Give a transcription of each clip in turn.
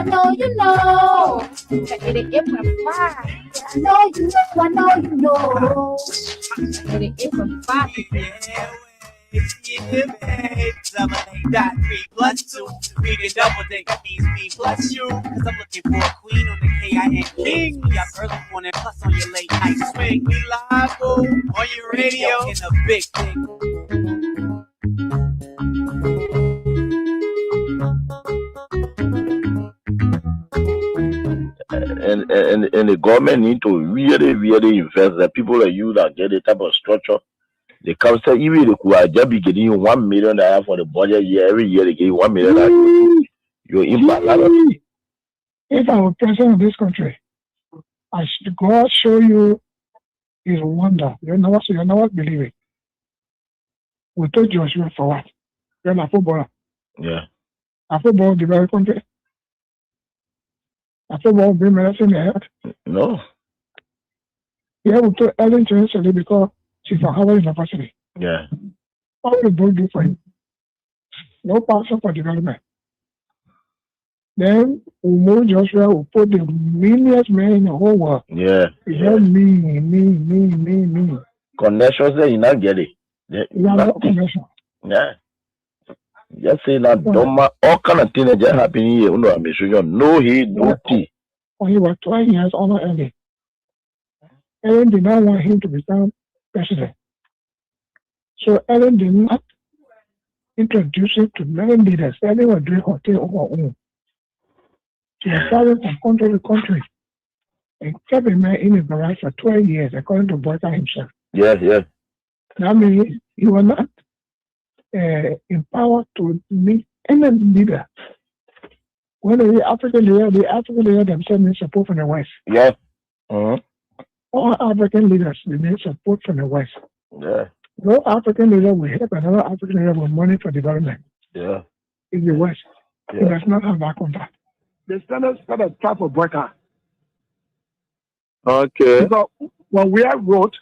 know you know. It from five. I know you know. I know you know. It from five. .3 plus 2. We can double think that means me plus you. Cause I'm looking for a queen on the KIN King. We got early morning plus on your late night swing. We live on your radio in a big thing. And the government need to really invest. The people like you that get the type of structure. They come say even they could just be getting you $1 million for the budget year. Every year they give you $1 million. Your impact. If I were president of this country, I should God show you his wonder. You'll never believe it. We told Joshua for what? You're a footballer. Yeah. A football developed country. A football bring medicine in the head. No. Yeah, we told Ellen Johnson because she's from Harvard University. Yeah. What will both do for him? No passion for development. Then Umo Joshua will put the millions men in the whole world. Yeah. Yeah. Me. Connections there, you not get it. Yeah, no connection. Yeah. Just say that Doma, all kind of things that just happen here. No he, no tea. When he was 12 years older early, Ellen did not want him to become president. So Ellen did not introduce him to many leaders. Ellen was doing her thing on her own. She was traveling from country to country and kept a man in his garage for 12 years, according to Boyka himself. Yeah. That means he was not empowered to meet any leader. When the African leader themselves need support from the West. Yeah. All African leaders need support from the West. Yeah. No African leader will help another African leader with money for development. Yeah. In the West. Yeah. He does not have that contact. The standards set a trap for Boyka. Okay. Because when we have wrote,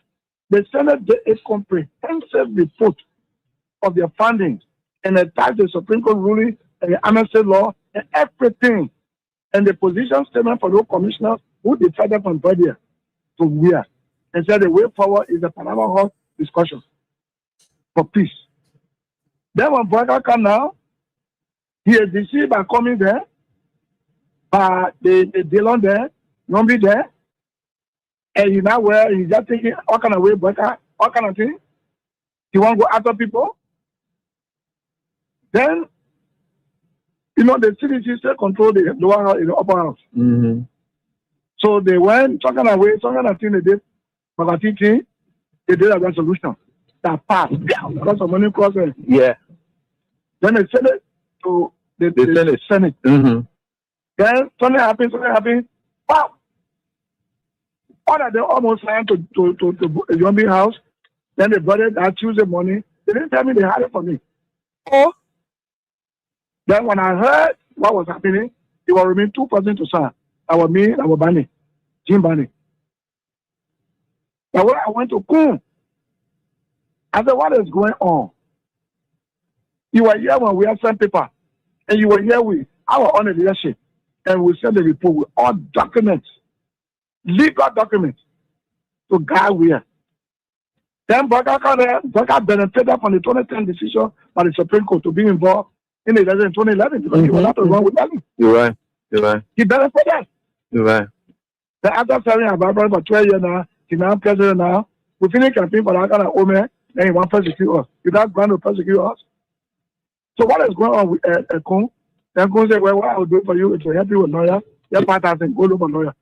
the Senate did a comprehensive report of their findings and attached the Supreme Court ruling and the amnesty law and everything. And the position statement for those commissioners who decided from Bedia to where. And said the way forward is the Panama Hall discussion for peace. Then when Boyka come now, he is deceived by coming there, by the Dillon there, Nombi there, and you know where he's just thinking all kind of way, Boyka, all kind of thing. He want to go after people. Then, the CDC still control the lower house, the upper house. Mm-hmm. So they went talking away, talking of thing they did, but they did a resolution that passed because of money crossing. Yeah. Then they sent it to the Senate. Mm-hmm. Then something happened. Wow! All that they almost signed to Yombi house. Then they brought it that Tuesday morning. They didn't tell me they had it for me. Oh. Then when I heard what was happening, it was remain 2 persons to sign. I was me, I was Bani, Jim Bani. But when I went to Kun, I said, what is going on? You were here when we had sent paper, and you were here with our own leadership, and we sent the report with all documents, legal documents, to guide where. Then Boyka benefited from the 2010 decision by the Supreme Court to be involved in the election in 2011 because he was not wrong with that. You're right. He benefited. You're right. Then after serving Ababa for 12 years now, he's now president now. We finished campaign for that kind of woman, then he wants to persecute us. He does going to persecute us. So what is going on with Kun? Then Kun said, well, what I will do for you is to help you with lawyer. Your partner said, go look for lawyer.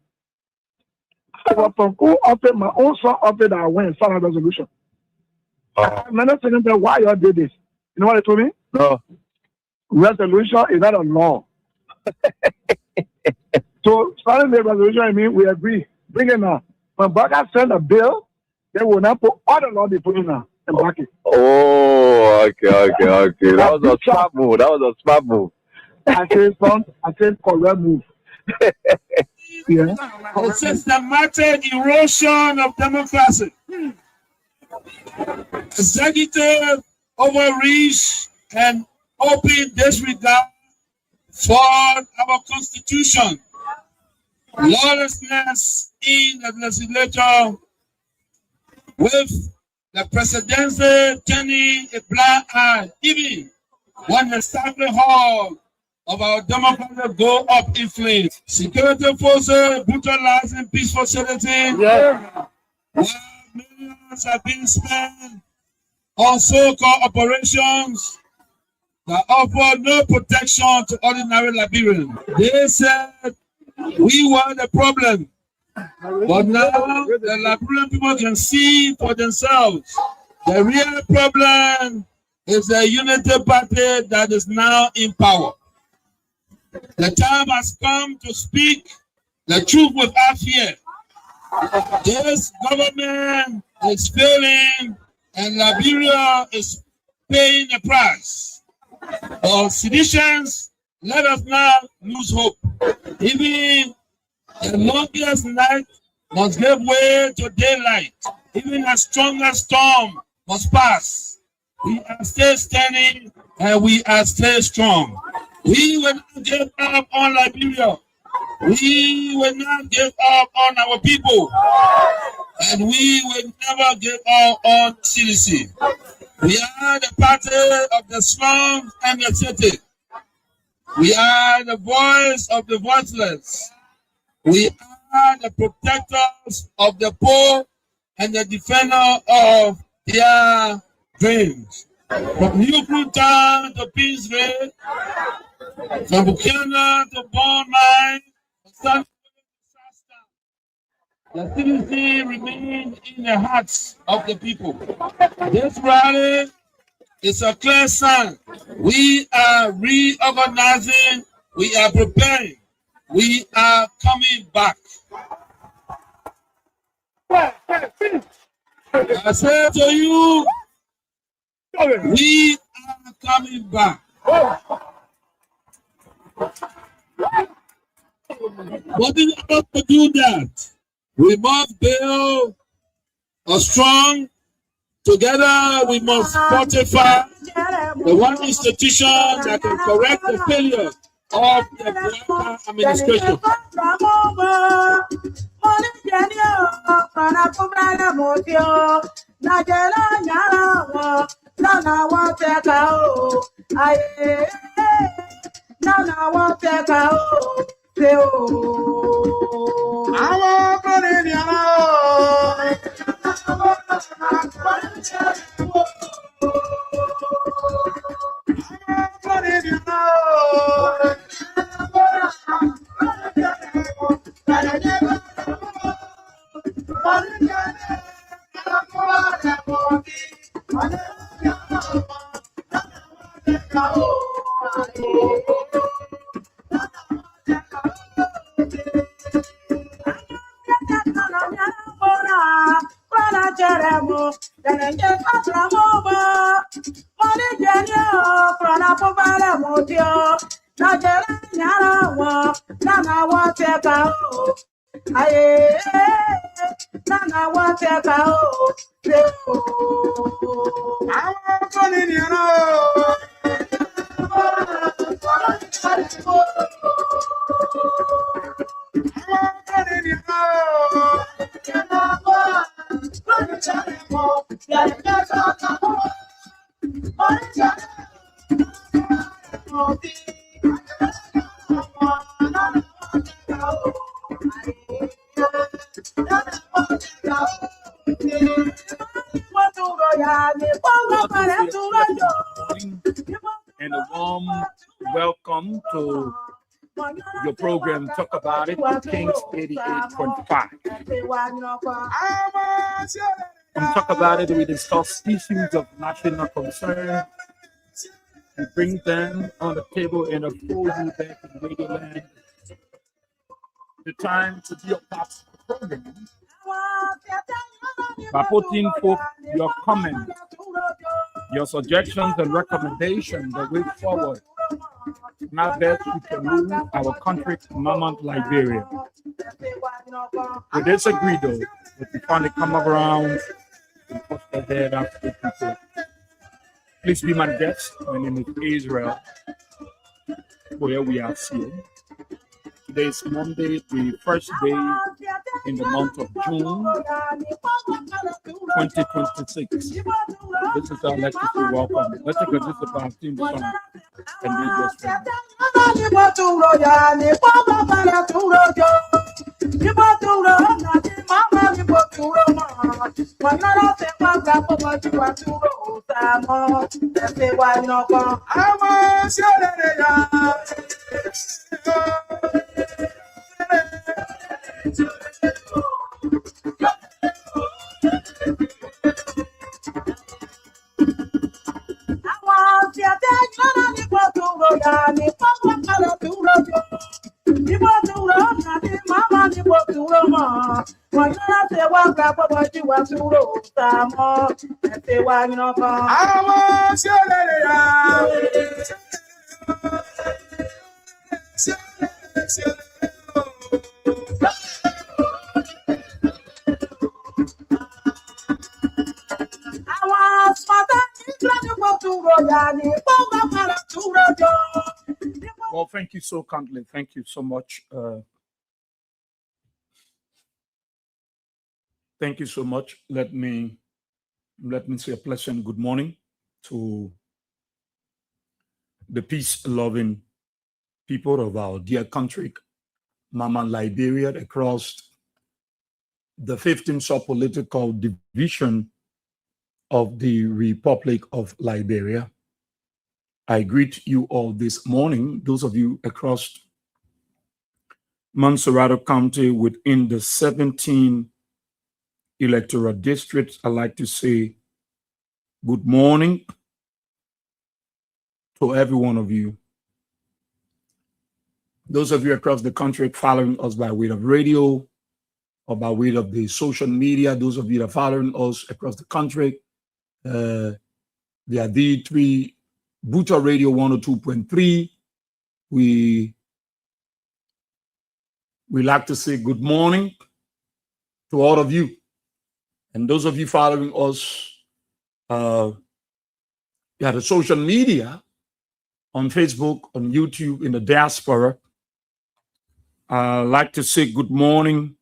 So from Kun offered my own son offered that I went and signed a resolution. Another second said, why you did this? You know what they told me? No. Resolution is not a law. So starting the resolution, I mean, we agree. Bring it now. When Boyka send a bill, they will not put all the law they put in now and back it. Oh, okay. That was a smart move. I said correct move. Yeah. A systematic erosion of democracy. Executive overreach and open disregard for our constitution, lawlessness in the legislature, with the presidency turning a blind eye, even when the Assembly Hall of our democracy go up in flames. Security forces brutalizing peaceful citizens. While millions have been spent on so-called operations that offer no protection to ordinary Liberians. They said we were the problem, but now the Liberian people can see for themselves. The real problem is the unity party that is now in power. The time has come to speak the truth without fear. This government is failing and Liberia is paying the price. For seditions, let us not lose hope. Even the longest night must give way to daylight. Even the strongest storm must pass. We are still standing and we are still strong. We will not give up on Liberia. We will not give up on our people. And we will never give up on CDC. We are the party of the slums and the city. We are the voice of the voiceless. We are the protectors of the poor and the defender of their dreams. From New Bruton to Peaceville, from Buchanan to Bond Mine, the CDC remains in the hearts of the people. This rally is a clear sign. We are reorganizing, we are preparing, we are coming back. I say to you, we are coming back. But in order to do that, we must build a strong, together we must fortify the one institution that can correct the failure of the Black administration. And a warm welcome to your program, Talk About It, with Kings 88.5. On Talk About It, we discuss issues of national concern and bring them on the table and uphold you back in Radio Land. The time to be a part of the program by putting forth your comments, your suggestions and recommendations the way forward. Now that we can move our country to Mount Liberia. We disagree though, but we finally come around and push the head after people. Please be my guest. My name is Israel. where we are seeing. Today is Monday, the first day in the month of June 2026. This is our lecture. Welcome. Let's take a just about theme song and we just Well, thank you so kindly. Thank you so much. Thank you so much. Let me say a pleasant good morning to the peace-loving people of our dear country, Mama Liberia, across the 15th sub-political division of the Republic of Liberia. I greet you all this morning, those of you across Montserrat County within the 17 electoral districts. I'd like to say good morning to every one of you. Those of you across the country following us by way of radio or by way of the social media, those of you that are following us across the country, the D3 Buta Radio 102.3. We like to say good morning to all of you. And those of you following us, the social media, on Facebook, on YouTube, in the diaspora, I'd like to say good morning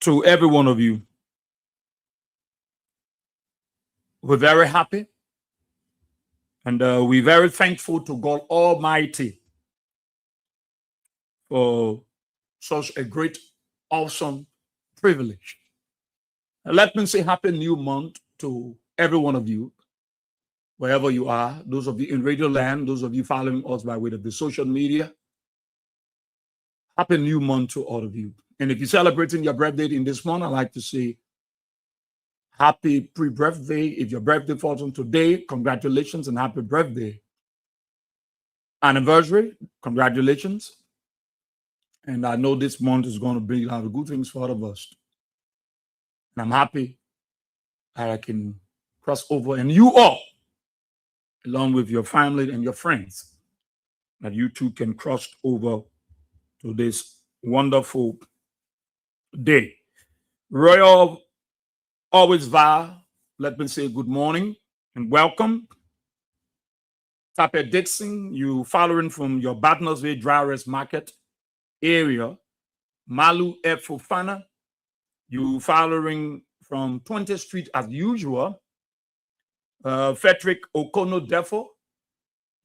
to every one of you. We're very happy and we're very thankful to God Almighty for such a great, awesome privilege. Let me say happy new month to every one of you, wherever you are, those of you in Radio Land, those of you following us by way of the social media. Happy new month to all of you. And if you're celebrating your birthday in this month, I'd like to say happy pre-birthday. If your birthday falls on today, congratulations and happy birthday. Anniversary, congratulations. And I know this month is going to bring a lot of good things for all of us. And I'm happy that I can cross over and you all, along with your family and your friends, that you too can cross over to this wonderful day. Royal Always Va, let me say good morning and welcome. Tape Dixon, you following from your Batnersville Dry Rest Market area. Malu F. Fofana, you following from 20th Street as usual. Frederick Okono Defo,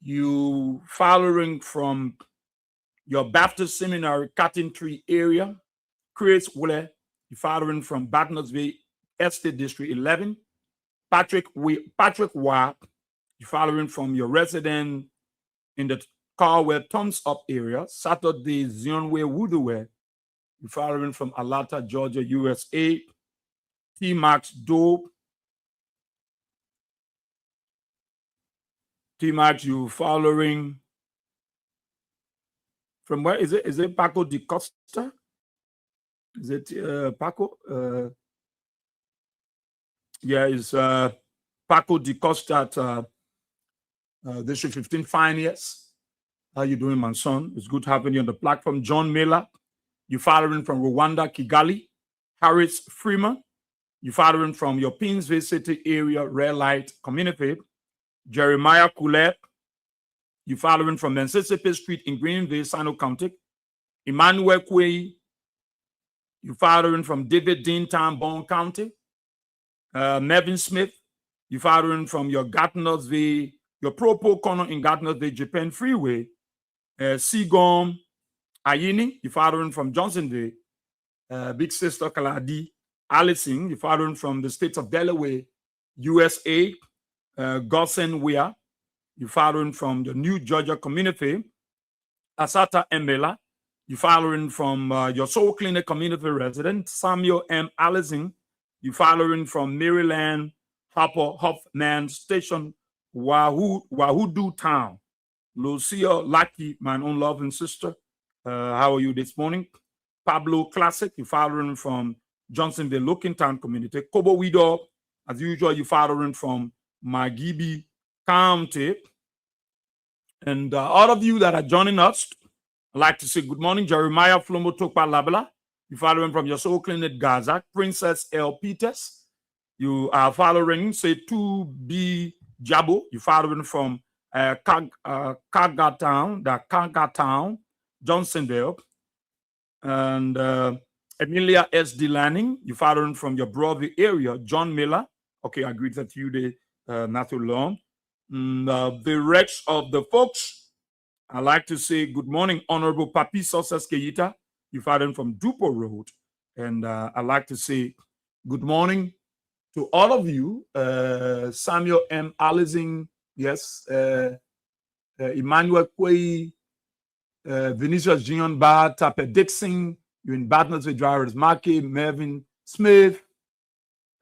you following from your Baptist Seminary Cutting Tree area. Chris Wille, you following from Batnersville Estate District 11. Patrick Watt, you following from your resident in the Carwell Thumbs Up area. Saturday Zionwe Woodaway, you following from Alata, Georgia, USA. T. Max Dope. T. Max, you following from where is it? Is it Paco de Costa? Is it Paco? Yeah, it's Paco de Costa at District 15 Fine Years. How you doing, my son? It's good having you on the platform. John Miller, you following from Rwanda, Kigali. Harris Freeman, you following from your Pinsville City area, Red Light Community. Jeremiah Kulep, you following from Mississippi Street in Greenville, Sino County. Emmanuel Quay, you following from David Dean Town, Bone County. Melvin Smith, you following from your Gatineausville, your Propo corner in Gatineausville, Japan Freeway. Sigom Ayini, you following from Johnsonville. Big Sister Kaladi Allison, you following from the states of Delaware, USA. Gossen Wea, you following from the New Georgia community. Asata Mbela, you following from your Soul Clinic community resident. Samuel M. Allison, you following from Maryland, Hoffman Station, Wahudu Town. Lucia Lucky, my own loving sister. How are you this morning? Pablo Classic, you following from Johnsonville, Looking Town community. Kobo Wido, as usual, you following from Magibi County. And all of you that are joining us, I'd like to say good morning. Jeremiah Flomo Tokpa Labla, you following from your Soul Clinic Gaza. Princess L. Peters, you are following, say, 2B Jabo, you following from Kaga Town, Johnsonville. And Emilia S. Delanning, you following from your brother area, John Miller. Okay, I greeted you there, not too long. The rest of the folks, I like to say good morning, Honorable Papi Sosas Keyita, you following from Dupo Road. And I like to say good morning to all of you. Samuel M. Allison, yes, Emmanuel Quay, Vinicius Gion Bar, Tape Dixon, you're in Battersea Drivers Market, Mervyn Smith,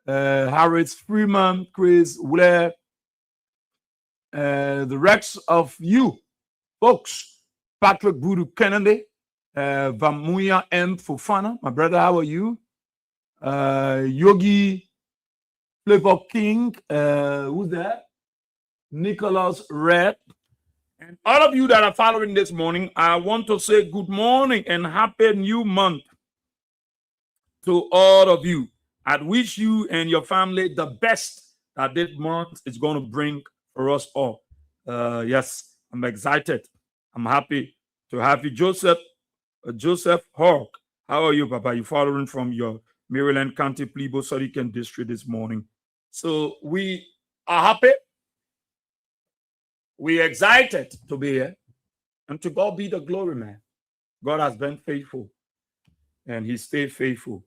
Harris Freeman, Chris Willer, the rest of you folks, Patrick Budu Kennedy, Vamuya M. Fofana, my brother, how are you? Yogi Flavor King, who's that? Nicholas Red. And all of you that are following this morning, I want to say good morning and happy new month to all of you. I wish you and your family the best that this month is going to bring for us all. Yes, I'm excited. I'm happy to have you. Joseph Hawk. How are you, Papa? You following from your Maryland County, Plebo, Surican District this morning. So we are happy. We're excited to be here. And to God be the glory, man. God has been faithful. And he stayed faithful.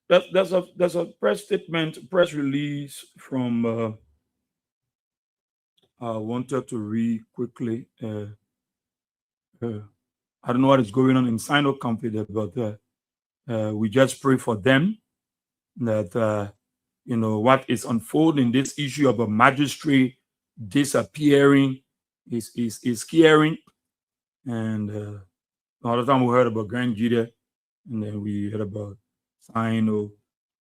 There's a press statement, press release from I wanted to read quickly. I don't know what is going on in Sino County, but we just pray for them that what is unfolding, this issue of a magistrate disappearing is scaring. And all the time we heard about Grand Judah, and then we heard about Sino.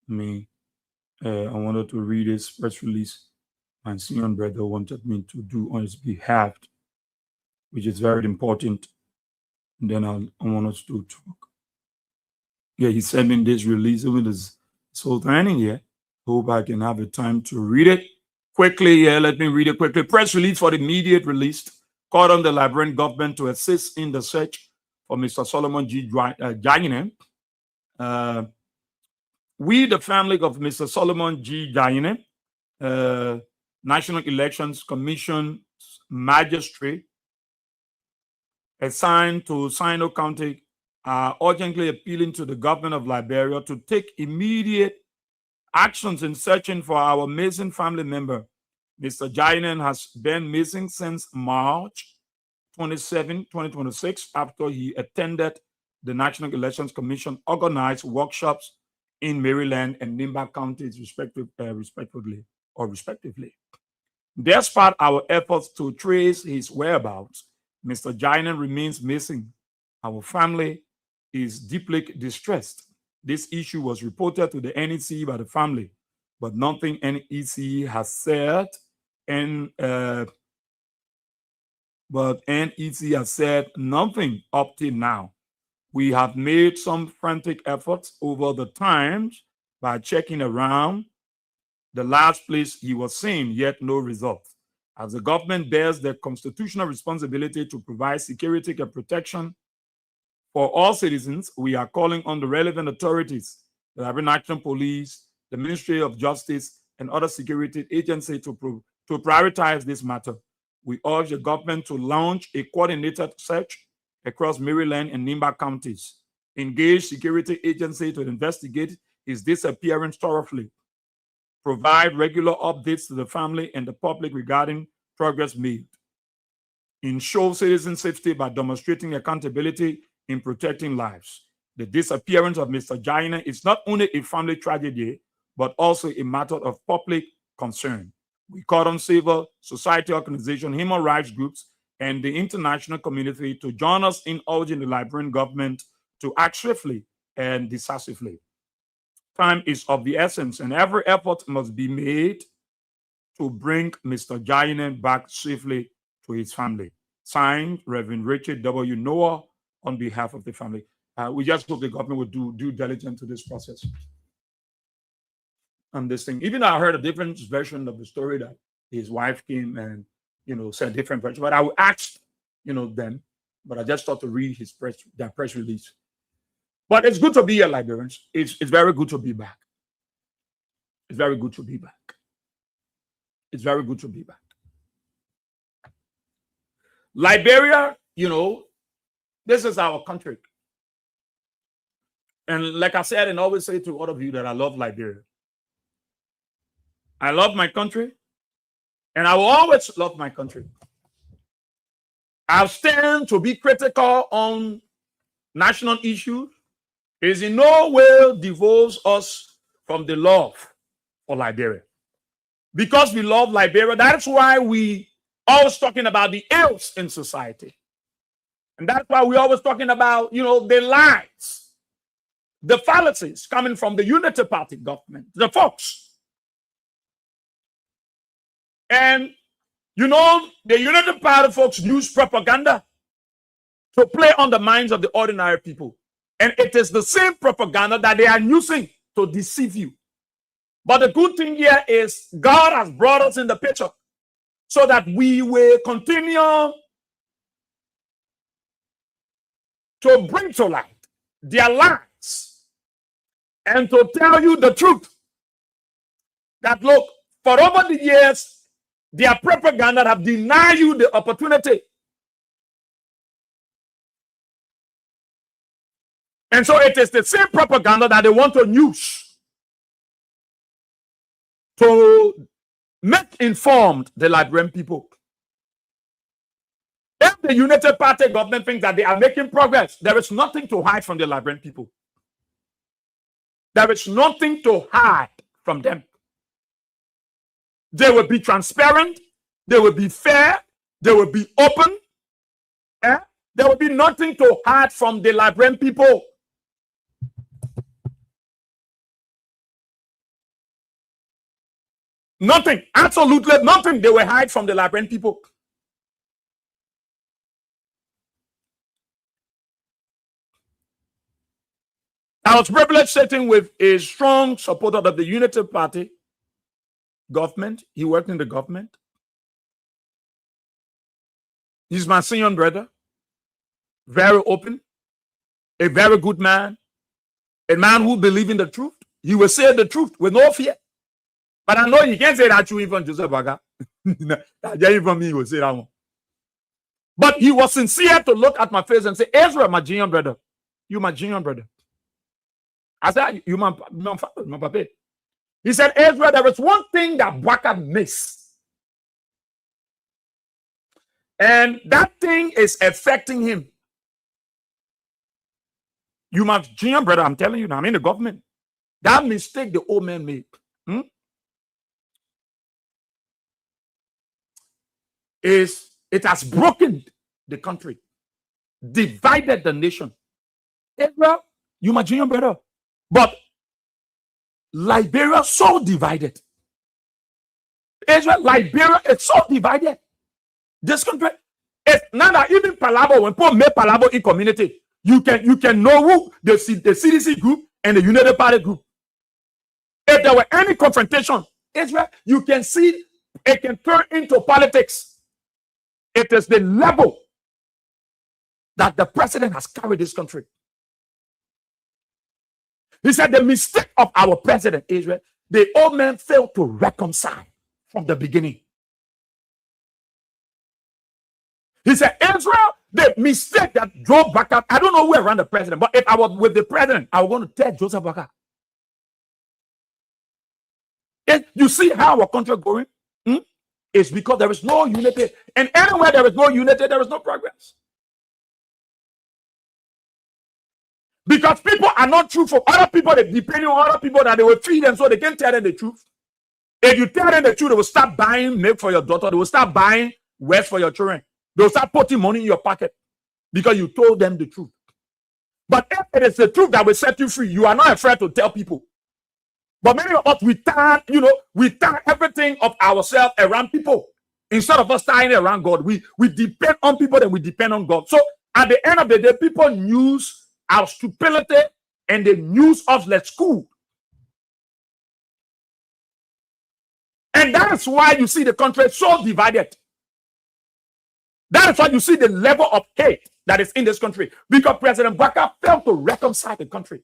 I wanted to read this press release my senior brother wanted me to do on his behalf, which is very important. And then I want us to talk. Yeah, he sent me this release with his whole training here. Hope I can have the time to read it quickly. Yeah, let me read it quickly. Press release for the immediate release. Called on the Liberian government to assist in the search for Mr. Solomon G. Jayinen. We, the family of Mr. Solomon G. Jayinen, National Elections Commission magistrate assigned to Sino County, are urgently appealing to the government of Liberia to take immediate actions in searching for our missing family member. Mr. Jayinen has been missing since March 27, 2026, after he attended the National Elections Commission organized workshops in Maryland and Nimba counties, respectively. Despite our efforts to trace his whereabouts, Mr. Jayinen remains missing. Our family is deeply distressed. This issue was reported to the NEC by the family, but nothing NEC has said, but NEC has said nothing up till now. We have made some frantic efforts over the times by checking around the last place he was seen, yet no results. As the government bears the constitutional responsibility to provide security and protection for all citizens, we are calling on the relevant authorities, the Liberian National Police, the Ministry of Justice, and other security agencies to prioritize this matter. We urge the government to launch a coordinated search across Maryland and Nimba counties, engage security agencies to investigate his disappearance thoroughly, provide regular updates to the family and the public regarding progress made, ensure citizen safety by demonstrating accountability in protecting lives. The disappearance of Mr. Jaina is not only a family tragedy, but also a matter of public concern. We call on civil society organizations, human rights groups, and the international community to join us in urging the Liberian government to act swiftly and decisively. Time is of the essence, and every effort must be made to bring Mr. Jaina back safely to his family. Signed, Reverend Richard W. Noah, on behalf of the family. We just hope the government would do due diligence to this process. And this thing, even though I heard a different version of the story that his wife came and, said different version, but I would ask, them, but I just thought to read their press release. But it's good to be here, Liberians. It's very good to be back. It's very good to be back. It's very good to be back. Liberia, this is our country. And like I said, and always say to all of you that I love Liberia. I love my country, and I will always love my country. I'll stand to be critical on national issues. It is in no way divorce us from the love for Liberia. Because we love Liberia, that's why we always talking about the ills in society. And that's why we're always talking about, the lies, the fallacies coming from the Unity Party government, the folks. And, the Unity Party folks use propaganda to play on the minds of the ordinary people. And it is the same propaganda that they are using to deceive you. But the good thing here is God has brought us in the picture so that we will continue to bring to light their lies and to tell you the truth. That look, for over the years, their propaganda have denied you the opportunity. And so it is the same propaganda that they want to use to make informed the Liberian people. If the United Party government thinks that they are making progress, there is nothing to hide from the Liberian people. There is nothing to hide from them. They will be transparent. They will be fair. They will be open. There will be nothing to hide from the Liberian people. Nothing, absolutely nothing they will hide from the Liberian people. I was privileged sitting with a strong supporter of the Unity Party government. He worked in the government. He's my senior brother. Very open. A very good man. A man who believes in the truth. He will say the truth with no fear. But I know you can't say that to even Joseph Baga. Even me, he will say that one. But he was sincere to look at my face and say, Ezra, my junior brother. You my junior brother. I said, you my father, my papa. He said, Ezra, there is one thing that Baka missed. And that thing is affecting him. You my junior brother, I'm telling you now, I'm in the government. That mistake the old man made. It has broken the country, divided the nation. Ezra, you my junior brother. But Liberia so divided. Ezra, Liberia is so divided. This country, it's not that even Palabo, when people make Palabo in community, you can know who the CDC group and the United Party group. If there were any confrontation, Israel, you can see it can turn into politics. It is the level that the president has carried this country. He said the mistake of our president, Israel, the old man failed to reconcile from the beginning. He said, Israel, the mistake that drove back up, I don't know who around the president, but if I was with the president, I was going to tell Joseph Boakai. You see how our country is going? It's because there is no unity. And anywhere there is no unity, there is no progress. Because people are not truthful. Other people, they depend on other people that they will feed them so they can tell them the truth. If you tell them the truth, they will start buying milk for your daughter. They will start buying wealth for your children. They will start putting money in your pocket because you told them the truth. But if it is the truth that will set you free, you are not afraid to tell people. But many of us, we turn everything of ourselves around people. Instead of us tying it around God, we depend on people and we depend on God. So at the end of the day, people use our stupidity and they use us like school. And that is why you see the country so divided. That is why you see the level of hate that is in this country. Because President Boakai failed to reconcile the country.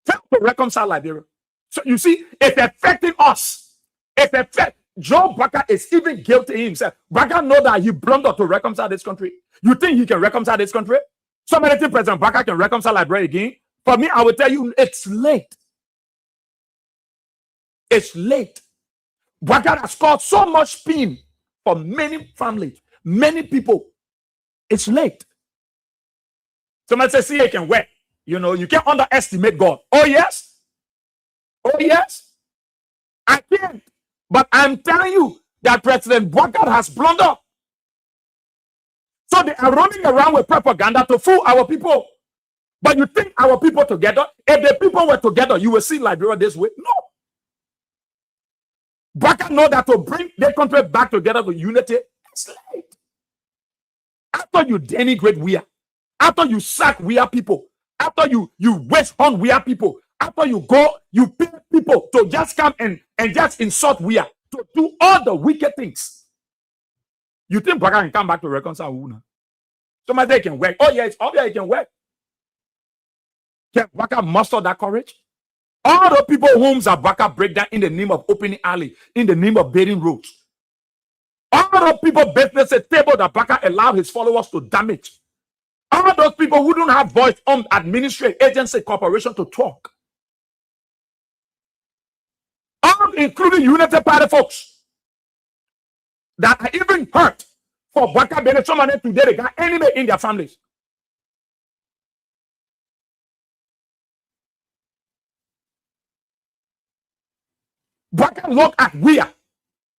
To reconcile Liberia. So you see, it's affecting us. It's affecting Joe Boakai is even guilty himself. Boakai know that he blundered to reconcile this country. You think he can reconcile this country? Somebody think President Boakai can reconcile Liberia again? For me, I will tell you, it's late. It's late. Boakai has caused so much pain for many families, many people. It's late. Somebody say, see, it can work. You know, you can't underestimate God. Oh, yes. Oh, yes. I can't. But I'm telling you that President Boakai has blundered. So they are running around with propaganda to fool our people. But you think our people together? If the people were together, you will see Liberia this way? No. Boakai know that to bring the country back together with unity, it's late. After you denigrate we are, after you sack we are people, after you waste on we are people, after you go, you pay people to just come and just insult we are, to do all the wicked things. You think Boakai can come back to reconcile Una? Somebody can work. Oh, yeah, it's obvious it can work. Can Boakai muster that courage? All the people homes that Boakai break down in the name of opening alley, in the name of building roads. All the people businesses table that Boakai allowed his followers to damage. All those people who don't have voice on administrative agency corporation to talk. All including Unity Party folks that are even hurt for Boakai being somebody today they got enemy in their families. Boakai look at we are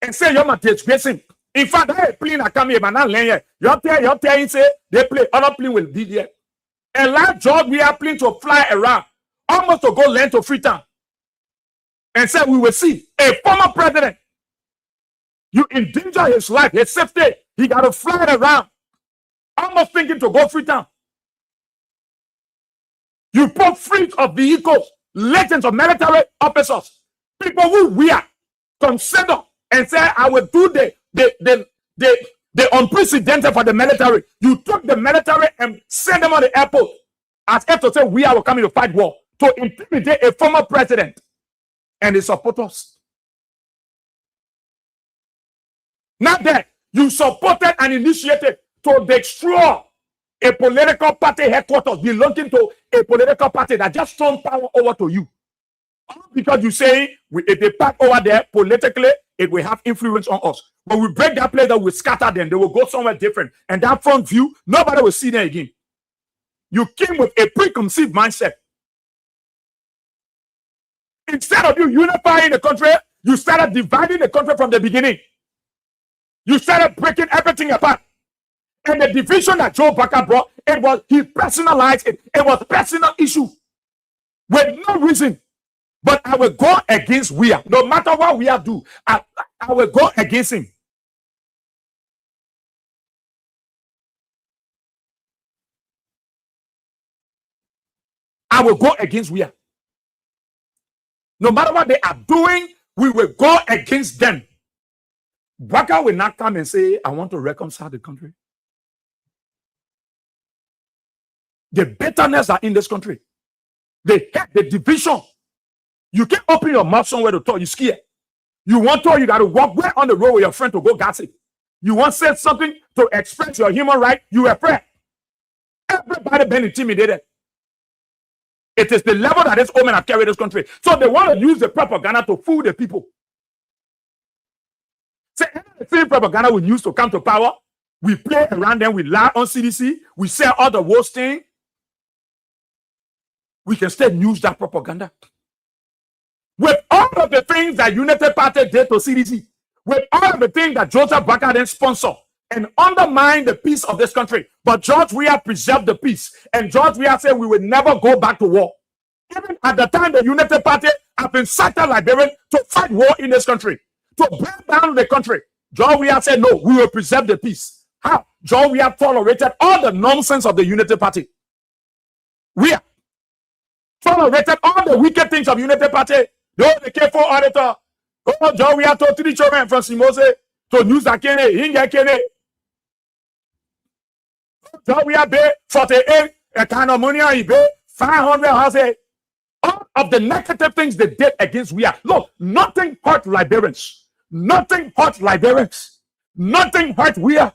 and say you're not disgracing. In fact, that plane that come here, but not laying here. You're telling say they play, other plane will be there. And like George, we are planning to fly around, almost to go land to Freetown. And say we will see a former president. You endanger his life, his safety. He got to fly around, almost thinking to go Freetown. You put fleets of vehicles, legends of military officers, people who we are consider and say, I will do the unprecedented for the military. You took the military and sent them on the airport as if to say we are coming to fight war, to intimidate a former president and his supporters. Not that you supported and initiated to destroy a political party headquarters belonging to a political party that just turned power over to you. Because you say if they pack over there politically, it will have influence on us. When we break that place, that will scatter them. They will go somewhere different. And that front view, nobody will see them again. You came with a preconceived mindset. Instead of you unifying the country, you started dividing the country from the beginning. You started breaking everything apart. And the division that Joe Boakai brought, he personalized it. It was a personal issue with no reason. But I will go against Weah. No matter what Weah do, I will go against him. I will go against we are. No matter what they are doing, we will go against them. Baka will not come and say, I want to reconcile the country. The bitterness are in this country. They hate the division. You can't open your mouth somewhere to talk. You're scared. You want to, you got to walk way on the road with your friend to go gossip. You want to say something to express your human right. You are afraid. Everybody been intimidated. It is the level that these women have carried this country. So they want to use the propaganda to fool the people. Say, the same propaganda we use to come to power. We play around them. We lie on CDC. We say all the worst thing. We can still use that propaganda. With all of the things that United Party did to CDC, with all of the things that Joseph Baka then sponsored and undermined the peace of this country. But George Weah preserved the peace. And George Weah said we will never go back to war. Even at the time, the United Party have been cited Liberian to fight war in this country, to bring down the country. George Weah said, no, we will preserve the peace. How? George Weah tolerated all the nonsense of the United Party. Weah tolerated all the wicked things of United Party. The K4 auditor. Oh, George Weah told 3 children from Simose to news that Kene. George Weah paid 48 a kind of money, he paid 500 houses. All of the negative things they did against Weah. Look, nothing hurt Liberians. Nothing hurt Liberians. Nothing hurt Weah.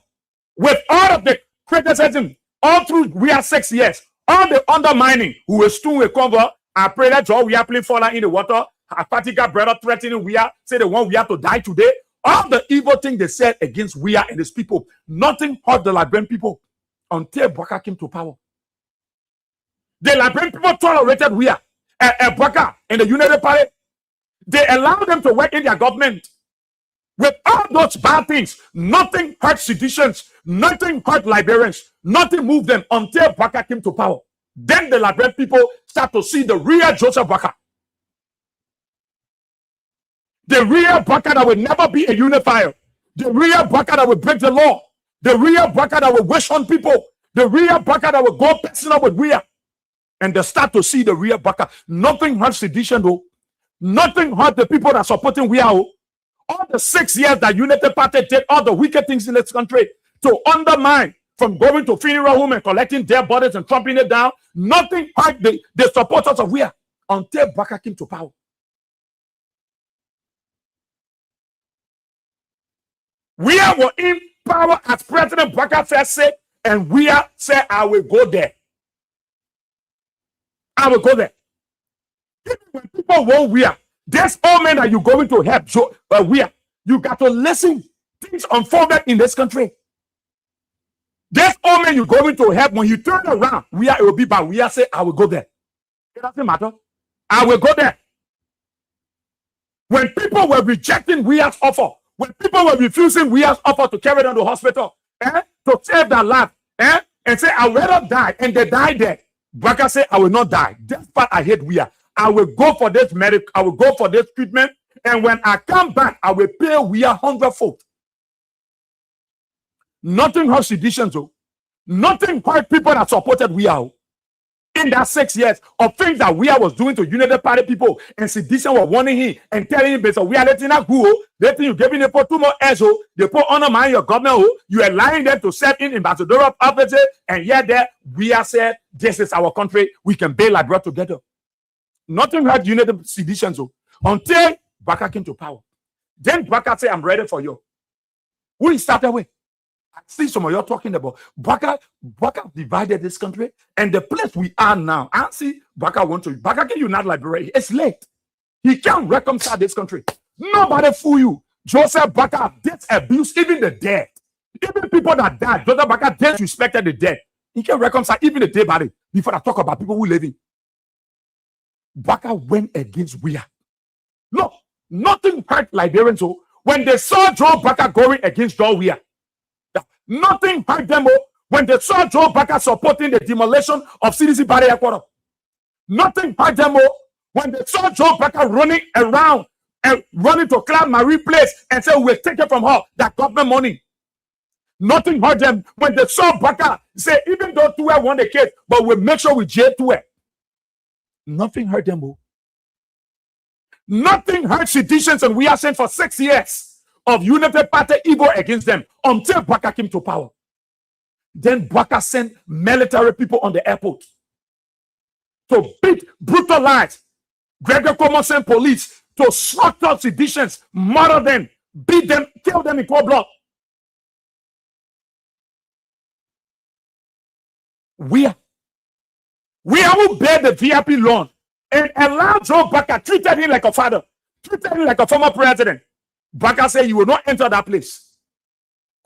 With all of the criticism, all through Weah 6 years, all the undermining, who was still a cover, I pray that George Weah play fall in the water. A particular brother threatening Weah, say they want Weah to die today. All the evil things they said against Weah and his people, nothing hurt the Liberian people until Baka came to power. The Liberian people tolerated Weah, Baka and the United Party. They allowed them to work in their government. With all those bad things, nothing hurt seditions, nothing hurt Liberians, nothing moved them until Baka came to power. Then the Liberian people start to see the real Joseph Baka. The real Baka that will never be a unifier. The real Baka that will break the law. The real Baka that will wish on people. The real Baka that will go personal with Weah. And they start to see the real Baka. Nothing hurt sedition though. Nothing hurt the people that are supporting Weah. All the 6 years that United Party did all the wicked things in this country to undermine, from going to funeral home and collecting their bodies and trampling it down, nothing hurt the supporters of Weah until Baka came to power. Weah were in power as President Baka first said, and Weah said, I will go there. I will go there. Even when people want Weah, there's all men that you're going to help. So, Weah, you got to listen. Things unfolded in this country. There's all men you're going to help. When you turn around, Weah, it will be bad. Weah say, I will go there. It doesn't matter. I will go there. When people were rejecting Weah's offer, when people were refusing Weah's offer to carry them to the hospital, to save their life, and say, I will not die, and they died there. Baka say, I will not die. That's why I hate Weah. I will go for this I will go for this treatment, and when I come back, I will pay Weah 100-fold. Nothing hurt seditions, oh. Nothing hurt people that supported Weah. In that 6 years of things that Weah was doing to United Party people, and sedition were warning him and telling him, based on Weah letting that go, letting you giving it for 2 more years, oh, they put undermine your government, oh, you are lying there to serve in ambassadorial offices, and yet there Weah said, this is our country, we can build Liberia together. Nothing hurt United seditions, oh, until Baka came to power. Then Baka said, I'm ready for you. Who he started with? I see some of you talking about Baka divided this country, and the place we are now. I see Baka want to. Baka can unite Liberia. It's late. He can't reconcile this country. Nobody fool you. Joseph Baka did abuse even the dead. Even people that died, Joseph Baka disrespected the dead. He can reconcile even the dead body before I talk about people who living. Baka went against Weah. No, nothing hurt Liberians. So when they saw Joe Baka going against Joe Weah, nothing hurt them when they saw Joe Baka supporting the demolition of CDC Barry Headquarters. Nothing hurt them when they saw Joe Baka running around and running to Cloud Marie Place and say, we'll take it from her, that government money. Nothing hurt them when they saw Baka say, even though Tuwe won the case, but we'll make sure we jail Tuwe. Nothing hurt them. Oh. Nothing hurt seditions, and we are sent for 6 years of United Party ego against them until Baka came to power. Then Baka sent military people on the airport to beat, brutalize. Gregor Como sent police to slaughter seditions, murder them, beat them, kill them in cold blood. We are who bear the VIP loan and allowed Joe Baka, treated him like a father, treated him like a former president. Baka said you will not enter that place.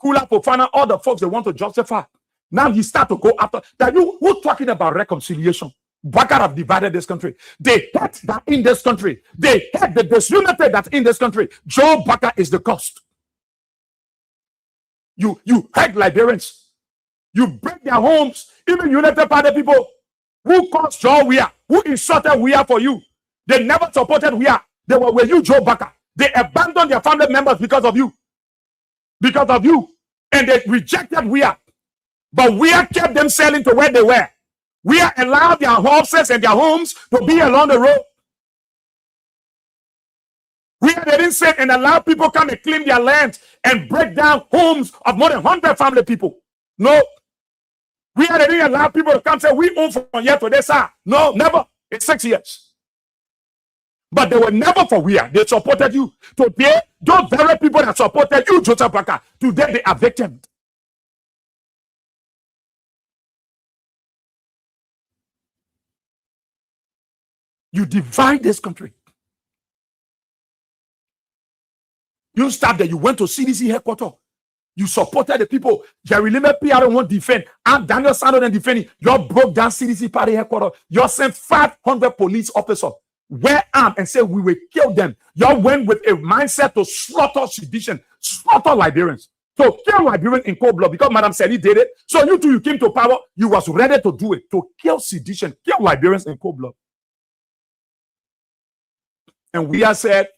Kula Fofana, all the folks they want to justify. Now you start to go after that. Who talking about reconciliation? Baka have divided this country. They hate that in this country. They hate the disunity that's in this country. Joe Baka is the cost. You hate Liberians. You break their homes. Even United Party people who caused Joe Weah, who insulted Weah for you. They never supported Weah. They were with you, Joe Baka. They abandoned their family members because of you. Because of you. And they rejected Weah. But Weah kept them selling to where they were. Weah allowed their horses and their homes to be along the road. Weah didn't sit and allow people come and claim their land and break down homes of more than 100 family people. No. Weah didn't allow people to come and say, we own from here to this side. No, never. It's 6 years. But they were never for Weah. They supported you. Today, those very people that supported you, Joseph Baka, today they are victims. You divide this country. You start there. You went to CDC headquarters. You supported the people. Jerry Lime PR won't defend. And Daniel Sanders and defending. You broke down CDC party headquarters. You sent 500 police officers, wear armed, and said we will kill them. You went with a mindset to slaughter sedition, slaughter Liberians. To kill Liberians in cold blood because Madam Sally did it. So you too, you came to power. You was ready to do it. To kill sedition, kill Liberians in cold blood. And we have said,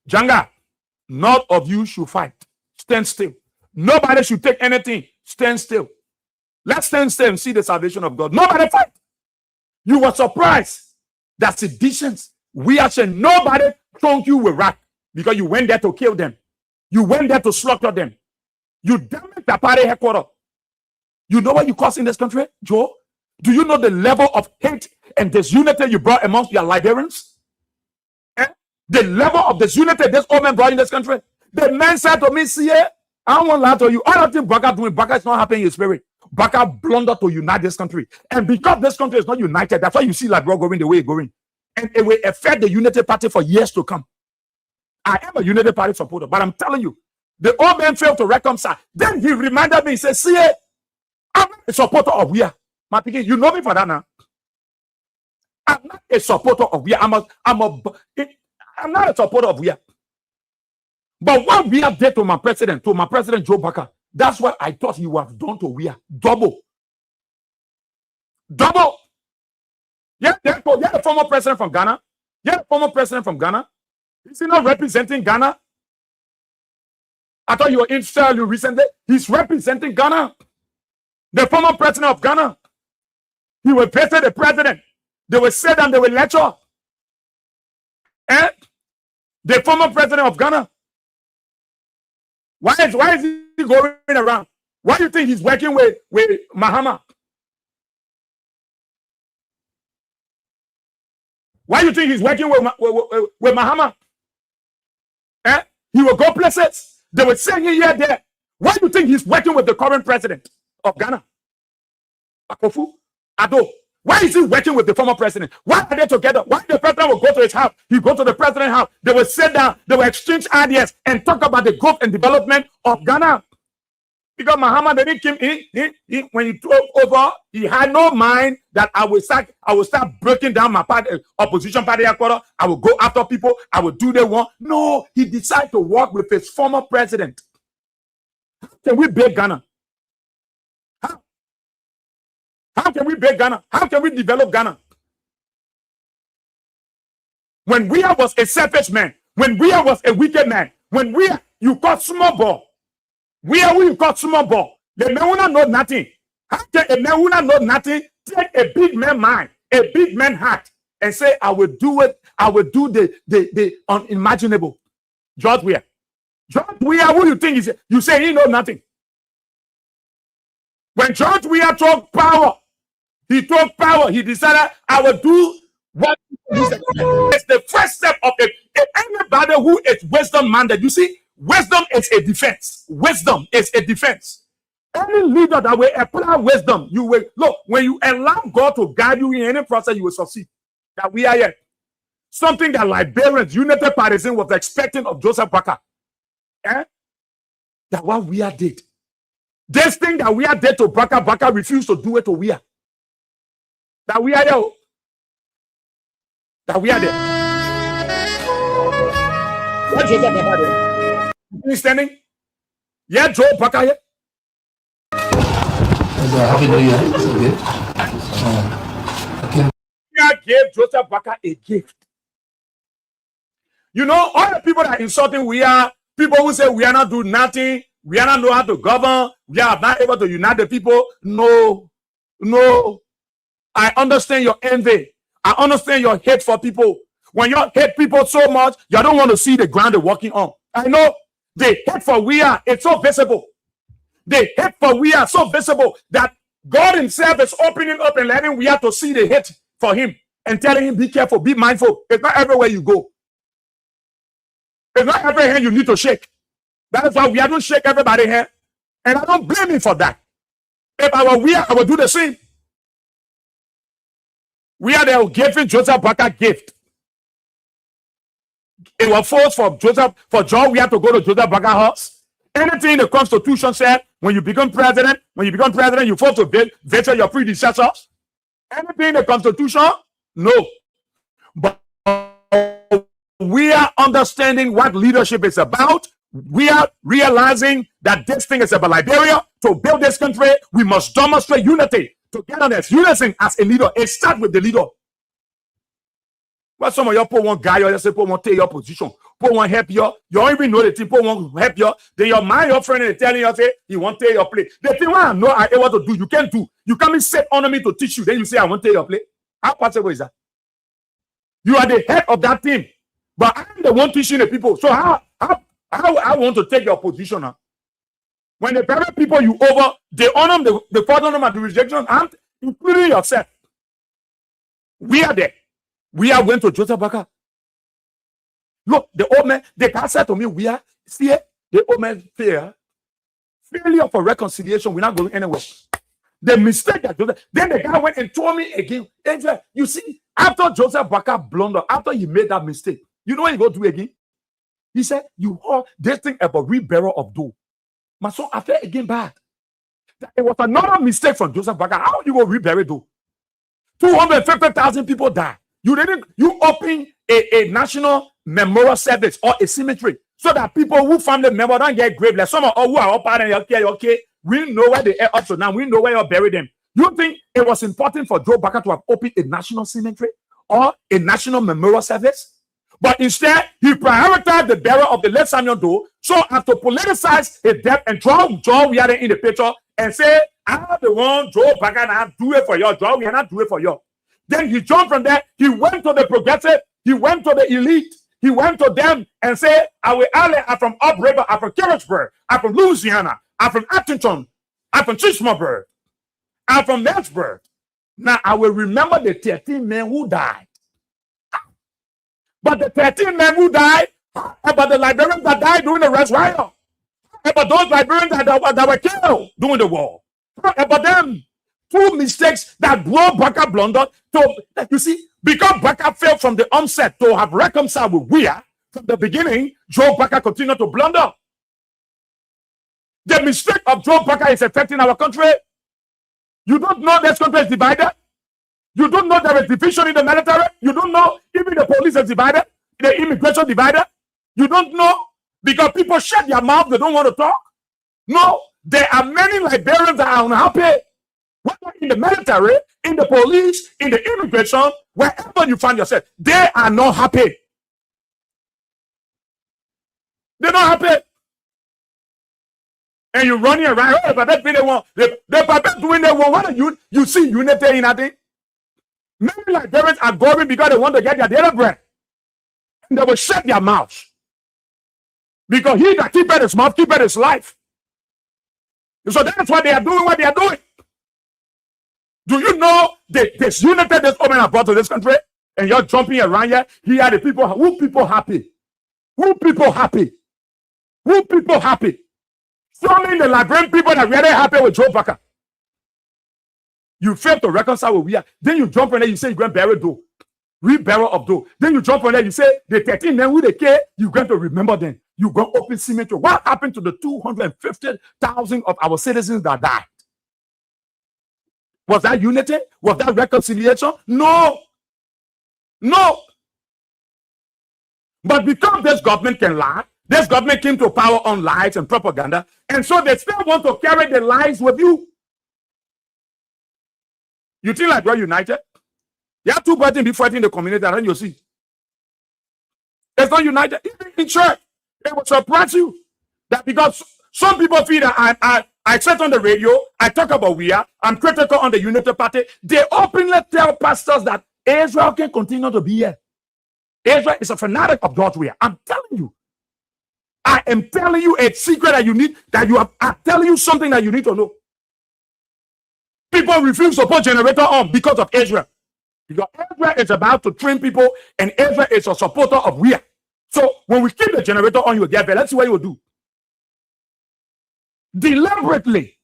Janga, none of you should fight. Stand still. Nobody should take anything. Stand still. Let's stand still and see the salvation of God. Nobody fight. You were surprised that seditions, we have said nobody thrown you with rat because you went there to kill them. You went there to slaughter them. You damaged the party headquarters. You know what you caused in this country, Joe? Do you know the level of hate and disunity you brought amongst your Liberians? The level of disunity this old man brought in this country. The man said to me, see, I don't want to lie to you. All I think Baka doing, Baka is not happy in his spirit. Baka blundered to unite this country. And because this country is not united, that's why you see Liberia going the way it's going. And it will affect the Unity Party for years to come. I am a Unity Party supporter, but I'm telling you, the old man failed to reconcile. Then he reminded me, he said, see, I'm not a supporter of Weah. You know me for that now. I'm not a supporter of Weah. I'm not a supporter of Weah. But what Weah did to my president Joe Baka, that's what I thought he would have done to Weah. Double. Yeah, the former president from Ghana. Yeah, the former president from Ghana. Is he not representing Ghana? I thought you were in Australia recently. He's representing Ghana. The former president of Ghana. He will visit the president. They will sit down, they will lecture. And the former president of Ghana. Why is he going around? Why do you think he's working with Mahama? Why do you think he's working with Mahama? He will go places. They will send you here, there. Why do you think he's working with the current president of Ghana? Akufo Addo. Why is he working with the former president? Why are they together? Why the president will go to his house? He go to the president's house. They will sit down. They will exchange ideas and talk about the growth and development of Ghana. Because Mahama didn't come in. When he took over, he had no mind that I will start breaking down my party, opposition party. I will go after people. I will do the one. No, he decided to work with his former president. How can we build Ghana? How can we build Ghana? How can we develop Ghana? When Weah was a selfish man, when Weah was a wicked man, when you caught small ball, Weah you caught small ball, the man will not know nothing. How can a man who not know nothing take a big man mind a big man hat and say, I will do it. I will do the unimaginable. George Weah. George Weah, who you think is, you say he know nothing. When George Weah took power, he took power. He decided, I will do what it's the first step of it. If anybody who is wisdom minded, you see, wisdom is a defense. Wisdom is a defense. Any leader that will apply wisdom, you will look when you allow God to guide you in any process, you will succeed. That we are here. Something that Liberians, United Partisans was expecting of Joseph Boakai. Eh? That what we are did. This thing that we are did to Boakai, Boakai refused to do it to we are. That we are there. That we are there. What Joseph Boakai there? You standing? Yeah, Joe Boakai here. Happy New Year. God gave Joseph Boakai a gift. You know, all the people that are insulting we are, people who say we are not doing nothing, we are not know how to govern, we are not able to unite the people. No. I understand your envy. I understand your hate for people. When you hate people so much, you don't want to see the ground they're walking on. I know the hate for we are, it's so visible. The hate for we are so visible that God himself is opening up and letting we are to see the hate for him and telling him, be careful, be mindful. It's not everywhere you go. It's not every hand you need to shake. That is why we don't shake everybody here. And I don't blame him for that. If I were we are, I would do the same. We are there giving Joseph Boakai gift. It was forced for John, we have to go to Joseph Boakai house. Anything the Constitution said, when you become president, you forced to veto your predecessors. Anything the Constitution, no. But we are understanding what leadership is about. We are realizing that this thing is about Liberia. To build this country, we must demonstrate unity, togetherness, unison as a leader. It starts with the leader. Well, some of you put one guy, you say, put one take your position, put one help you. You don't even know the thing, put one help you. Then your mind, your friend is telling you, say, he won't take your place. The thing I know I able to do, you can't do. You can't be set on me to teach you. Then you say, I won't take your place. How possible is that? You are the head of that team, but I'm the one teaching the people. So how I want to take your position now? When the private people you over, they honor them, the father them at the rejection, and including yourself. We are there. We are went to Joseph Boakai. Look, the old man, the guy said to me, we are, see, the old man failure for reconciliation, we're not going anywhere. The mistake that Joseph, then the guy went and told me again, Angel, you see, after Joseph Boakai blundered, after he made that mistake, you know what he go do again? He said, you heard this thing about rebearer of dough. My son, I felt again bad. It was another mistake from Joseph Boakai. How you go rebury dough? 250,000 people died. You open a national memorial service or a cemetery so that people who family member don't get grave. Like some of who are up and okay, we know where they are up to now. We know where you bury them. You think it was important for Joe Boakai to have opened a national cemetery or a national memorial service? But instead, he prioritized the burial of the late Samuel Doe so as to politicize his death and draw John Weah in the picture and say, I'm the one, Joe Boakai, and I do it for you. John Weah, not do it for you. Then he jumped from there. He went to the progressive. He went to the elite. He went to them and said, I'm from Upriver. I'm from Carrotsburg. I'm from Louisiana. I'm from Atherton. I'm from Chisholmburg. I'm from Nettsburg. Now, I will remember the 13 men who died. But the 13 men who died, about the Liberians that died during the Red Riot, about those Liberians that were killed during the war, about them. Two mistakes that Boakai blundered. You see, because Boakai failed from the onset to have reconciled with Weah from the beginning, Joe Boakai continued to blunder. The mistake of Joe Boakai is affecting our country. You don't know this country is divided. You don't know there is division in the military. You don't know even the police is divided. The immigration divided. You don't know because people shut their mouth. They don't want to talk. No, there are many Liberians that are unhappy. Whether in the military, in the police, in the immigration, wherever you find yourself, they are not happy. They're not happy. And you're running around, oh, but that's what they want. They're doing their work. What are you see unity in that thing? Many Liberians are going because they want to get their daily bread. And they will shut their mouths. Because he that keepeth his mouth keepeth his life. So that's why they are doing what they are doing. Do you know the disunity this woman has brought to this country? And you're jumping around here. Here are the people. Who people happy? Who people happy? Who people happy? So many the Liberian people that really happy with Joe Baka. You fail to reconcile with we are. Then you jump on there, you say you're going to bury dough. Re-barrel of dough. Then you jump on there, you say the 13 men who they care, you're going to remember them. You're going to open cemetery. What happened to the 250,000 of our citizens that died? Was that unity? Was that reconciliation? No. No. But because this government can lie, this government came to power on lies and propaganda, and so they still want to carry the lies with you. You think like we're united? You have two parties be fighting the community, and then you see. It's not united. Even in church, it will surprise you that because some people feel that I sit on the radio, I talk about I'm critical on the Unity Party. They openly tell pastors that Israel can continue to be here. Israel is a fanatic of God's way. I'm telling you. I am telling you a secret that you need, I'm telling you something that you need to know. People refuse to put generator on because of Israel. Because Israel is about to train people, and Israel is a supporter of we. So when we keep the generator on, you will get there. Let's see what you will do. Deliberately,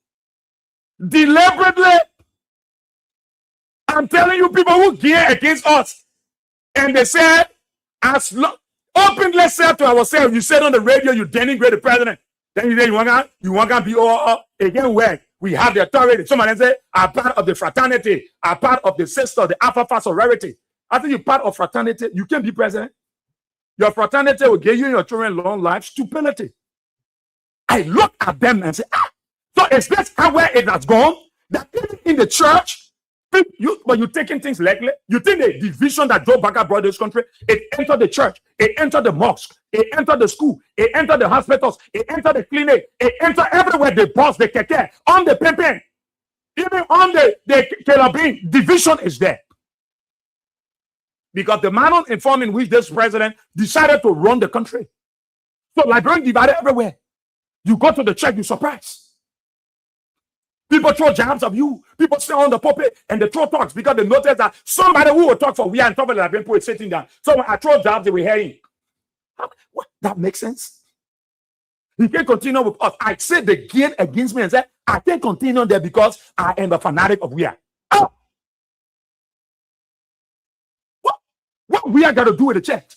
I'm telling you, people who gear against us, and they said, openly said to ourselves, you said on the radio, you denigrate the president. Then you say you want to be again where we have the authority. Somebody say, are part of the fraternity, are part of the sister, the Alpha Phi sorority. I think you're part of fraternity. You can't be president. Your fraternity will give you and your children long life. Stupidity. I look at them and say, so is this where it has gone? That even in the church, but you're taking things lightly. You think the division that Joe Baka brought this country, it entered the church, it entered the mosque, it entered the school, it entered the hospitals, it entered the clinic, it entered everywhere. The boss, the keke, on the pimpin, even on the kelabin, division is there. Because the manner and form in which this president decided to run the country. So Liberians divided everywhere. You go to the church, you're surprised. People throw jabs of you. People stay on the pulpit and they throw talks because they notice that somebody who will talk for we are and talk about the Liberian poet sitting down. So when I throw jabs, they will hear him. What? That makes sense? He can't continue with us. I said the gain against me and said, I can't continue there because I am a fanatic of we are. Oh! What we are going to do with the church?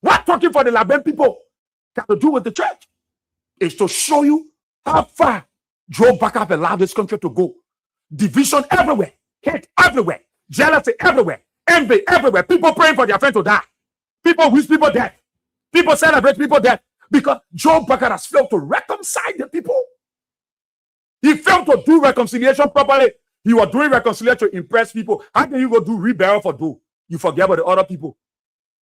What talking for the Liberian people got to do with the church? Is to show you how far Joe Baka allowed this country to go. Division everywhere, hate everywhere, jealousy everywhere, envy everywhere. People praying for their friend to die. People wish people dead. People celebrate people dead because Joe Baka has failed to reconcile the people. He failed to do reconciliation properly. He was doing reconciliation to impress people. How can you go do reburial for dough? You forget about the other people.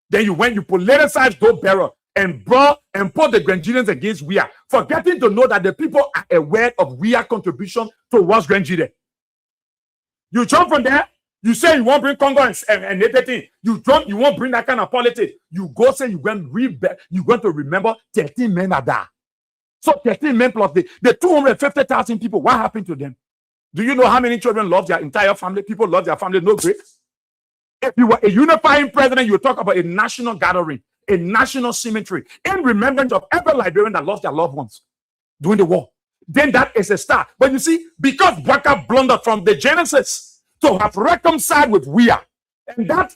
Then you politicized Joe Baka and brought and put the Grangians against we are, forgetting to know that the people are aware of we are contribution towards Grangide. You jump from there, you say you won't bring Congo and everything. You won't bring that kind of politics. You go say you're going to remember 13 men are there. So 13 men plus the 250,000 people, what happened to them? Do you know how many children lost their entire family? People lost their family, no graves. If you were a unifying president, you talk about a national gathering, a national cemetery, in remembrance of every Liberian that lost their loved ones during the war. Then that is a start. But you see, because Baka blundered from the Genesis to have reconciled with we are, and that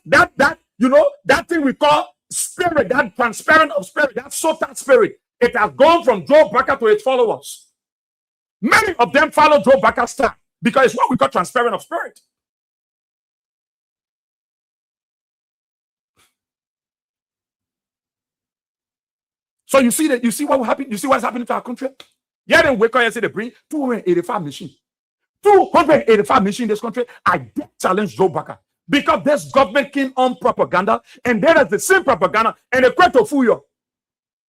thing we call spirit, that transparent of spirit, that Sota spirit, it has gone from Joe Baka to its followers. Many of them follow Joe Baka's style because it's what we call transparent of spirit. So you see what will happen? You see what's happening to our country? Yeah, then wake up and say they bring 285 machines. 285 machines in this country. I did challenge Joe Baka because this government came on propaganda, and there is the same propaganda, and they quit to fool you.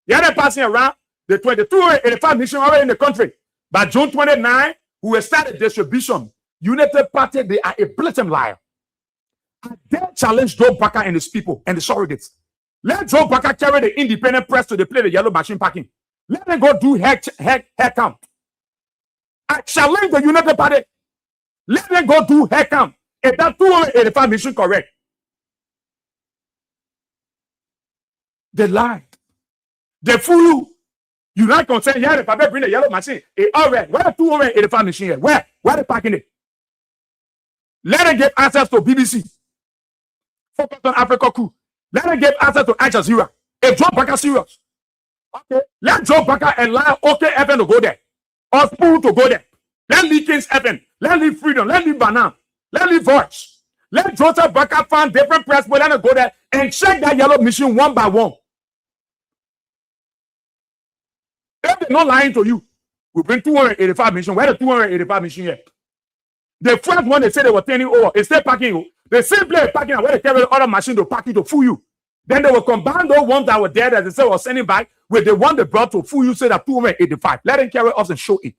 Yeah, they're passing around the 285 machines already in the country. By June 29, we will start a distribution. United Party, they are a blatant liar. They challenge Joe Parker and his people and the surrogates. Let Joe Parker carry the independent press to the play the yellow machine packing. Let them go do hair count. I challenge the United Party. Let them go do hair count. If that 285 mission correct, they lie. They fool you. You not concerned. Yeah, if I bring the yellow machine, all right. Where the 285 machine here? Where they parking it? Let them get access to BBC. Focus on Africa Coup. Let them get access to Al Jazeera. If Joe Parker serious, okay, let Joe Parker allow OK FM to go there, or Spoon to go there. Let Lee Kings FM. Let Lee Freedom. Let Lee Banana. Let Lee Voice. Let Joseph Parker find different press, but let them go there and check that yellow machine one by one. If they're not lying to you, we bring 285 mission. Where the 285 mission here? The first one they said they were turning over, it's still parking. They simply parking where they carry the other machine to park it to fool you. Then they will combine those ones that were there that they said were sending back with the one they brought to fool you, say that 285. Let them carry us and show it.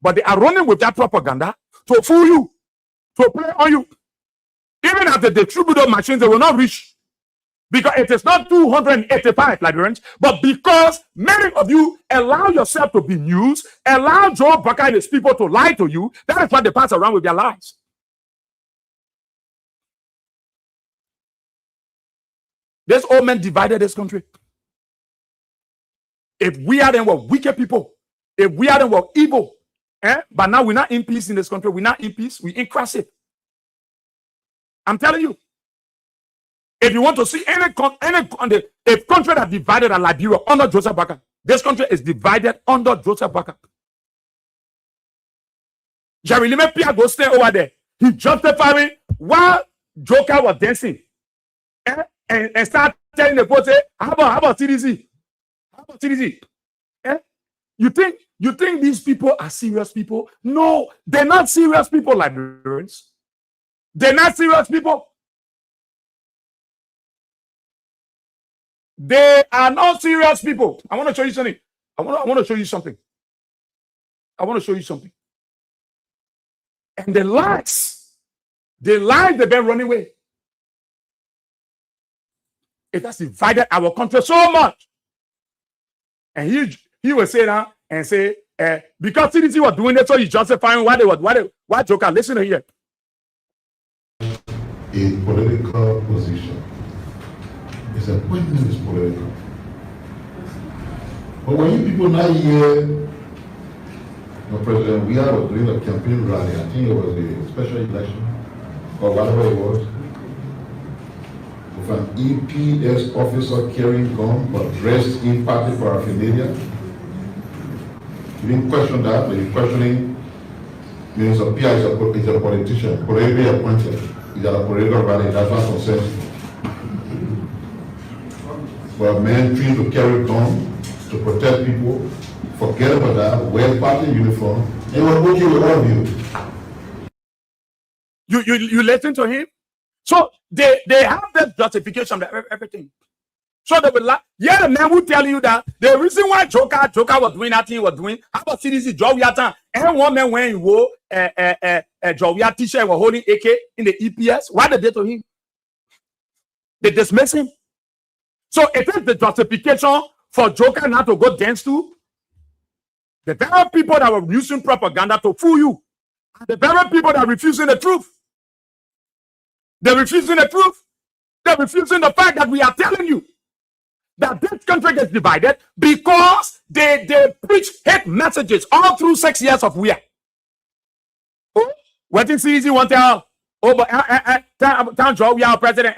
But they are running with that propaganda to fool you, to play on you. Even at the distributor machines, they will not reach. Because it is not 285 Liberians, but because many of you allow yourself to be news, allow Joe Parker and his people to lie to you, that is what they pass around with their lies. This old man divided this country. If we are then were wicked people, if we are then were evil, but now we're not in peace in this country, we're not in peace, we're inclusive. I'm telling you. If you want to see any country that divided like Liberia under Joseph Parker, this country is divided under Joseph Parker. Jerry Lime Pia go stay over there. He justifying while Joker was dancing, and start telling the people, how about CDC? How about CDC? You think these people are serious people? No, they're not serious people, Liberians. They're not serious people. They are not serious people. I want to show you something. I want to show you something. I want to show you something. And the lies they've been running away. It has divided our country so much. And he will say that and say, because CDC was doing it, so he's justifying why Joker. Listen to here. A political position. His appointment is political. But when you people now hear the President, we are doing a campaign rally, I think it was a special election, or whatever it was, with an EPS officer carrying gun but dressed in party paraphernalia. You didn't question that, but you're questioning Minister Pia is a politician, politically appointed. He's at a political rally, that's what concerns you. For a man trained to carry guns to protect people, forget about that, wear party uniform, and we're working with all of you. You listen to him? So they have that justification of everything. So they will the man will tell you that the reason why Joker was doing that thing he was doing, how about CDC Jowiata, and one man when he wore Jowia t-shirt was holding AK in the EPS, why did they to him? They dismiss him. So it is the justification for Joker not to go dance to. The very people that were using propaganda to fool you, the very people that are refusing the truth. They're refusing the truth. They're refusing the fact that we are telling you that this country gets divided because they preach hate messages all through 6 years of we are. Oh, what is easy one tell? Oh, but town job we are president.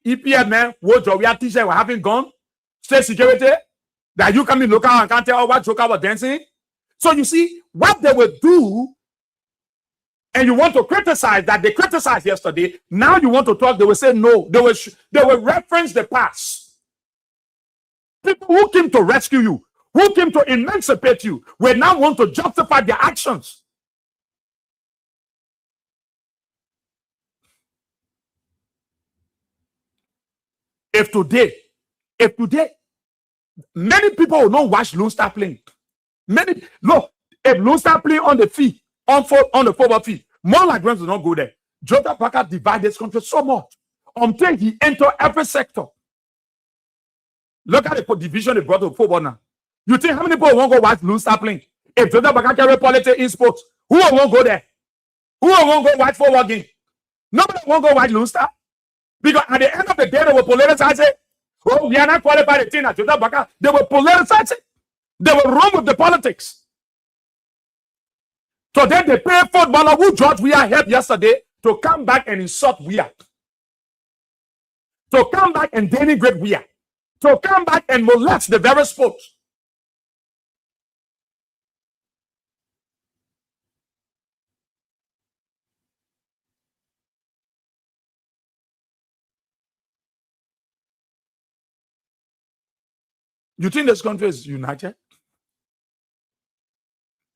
EPF man, what job we are teacher were having gone. State security that you come in local and can't tell what Joker was dancing. So you see what they will do. And you want to criticize that they criticized yesterday. Now you want to talk. They will say no. They will reference the past. People who came to rescue you, who came to emancipate you, will now want to justify their actions. If today, many people will not watch Lone Star playing. If Lone Star playing on the field, on the football field, more Liberians will not go there. Joseph Baka divided this country so much until he entered every sector. Look at the division they brought to football now. You think how many people won't go watch Blue Star playing? If Joseph Baka carry politics in sports, who won't go there? Who won't go watch football game? Nobody won't go watch Blue Star. Because at the end of the day, they will politicize it. Oh, we are not qualified to team at Joseph Baka. They will politicize it. They will run with the politics. So then they pay footballer who George Weah helped yesterday to come back and insult Weah. To come back and denigrate Weah. To come back and molest the very sports. You think this country is united?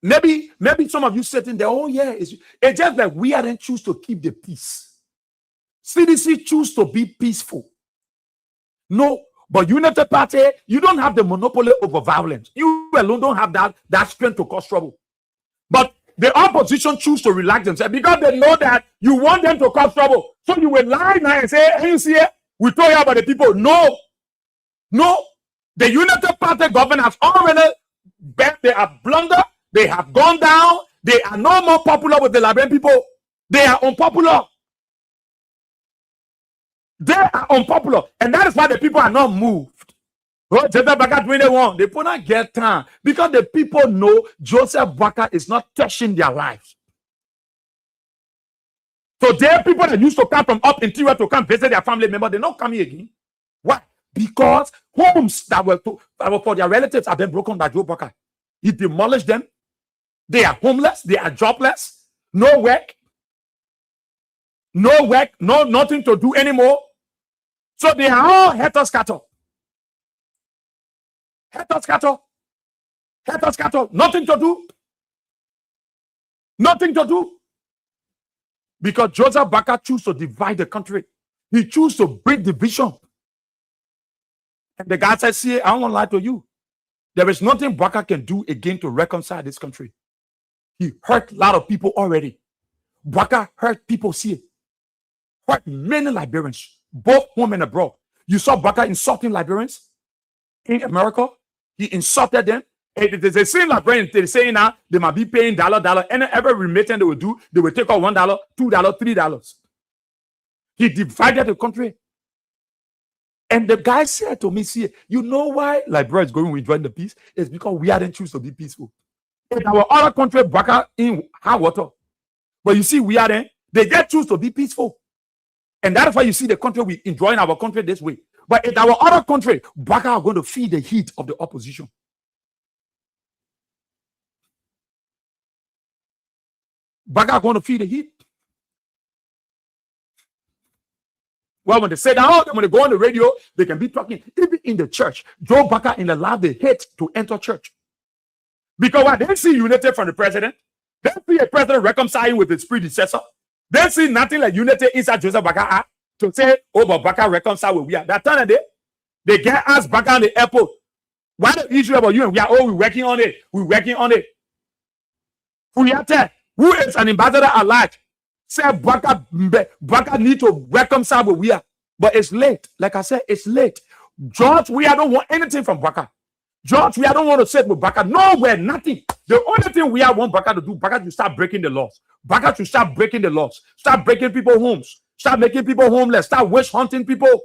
Maybe some of you sitting there, oh yeah, it's just that we didn't choose to keep the peace. CDC choose to be peaceful. No, but United Party, you don't have the monopoly over violence. You alone don't have that strength to cause trouble. But the opposition choose to relax themselves because they know that you want them to cause trouble. So you will lie now and say, hey, you see it? We told you about the people. No. The United Party government has already bet they are blunder. They have gone down. They are no more popular with the Liberian people. They are unpopular. They are unpopular. And that is why the people are not moved. Oh, Joseph Baka 21. They put not get time because the people know Joseph Baka is not touching their lives. So there are people that used to come from up interior to come visit their family members. They're not coming again. Why? Because homes that were for their relatives have been broken by Joe Baka. He demolished them. They are homeless. They are jobless. No work. Nothing to do anymore. So they are all haters cattle. Haters cattle. Nothing to do. Nothing to do. Because Joseph Baka chose to divide the country. He chose to bring division. And the guy said, see, I don't want to lie to you. There is nothing Baka can do again to reconcile this country. He hurt a lot of people already. Baka hurt people, see, hurt many Liberians, both home and abroad. You saw Baka insulting Liberians in America. He insulted them. They say Liberians, they say now they might be paying $, and every remittance they will do, they will take out $1, $2, $3. He divided the country. And the guy said to me, see, you know why Liberia is going to join the peace? It's because we didn't choose to be peaceful. In our other country, Baka in hot water. But you see, they just choose to be peaceful. And that's why you see the country, we enjoying our country this way. But in our other country, Baka are going to feel the heat of the opposition. Baka are going to feel the heat. Well, when they say that, when they go on the radio, they can be talking. Even in the church, Joe Baka in the lab, they hate to enter church. Because when they see unity from the president, they see a president reconciling with his predecessor. They see nothing like unity inside Joseph Baka to say, oh, but Baka reconcile with we are. That time they get asked Baka on the airport. Why the issue about you and we are, oh, we're working on it. We're working on it. Who is an ambassador alike? Say Baka need to reconcile with Weah. But it's late. Like I said, it's late. George Weah don't want anything from Baka. George Weah don't want to sit with Baka. Nowhere, nothing. The only thing Weah want Baka to do, Baka to start breaking the laws. Baka to start breaking the laws. Start breaking people's homes. Start making people homeless. Start witch hunting people.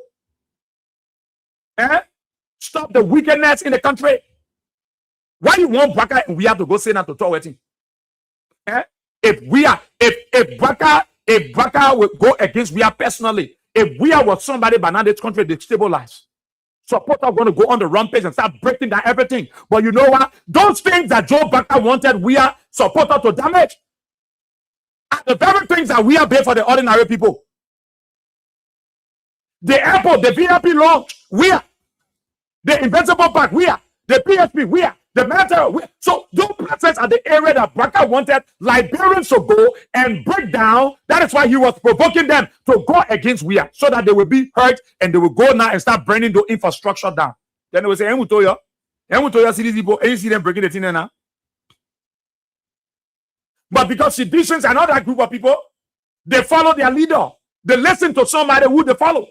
Stop the wickedness in the country. Why you want Baka and Weah to go say that to talk with him? If Baka will go against Weah personally, if Weah was somebody by now this country, they stabilize. Supporters are going to go on the rampage and start breaking down everything. But you know what? Those things that Joe Baka wanted Weah supporters to damage are the very things that Weah pay for the ordinary people. The airport, the VIP launch, Weah. The Invincible Park, Weah. The PSP, Weah. The matter, so those places are the area that Baka wanted Liberians to go and break down. That is why he was provoking them to go against Weah, so that they will be hurt and they will go now and start burning the infrastructure down. Then they will say, see these people, and you see them breaking the thing now. But because seditions are not that group of people, They follow their leader. They listen to somebody who they follow.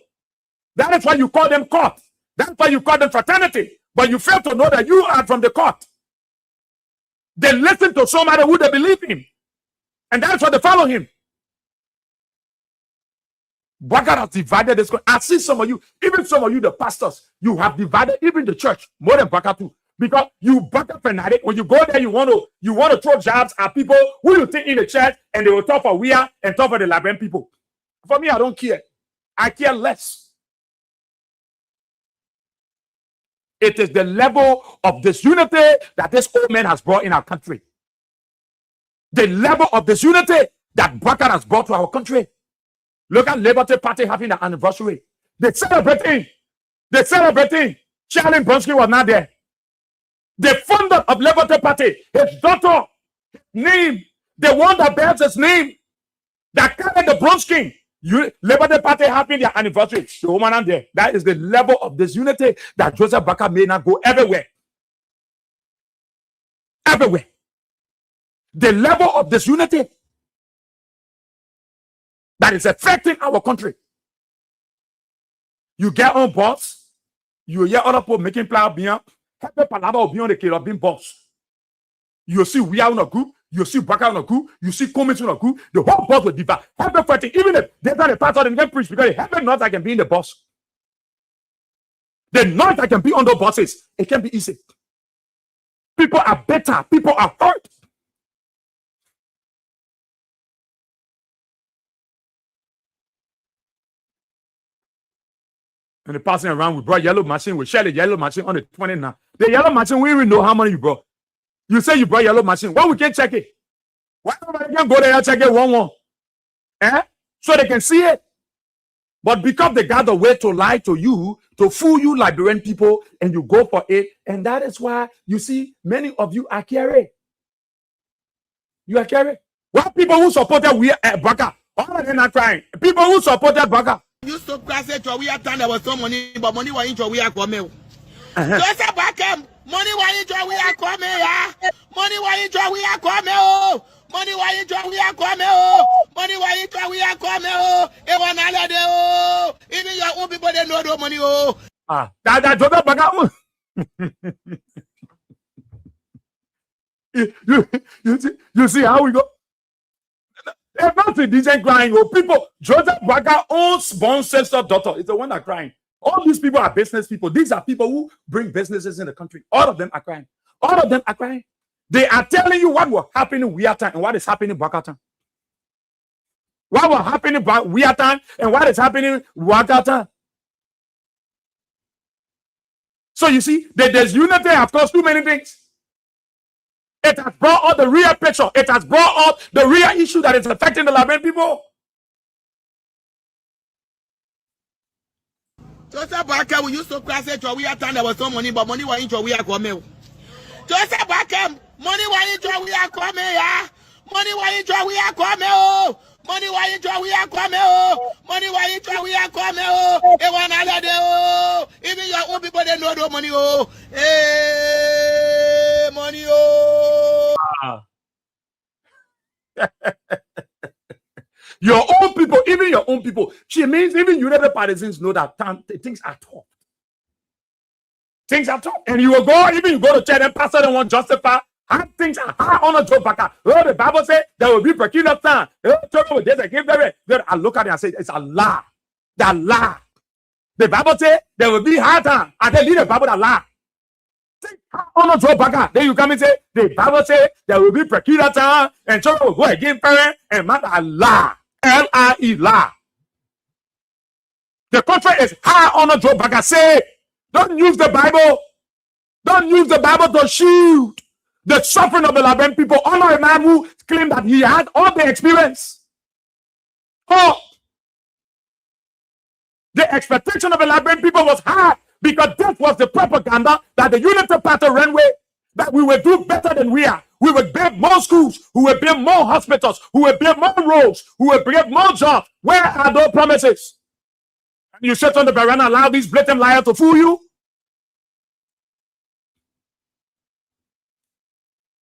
That is why you call them court. That's why you call them fraternity. But you fail to know that you are from the court. They listen to somebody who they believe in. And that's why they follow him. Baka has divided this. I see some of you, even some of you, the pastors, you have divided even the church more than Baka too. Because you Baka fanatic, when you go there, you want to throw jabs at people who you think in the church, and they will talk for we are and talk for the Liberian people. For me, I don't care. I care less. It is the level of disunity that this old man has brought in our country. The level of disunity that Baka has brought to our country. Look at Liberty Party having an anniversary. They're celebrating. Charlie Bronski was not there. The founder of Liberty Party, his daughter, name, the one that bears his name, that carried the Bronski. Liberty Party having their anniversary. The woman on there. That is the level of disunity that Joseph Baka may not go everywhere. Everywhere. The level of disunity that is affecting our country. You get on boss, you hear other people making plan bien, help palabra bien the killer being boss. You see we are on a group, you see Baka on a group, you see comments on a group, the whole boss will divide. Help fighting, even if they're not a pastor, they can preach because help not I can be in the boss. The not I can be under bosses, it can be easy. People are better, people are hurt. And the passing around, we brought yellow machine. We share the yellow machine on the 29th. The yellow machine, we even know how many you brought. You say you brought yellow machine. Why we can't check it? Why nobody can go there and check it one? So they can see it. But because they got the way to lie to you, to fool you Liberian people, and you go for it. And that is why you see many of you are carried. You are carried. Why people who supported Baka? All of them are crying. People who supported Baka. You so crazy, we have done there was some money, but money was into we are coming. Just a back money was into we are coming, yeah. Money was into we are coming, oh. Money was into we are coming, oh. Money was into we are coming, oh. It was not there, oh. Even your own people they know the money, oh. That Joseph Baka. You see how we go. It's not the DJ crying. Oh, people, Joseph Baka owns born sister daughter. It's the one that crying. All these people are business people. These are people who bring businesses in the country. All of them are crying. All of them are crying. They are telling you what will happen in Wiatan and what is happening in Bakatan. What will happen in Wiatan and what is happening in Wakatan. So you see, the disunity has caused too many things. It has brought out the real picture. It has brought out the real issue that is affecting the Liberian people. Joseph Baka, we used to crash it, we had done there was some money, but money was into we are coming. Joseph Baka, money was into we are coming, yeah. Money was into we are coming, oh. Money was into we are coming, oh. Money was into we are coming, oh. It was not there, oh. Even your own people they know the money, oh. Hey, money, oh. Your own people, even your own people. She means even United Partisans know that things are tough. Things are tough. And you will go, even you go to church and pastor don't want to justify how things are high on a Joe Baka. Oh, the Bible says there will be peculiar time. I look at it and say, it's a lie. That lie. The Bible says there will be hard time. I tell you the Bible that lie. On a Joe Baka. Then you come and say, the Bible says there will be peculiar time and children will go against parents and mother a lie. L-I-E, lie. The country is high on a Joe Baka. Say, don't use the Bible. Don't use the Bible to shield the suffering of the Liberian people. Honor a man who claimed that he had all the experience. Oh, the expectation of the Liberian people was high because that was the propaganda that the Unity Party ran with, that we will do better than we are. We will build more schools, we will build more hospitals, we will build more roads, we will build more jobs. Where are those promises? And you sit on the veranda and allow these blatant liars to fool you?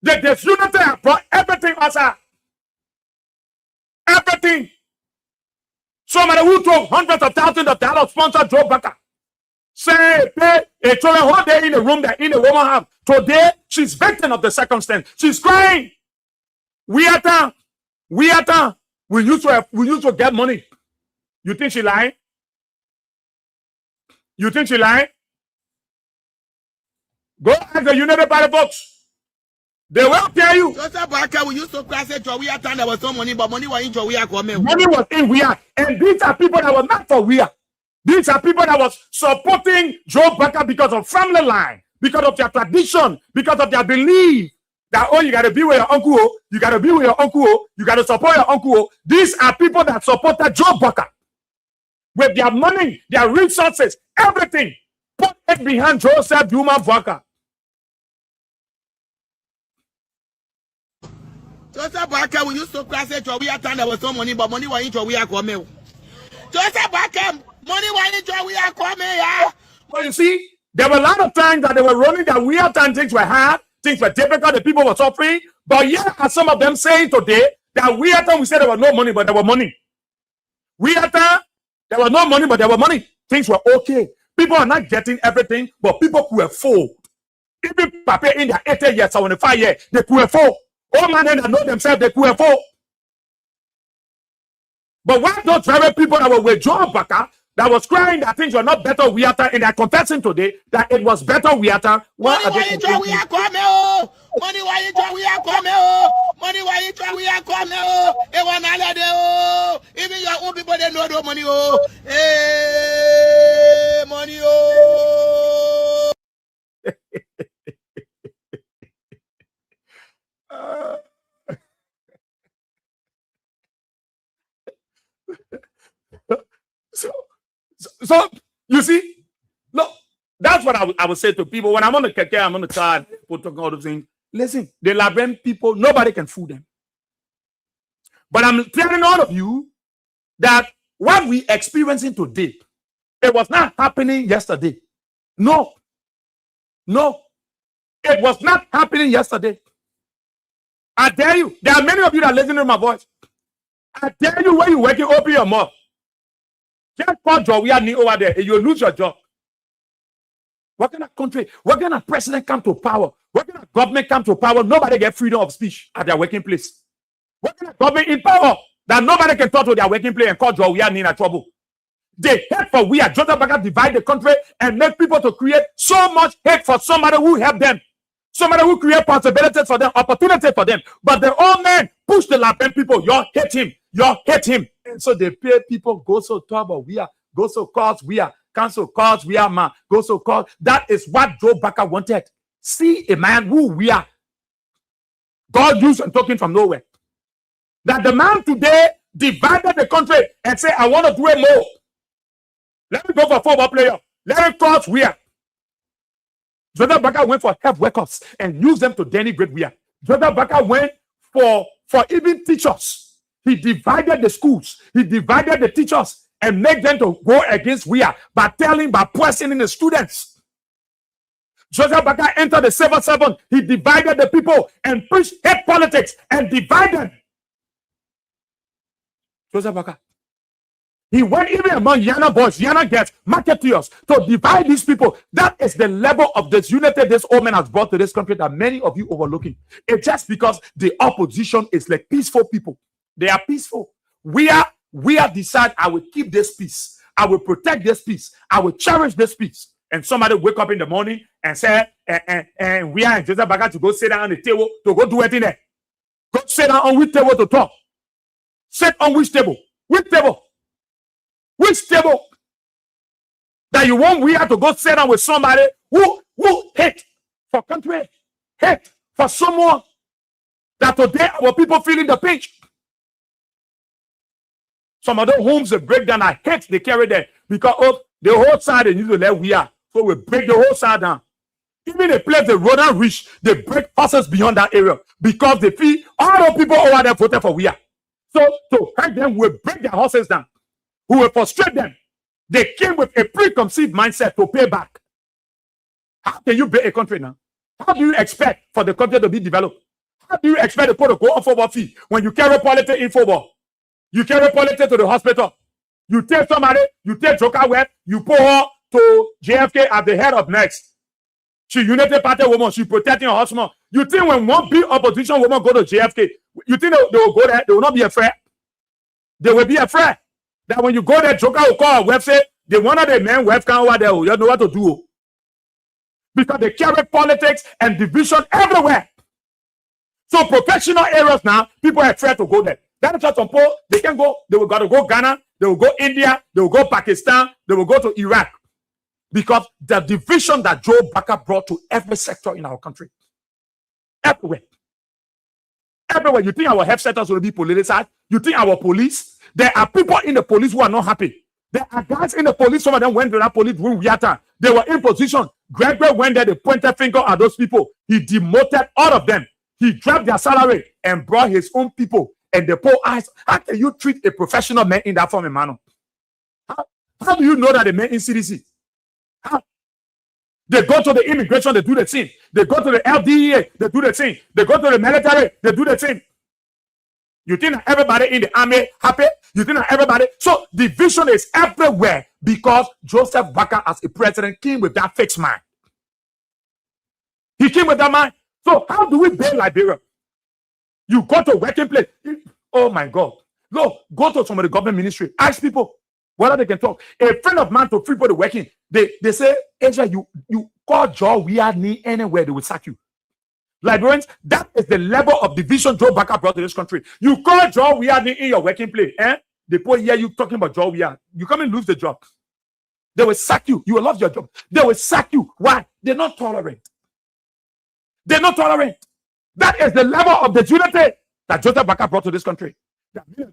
The disunity brought everything outside. Everything. Somebody who drove hundreds of thousands of dollars sponsored Joe Bucker. Say, pay a whole day in a room that in a woman have. Today, she's victim of the circumstance. She's crying. We are done. We used to get money. You think she lying? You think she lying? Go ask the United Party folks. They will tell you. Joseph Barker, we used to crash it. We are time there was some money, but money was in we are coming. Money was in we are, and these are people that were not for we are. These are people that was supporting Joe Bucker because of family line, because of their tradition, because of their belief that, oh, you got to be with your uncle, you got to be with your uncle, you got to support your uncle. These are people that supported Joe Bucker with their money, their resources, everything. Put it behind Joseph Joubert Boakai. Joseph Barker, we used to crash it. We are time there was some money, but money was in we are coming. Joseph Barker, money was in we are coming. Yeah. But you see, there were a lot of times that they were running that weird times, things were hard, things were difficult, the people were suffering. But yeah, as some of them saying today, that weird time we said there was no money, but there was money. Weird time, there was no money, but there was money. Things were okay. People are not getting everything, but people could afford. Even Papa in their 80 years, 75 years, they could afford. All men that know themselves, they could afford. But why those very people that were with Joe Bucker, that was crying that things were not better Wiata, and they're confessing today that it was better Wiata? Money why you try we are coming? Money why you try we are coming? Money why you try we are coming? Even your own people they know the money. Hey, money. So you see, look, that's what I would say to people when I'm on the keke, I'm on the car, people talking all those things. Listen, the Laben people, nobody can fool them. But I'm telling all of you that what we experiencing today, it was not happening yesterday. No, it was not happening yesterday. I dare you. There are many of you that listen to my voice. I dare you, when you're working, open your mouth. Just call job we are over there, and you'll lose your job. What kind of country, what kind of president come to power? What kind of government come to power? Nobody get freedom of speech at their working place. What kind of government in power that nobody can talk to their working place and call job we are in trouble? They hate for we are. Joseph Boakai divide the country and make people to create so much hate for somebody who help them. Somebody who create possibilities for them, opportunities for them. But the old man push the Lapen people. You hate him. You hate him. And so they pay people go so trouble. We are go so cause we are cancel cause we are man. Go so cause. That is what Joe Bucker wanted. See a man who we are. God used and talking from nowhere. That the man today divided the country and say, I want to do it more. Let me go for football player. Let me cause we are. Joseph Boakai went for health workers and used them to denigrate we are. Joseph Boakai went for even teachers. He divided the schools. He divided the teachers and made them to go against we are by poisoning the students. Joseph Boakai entered the civil servant. He divided the people and preached hate politics and divided. Joseph Boakai. He went even among Yana boys, Yana girls, marketeers to divide these people. That is the level of disunity this old man has brought to this country that many of you overlooking. It's just because the opposition is like peaceful people. They are peaceful. We are decide I will keep this peace. I will protect this peace. I will cherish this peace. And somebody wake up in the morning and say, and we are in Joseph Boakai to go sit down on the table to go do anything there. Go sit down on which table to talk. Sit on which table? Which table? Which table that you want we have to go sit down with somebody who hate for country, hate for someone that today our people feeling the pinch. Some of the homes they break down, I hate they carry them because of the whole side they need to let we are. So we break the whole side down. Even the place the road and reach, they break houses beyond that area because they feel all the people over there voted for we are. So to hurt them, we break their houses down. Who will frustrate them. They came with a preconceived mindset to pay back. How can you build a country now? How do you expect for the country to be developed? How do you expect the people to go on football fee when you carry politics in football? You carry politics to the hospital. You take somebody, you take Joker Web, you put her to JFK at the head of next. She United Party woman, she protecting her husband. You think when one big opposition woman go to JFK, you think they will go there? They will not be afraid. They will be afraid that when you go there, Joker will call a website. They one of the men web can over there. You know what to do because they carry politics and division everywhere. So professional areas now, people are afraid to go there. That is what some people they can go. They will got to go Ghana. They will go India. They will go Pakistan. They will go to Iraq. Because the division that Joe Baka brought to every sector in our country. Everywhere. Everywhere. You think our health sectors will be politicized? You think our police? There are people in the police who are not happy. There are guys in the police, some of them went to that police room. They were in position. Gregory went there, they pointed finger at those people. He demoted all of them. He dropped their salary and brought his own people. And the poor eyes, how can you treat a professional man in that form of manner? How do you know that the man in CDC? They go to the immigration, they do the same. They go to the LDEA, they do the same. They go to the military, they do the same. You think that everybody in the army happy? You think that everybody? So division is everywhere because Joseph Baka as a president came with that fixed mind. He came with that mind. So how do we build Liberia? You go to working place. Oh my God. Look, go to some of the government ministry. Ask people whether they can talk. A friend of mine to people working. They say, Asia, you call Joe weird knee anywhere, they will sack you. Liberians, that is the level of division Joe Baka brought to this country. You call Joe weird knee in your working place. They put here you talking about Joe weird. You come and lose the job. They will sack you. You will lose your job. They will sack you. Why? They're not tolerant. They're not tolerant. That is the level of the unity that Joseph Baka brought to this country.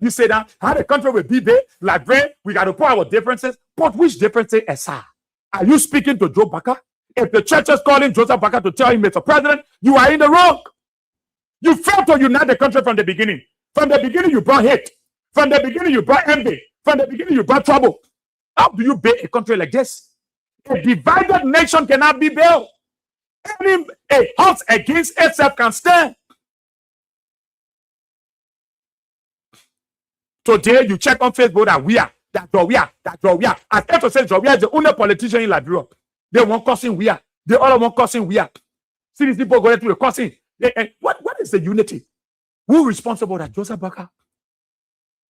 You say that how the country will be there, Liberia, we got to put our differences. But which differences, sir? Are you speaking to Joe Baka? If the church is calling Joseph Baka to tell him Mr. President, you are in the wrong. You failed to unite the country from the beginning. From the beginning, you brought hate. From the beginning, you brought envy. From the beginning, you brought trouble. How do you build a country like this? A divided nation cannot be built. A house against itself can stand. Today, you check on Facebook that we are. As Eto says, we are the only politician in Liberia. They want cussing we are. They all want cussing we are. See these people going through the cussing. What is the unity? Who responsible that Joseph Baka?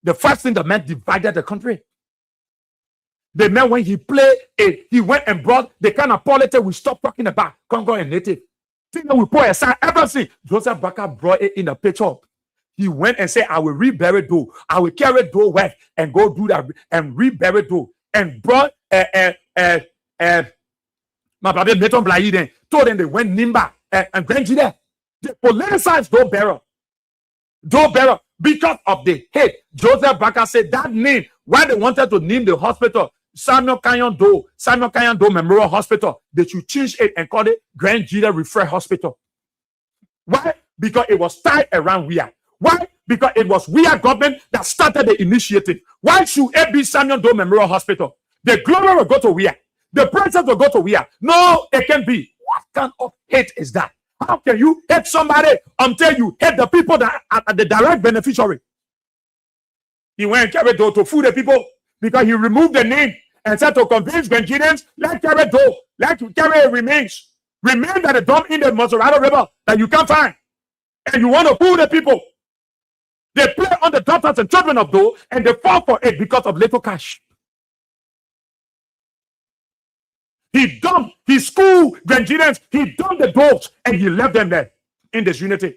The first thing that meant divided the country. The man when he played it, he went and brought the kind of politics we stopped talking about Congo and Native. Think that we put aside everything. Joseph Baka brought it in the picture. He went and said, I will rebury dough. I will carry dough west and go do that and rebury dough. And brought my brother Meton Blaiden told them they went Nimba and Grangy there. They politicized dough bearer. Dough bearer. Because of the hate, Joseph Baka said that name, why they wanted to name the hospital Samuel Kanyon Do Memorial Hospital, they should change it and call it Grand Jida Referral Hospital. Why? Because it was tied around WIA. Why? Because it was WIA government that started the initiative. Why should it be Samuel Do Memorial Hospital? The glory will go to WIA. The president will go to WIA. No, it can be. What kind of hate is that? How can you hate somebody until you hate the people that are the direct beneficiary? He went and carried dough to fool the people because he removed the name and said to convince Nigerians, let carry dough, let carry remains. Remain that the dump in the Maserati River that you can't find. And you want to fool the people. They play on the daughters and children of dough and they fall for it because of little cash. He dumped his school Nigerians, he dumped the dogs and he left them there in disunity.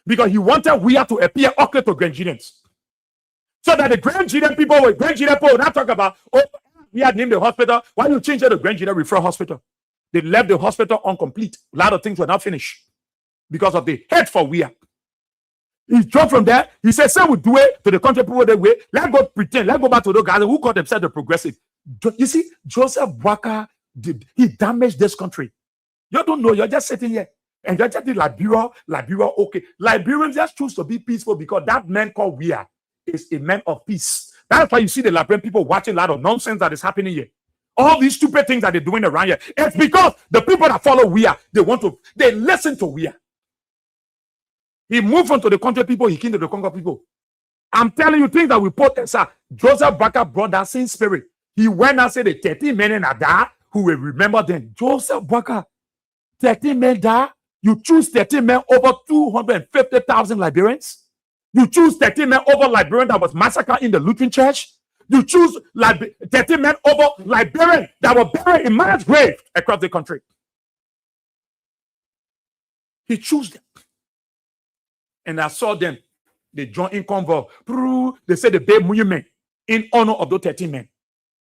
Because he wanted we have to appear ugly to Nigerians. So that the Nigerian people will not talk about, oh, we had named the hospital. Why you change it to Nigerian Referral Hospital? They left the hospital incomplete. A lot of things were not finished because of the hate for WIA. He dropped from there. He said, say we do it to the country people the way. Let's go pretend. Let's go back to those guys who called themselves the progressive. You see, Joseph Baka, he damaged this country. You don't know. You're just sitting here. And you're just Liberia, okay. Liberians just choose to be peaceful because that man called WIA is a man of peace. That's why you see the Liberian people watching a lot of nonsense that is happening here. All these stupid things that they're doing around here. It's because the people that follow WIA, they listen to WIA. He moved on to the country people, he came to the Congo people. I'm telling you things that we put aside. Joseph Barker brought that same spirit. He went and said the 13 men in that who will remember them. Joseph Barker, 13 men die. You choose 13 men over 250,000 Liberians. You choose 13 men over Liberian that was massacred in the Lutheran church. You choose 13 men over Liberian that were buried in mass grave across the country. He chose them. And I saw them. They joined in convoy. They said the big movement in honor of those 13 men.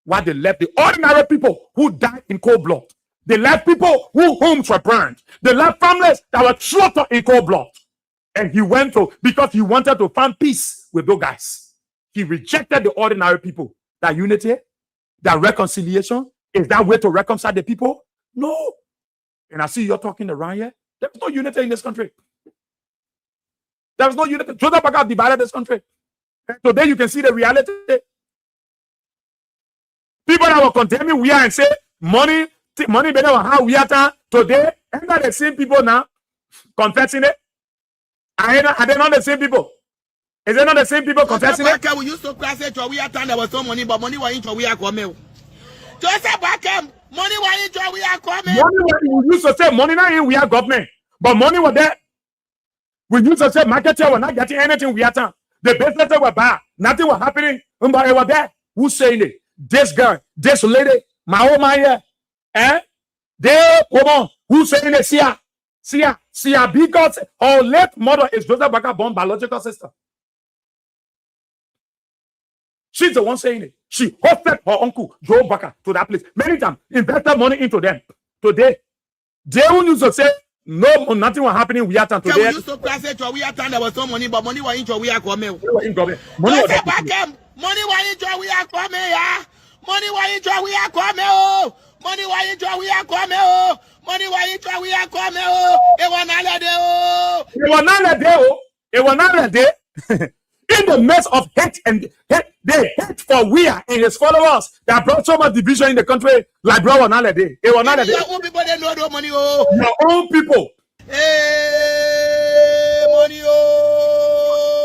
While they left the ordinary people who died in cold blood. They left people whose homes were burned. They left families that were slaughtered in cold blood. And he went to, because he wanted to find peace with those guys. He rejected the ordinary people. That unity, that reconciliation, is that way to reconcile the people? No. And I see you're talking around here. There's no unity in this country. There's no unity. Joseph Barker divided this country. And today you can see the reality. People that were condemning we are and say money better than how we are today. Are not the same people now confessing it? Are they not the same people? Is it not the same people confessing it? We used to cry say we are there was some money, but money was in we are coming. Joseph Barker, money was in we are coming. We used to say money now in we are government, but money was there. We used to say marketing were not getting anything we are done. The businesses were bad. Nothing was happening. But it was there. Who's saying it? This girl, this lady, my own man here. They come on. Who's saying it? See her, because her late mother is Joseph Barker born biological sister. She's the one saying it. She hosted her uncle, Joe Barker, to that place. Many times, invested money into them. Today, they who used to say, no, nothing was happening. We are today. We used to cry say we are there was some money, but money was in we are coming. Joseph Barker, money was in we are coming, yeah. Money was in we are coming, oh. Money was in we are coming, oh. Money was in we are coming, oh. It was not a day, oh. It was not a day, oh. It was not a day. In the midst of hate and hate, they hate for we are and his followers that brought so much division in the country. Like bro, was not a day. It was not a day. Your own people they know no money, oh. Your own people. Hey, money, oh.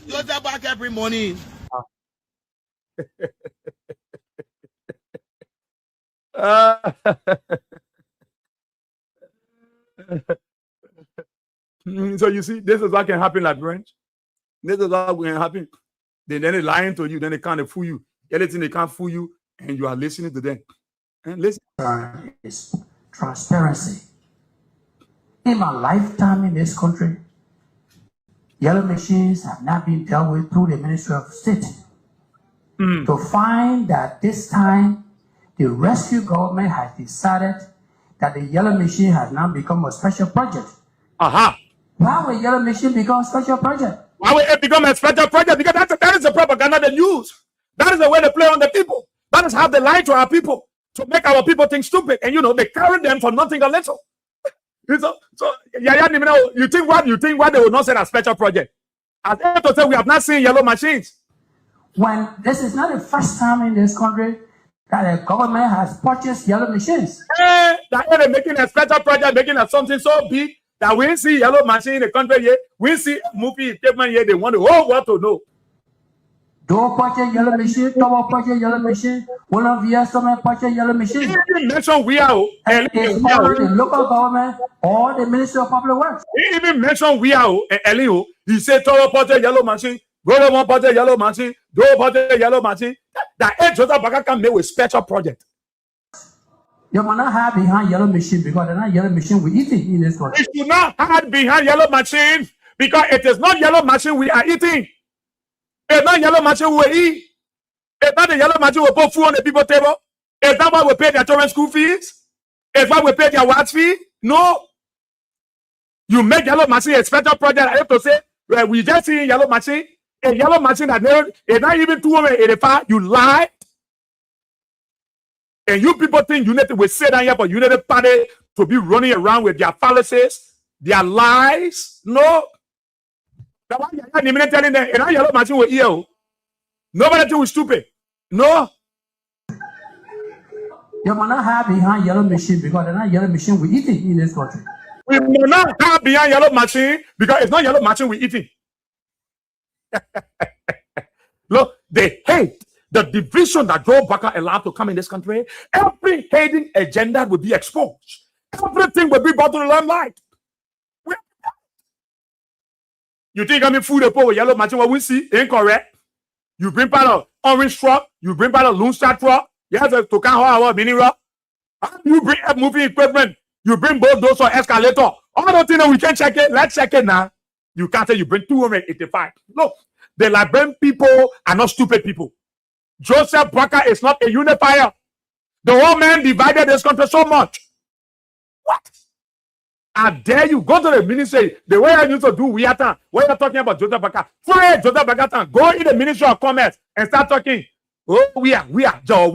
You just back every morning. So you see, this is what can happen, like branch. This is what can happen. Then they're lying to you, then they can't fool you. Anything they can't fool you, and you are listening to them. And listen. Is transparency. In my lifetime in this country, yellow machines have not been dealt with through the Ministry of State. To find that this time the rescue government has decided that the yellow machine has now become a special project. Why will yellow machine become a special project? Why will it become a special project? Because that is the propaganda they use. That is the way they play on the people. That is how they lie to our people to make our people think stupid. And they carry them for nothing a little. You think what they will not say a special project? As if to say we have not seen yellow machines. When this is not the first time in this country that the government has purchased yellow machines. That they're making a special project, making something so big that we see yellow machine in the country here. We see movie equipment here. They want the whole world to know. Do purchase yellow machine, Tomo purchase yellow machine, one of the some purchase yellow machine. He mentioned we are the local government or the Ministry of Public Works. He even mentioned we are Elio. He said Tomo purchase yellow machine. Go one purchase yellow machine, do purchase yellow machine. That Joseph Barker can make a special project. You will not hide behind yellow machine because they're not yellow machine we eating in this country. We should not hide behind yellow machine because it is not yellow machine we are eating. It's not yellow machine we eat. It's not the yellow machine we put food on the people's table. It's not why we pay their children's school fees. It's why we pay their watch fee. No. You make yellow machine a special project. I have to say, we just see yellow machine. A yellow machine that is not even 285. You lie. And you people think Unity will sit down here for Unity Party to be running around with their fallacies, their lies? No. That's why you're telling them, and yellow machine will hear. Nobody think we're stupid. No. You will not hide behind yellow machine because they're not yellow machine we eating in this country. We will not hide behind yellow machine because it's not yellow machine we eating. Look, they hate the division that Joe Baka allowed to come in this country. Every hating agenda will be exposed. Everything will be brought to the limelight. You think I'm in food depot with yellow machine? What we see incorrect. You bring part of orange truck, you bring part of Loon Star truck, you have to count our mini rock. You bring moving equipment, you bring both those or escalator. All the things we can check it. Let's check it now. You can't say you bring 285. Look, the Liberian people are not stupid people. Joseph Baka is not a unifier. The whole man divided this country so much. What? I dare you go to the ministry the way I used to do Wiatan. When you're talking about Joseph Baka, free Joseph Baka, go in the Ministry of Commerce and start talking. Oh, we are, Joe.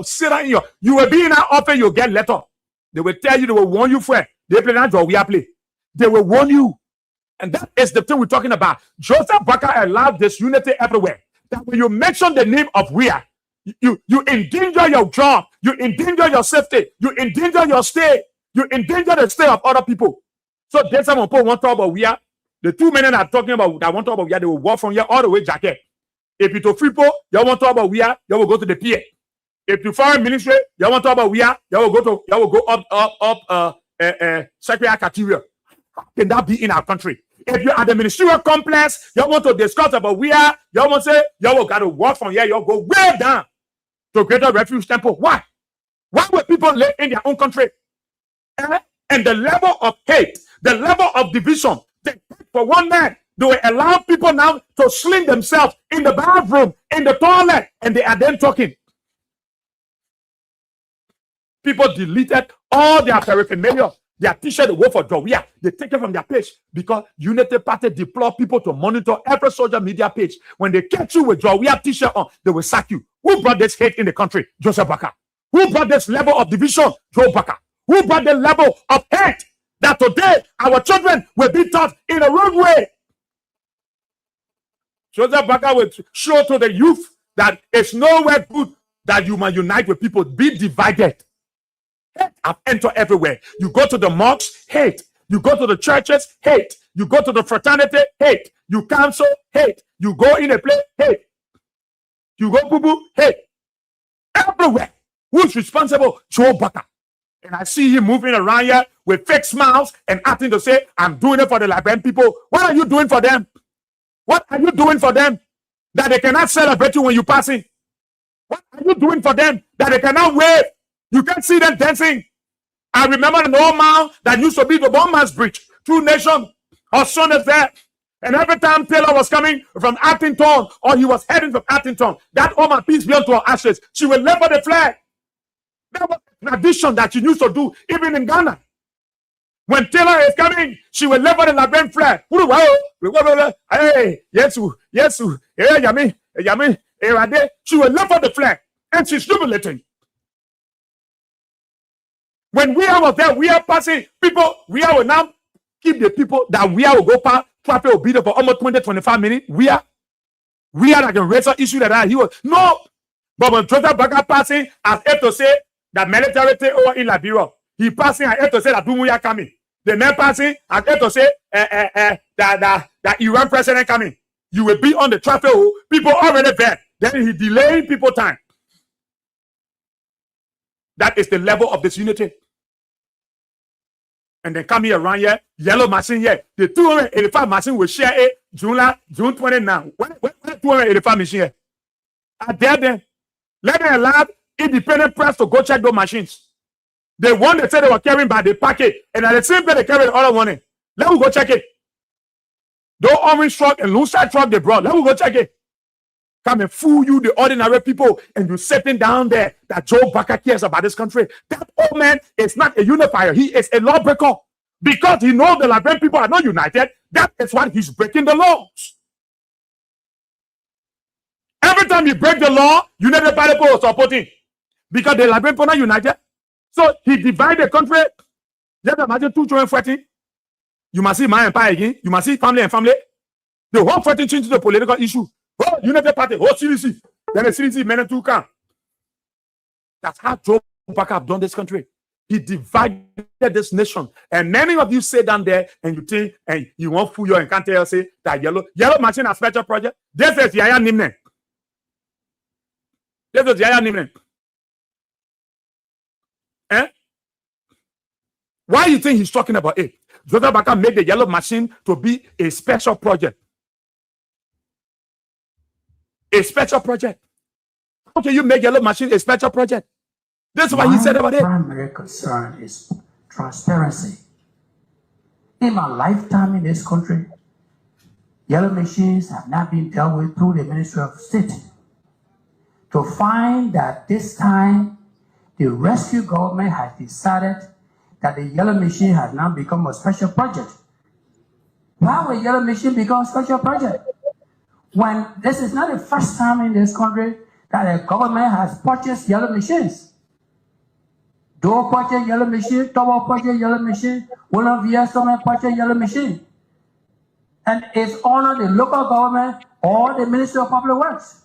Sit down here. You will be in our office, you'll get letter. They will tell you, they will warn you for it. They play that Joe, we are play. They will warn you. And that is the thing we're talking about. Joseph Baka allowed this unity everywhere. That when you mention the name of Wia, you endanger your job, you endanger your safety, you endanger your stay, you endanger the stay of other people. So there's someone who want to talk about Wia. The two men that are talking about that want to talk about Wia, they will walk from here all the way jacket. If you to Freepo, you want to talk about Wia, you will go to the PA. If you foreign ministry, you want to talk about Wia, you will go up Secretary Category. How can that be in our country? If you're at the ministerial complex, you want to discuss about Wia, you want to say, you will got to walk from here, you go way down to Greater Refuge Temple. Why? Why would people live in their own country? And the level of hate, the level of division, for one man, they will allow people now to sling themselves in the bathroom, in the toilet, and they are then talking. People deleted all their paraphernalia, their t-shirt, they work for Jowia. They take it from their page because Unity Party deploy people to monitor every social media page. When they catch you with Jowia t-shirt on, they will sack you. Who brought this hate in the country? Joseph Baka. Who brought this level of division? Joe Baka. Who brought the level of hate that today our children will be taught in a wrong way? Joseph Baka will show to the youth that it's nowhere good that you might unite with people. Be divided. Hate have entered everywhere. You go to the mosques, hate. You go to the churches, hate. You go to the fraternity, hate. You counsel, hate. You go in a place, hate. You go boo-boo, hate. Everywhere. Who's responsible? Joe Baka. And I see him moving around here with fake smiles and acting to say, I'm doing it for the Liberian people. What are you doing for them? What are you doing for them that they cannot celebrate you when you're passing? What are you doing for them that they cannot wave? You can't see them dancing. I remember an old man that used to be the Bombers Bridge, True Nation. Her son is there. And every time Taylor was coming from Attington or he was heading from Attington, that old man, peace be unto her ashes, she will level the flag. That was a tradition that she used to do even in Ghana. When Taylor is coming, she will level the Liberian flag. Hey, yes, yami, she will level the flag and she's jubilating. When we are there, we are passing people, we will now keep the people that we will go past, traffic will be there for almost 20-25 minutes. We are like a racial issue that he was. No, but when Joseph Baka passing, as if to say that military over in Liberia, he passing as if to say that Dumuya coming. The man passing as if to say that Iran president coming. You will be on the traffic, people already there. Then he delaying people time. That is the level of disunity. And then come here around here, yellow machine here. The 285 machine will share it June 29. When 285 machine here? I dare them. Let them allow independent press to go check those machines. The one they said they were carrying by the packet, and at the same time they carry the other one in. Let me go check it. Those orange truck and Loon Star truck they brought. Let me go check it. Come and fool you, the ordinary people, and you sitting down there that Joe Baka cares about this country. That old man is not a unifier. He is a lawbreaker. Because he knows the Liberian people are not united, that is why he's breaking the laws. Every time he breaks the law, United Party people are supporting. Because the Liberian people are not united. So he divided the country. Just imagine 2 children fighting. You must see my empire again. You must see family and family. The whole fighting changed to the political issue. Oh, United Party, oh, CDC. Then the CDC men to come. That's how Joe Baka have done this country. He divided this nation. And many of you sit down there and you think, and you want fool and can't tell say that yellow machine a special project. This is Yaya Nimne. This is Yaya Nimne. Eh? Why do you think he's talking about it? Joseph Baka made the yellow machine to be a special project. A special project. How can you make yellow machine a special project? That's what he said about it. My primary concern is transparency. In my lifetime in this country, yellow machines have not been dealt with through the Ministry of State. To find that this time the rescue government has decided that the yellow machine has now become a special project. Why would yellow machine become a special project? When this is not the first time in this country that the government has purchased yellow machines. Door purchase yellow machine, Tower purchase yellow machine, William V.S. purchase yellow machine. And it's under the local government or the Ministry of Public Works.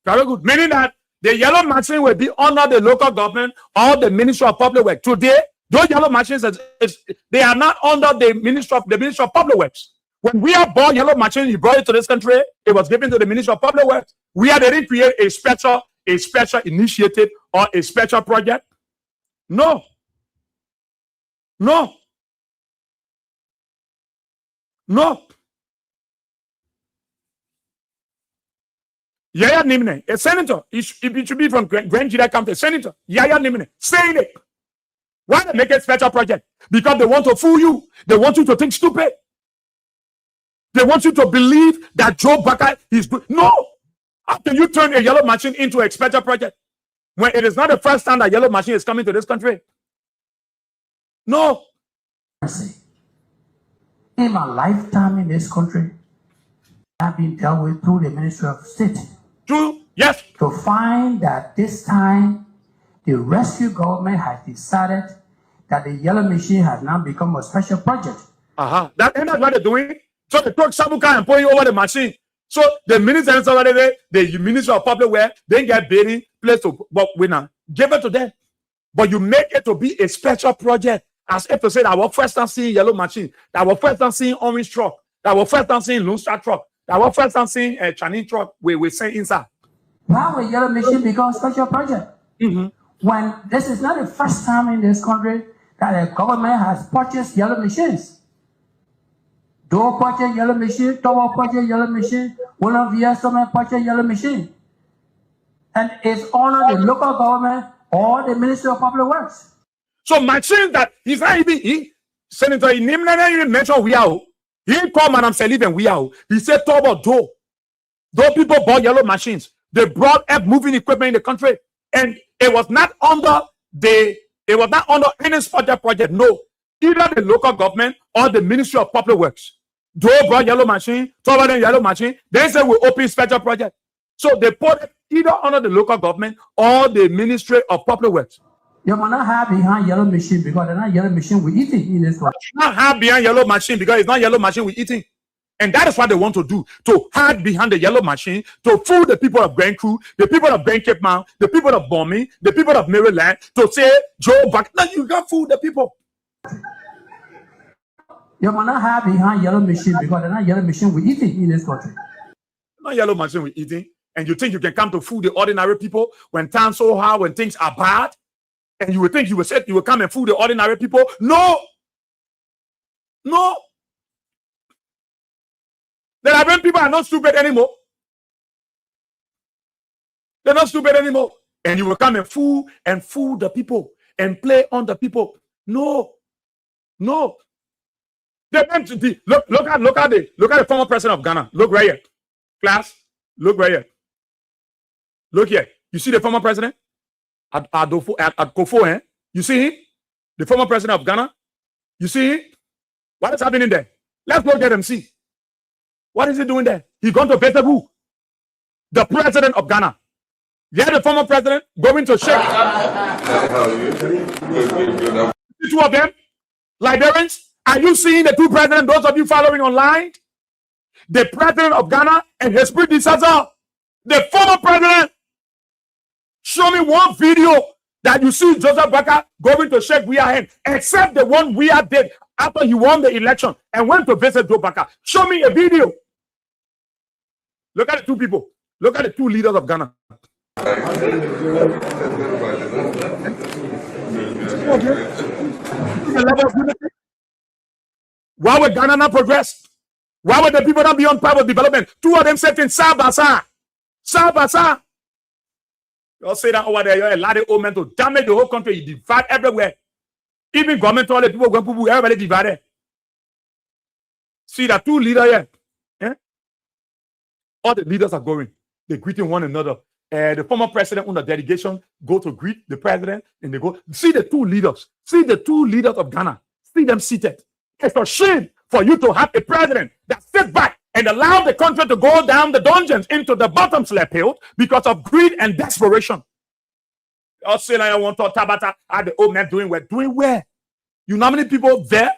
Very good. Meaning that the yellow machine will be under the local government or the Ministry of Public Works. Today, those yellow machines, they are not under the Ministry of Public Works. When we are bought yellow machine, you brought it to this country, it was given to the Ministry of Public Works. We didn't create a special initiative or a special project. No. No. No. Yaya Nimne, a senator, it should be from Grand Jida County, a senator, Yaya Nimne, saying it. Why they make a special project? Because they want to fool you. They want you to think stupid. They want you to believe that Joe Baka is good. No. How can you turn a yellow machine into a special project when it is not the first time that yellow machine is coming to this country? No. In my lifetime in this country, I've been dealt with through the Ministry of State. True. Yes. To find that this time the rescue government has decided that the yellow machine has now become a special project. That's what they're doing. So they took Sabuka and put it over the machine. So the minister over there, the Ministry of Public Works, they get bidding place to winner. Give it to them. But you make it to be a special project. As if to say that our first time seeing yellow machine, that our first time seeing orange truck, that our first time seeing Lone Star truck, that our first time seeing a Chinese truck we say inside. Why will yellow machine become a special project? When this is not the first time in this country that the government has purchased yellow machines. Door purchase yellow machine, Tower purchase yellow machine, William V.S. purchase yellow machine. And it's under the local government or the Ministry of Public Works. So machines that he's not even Senator he named even mention we are. He didn't call Madam Salif and we are. He said talk about door. Those people bought yellow machines. They brought up moving equipment in the country. And it was not under any special project. No. Either the local government or the Ministry of Public Works. Joe brought yellow machine, Tower then yellow machine. They said we open special project. So they put it either under the local government or the Ministry of Public Works. You might not have behind yellow machine because they're not yellow machine we eating in this one. Not have behind yellow machine because it's not yellow machine we eating. And that is what they want to do, to hide behind the yellow machine, to fool the people of Grand Crew, the people of Ben Cape Mount, the people of Bombay, the people of Maryland, to say Joe Baka. No, you can't fool the people. You might not have behind yellow machine because they're not yellow machine we eating in this country. Not yellow machine we eating. And you think you can come to fool the ordinary people when times so hard, when things are bad? And you would think you will come and fool the ordinary people? No. No. The Liberian people are not stupid anymore. They're not stupid anymore. And you will come and fool the people and play on the people. No. No. They're meant to be. Look at the former president of Ghana. Look right here. Class, look right here. Look here. You see the former president? At Kofo, eh? You see him? The former president of Ghana? You see him? What is happening there? Let's go get him see. What is he doing there? He gone to Betebu, the president of Ghana. Yeah, the former president going to shake. The two of them, Liberians. Are you seeing the two presidents? Those of you following online, the president of Ghana and his predecessor, the former president. Show me one video that you see Joseph Baka going to shake Weah hand, except the one Weah did after he won the election and went to visit Joe Baka. Show me a video. Look at the two people. Look at the two leaders of Ghana. Why would Ghana not progress? Why would the people not be on par with development? Two of them said in Sabasa. You say that over there, you're a lot of old men to damage the whole country. You divide everywhere. Even government, all the people going to everybody divided. See that two leaders here. Eh? All the leaders are going. They're greeting one another. The former president on the delegation go to greet the president and they go. See the two leaders. See the two leaders of Ghana. See them seated. It's a shame for you to have a president that sits back and allow the country to go down the dungeons into the bottom slap hill because of greed and desperation. Australia want to Tabata are the old men doing well. Doing where? You know how many people there?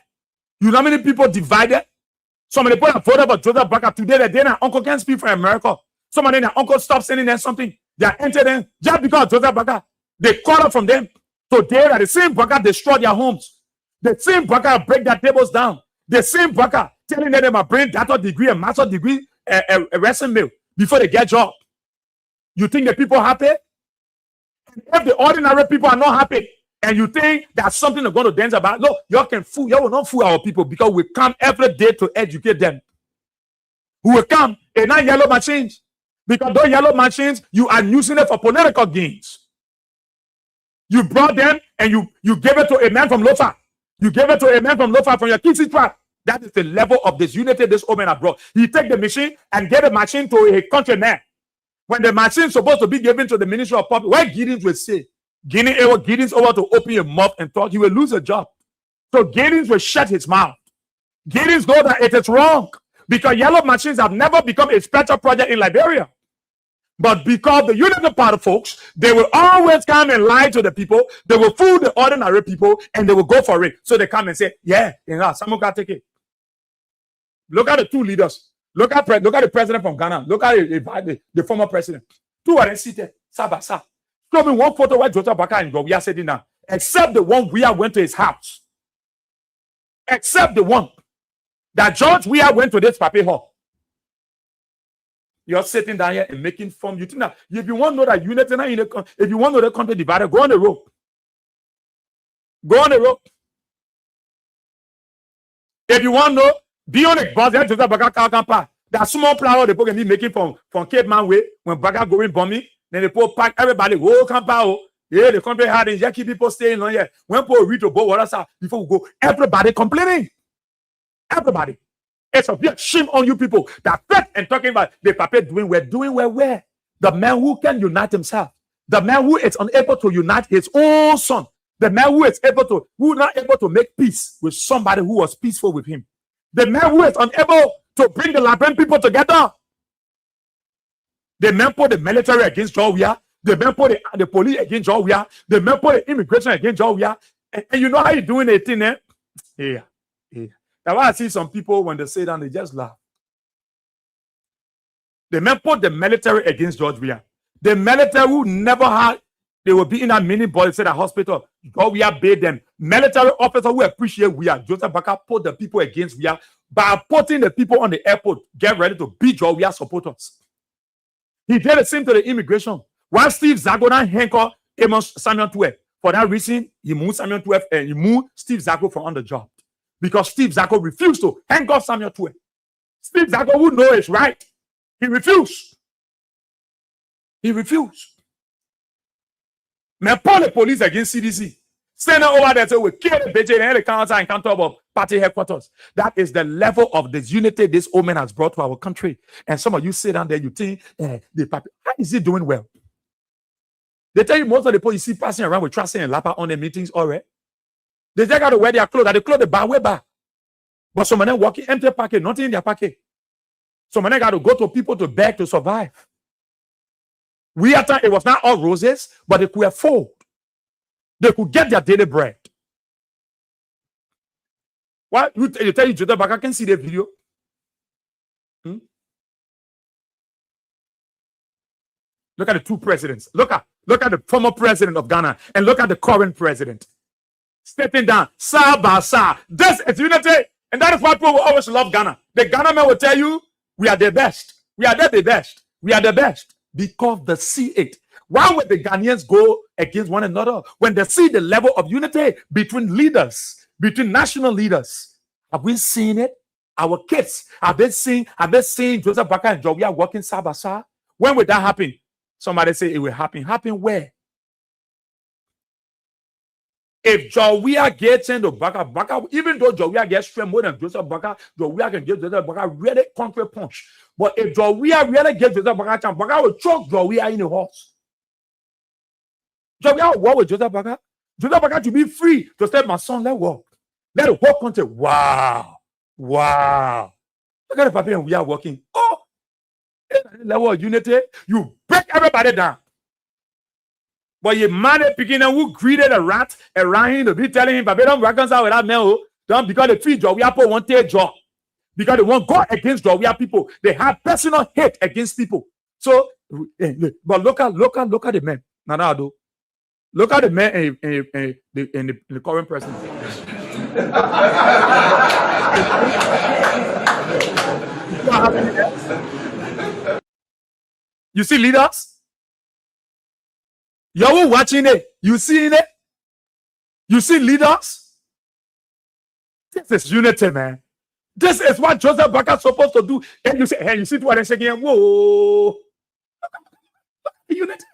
You know how many people divided? Some of the people that voted for Joseph Baka today, they not uncle can't speak for America. Some of them, their uncle stopped sending them something. They are entered them just because Joseph Baka. They caught up from them. Today, the same Baka destroy their homes. The same Baka break their tables down. The same Baka telling them a bring doctor degree, a master degree, a resume before they get job. You think the people happy? If the ordinary people are not happy, and you think that's something they're going to dance about, look, you will not fool our people because we come every day to educate them. We will come and not yellow machines. Because those yellow machines, you are using it for political gains. You brought them and you gave it to a man from Lofa. You gave it to a man from Lofa from your Kisi tribe. That is the level of disunity this woman has brought. He take the machine and get the machine to a country man. When the machine is supposed to be given to the Ministry of Public, where Giddens will say, Giddens over to open your mouth and talk, he will lose a job. So Giddens will shut his mouth. Giddens know that it is wrong because yellow machines have never become a special project in Liberia. But because the Unity Party folks, they will always come and lie to the people. They will fool the ordinary people and they will go for it. So they come and say, yeah, someone can take it. Look at the two leaders. Look at the president from Ghana. Look at the former president. Two are seated. Sabasa. Show me one photo where Joseph Baka and we are sitting now. Except the one Weah went to his house. Except the one that George Weah went to this papi hall. You're sitting down here and making fun. You think that if you want to know that unity, if you want to know the country divided, go on the road. Go on the road. If you want to know, be on the bus. There's Joseph Baka. That small flower they put me making from Cape Man way when Baka going bombing. Then they put pack everybody. Oh, camp. Yeah, the country had and keep people staying on here. When people read to boat water before we go, everybody complaining. Everybody. It's a big shame on you people that fact and talking about the papa doing well where? The man who can unite himself. The man who is unable to unite his own son. The man who is not able to make peace with somebody who was peaceful with him. The man who is unable to bring the Liberian people together. The man put the military against Georgia. The man put the police against Georgia. The man put the immigration against Georgia. And you know how you doing it thing, eh? Yeah. That's why I see some people when they say that they just laugh. The men put the military against George Weah. The military who never had, they will be in that mini boy said at hospital. George Weah bade them. Military officer who appreciate Weah. Joseph Baka put the people against Weah by putting the people on the airport. Get ready to beat George Weah supporters. He did the same to the immigration. While Steve Zago handcuffed Amos Samuel 12. For that reason, he moved Samuel 12 and he moved Steve Zago from on the job. Because Steve Zago refused to handcuff Samuel 12. Steve Zago who know it's right. He refused. He refused. Man, pull the police against CDC. Send them over there so we kill the BJ and the council and can't talk about party headquarters. That is the level of disunity this old man has brought to our country. And some of you sit down there, you think, how is he doing well? They tell you most of the people you see passing around with Tracy and Lapa on their meetings already. They just got to wear their clothes. They clothes the bar way back. But some of them walking empty pocket, nothing in their pocket. Some of them got to go to people to beg to survive. It was not all roses, but they could afford. They could get their daily bread. What you tell you, Joseph Baka, I can see the video. Look at the two presidents. Look at Look at the former president of Ghana and look at the current president. Stepping down, side by side. This is unity. And that is why people will always love Ghana. The Ghana man will tell you, we are the best. We are the best. We are the best. Because they see it. Why would the Ghanaians go against one another when they see the level of unity between leaders, between national leaders? Have we seen it? Our kids, have they seen Joseph Boakai and George Weah working side by side? When would that happen? Somebody say it will happen. Happen where? If George Weah gets into Boakai, even though George Weah gets straight more than Joseph Boakai, George Weah can give Joseph Boakai really country punch. But if George Weah really gets Joseph Boakai chance, Boakai will choke George Weah in the horse. George Weah will walk with Joseph Boakai. Joseph Boakai to be free to say, my son, let walk. Let it walk country. Wow. Wow. Look at the paper and we are working. Oh, level of unity. You break everybody down. But you man picking and who greeted a rat around him to be telling him, but don't reconcile with that man. Don't because the free job we have won't take job. Because they won't go against job. We have people. They have personal hate against people. So, but look at the man. Nanado. Look at the man in the current president. You see leaders? You're watching it. You see it? You see leaders? This is unity, man. This is what Joseph Boakai is supposed to do. And you say, hey, you see what they're saying? Whoa. Unity.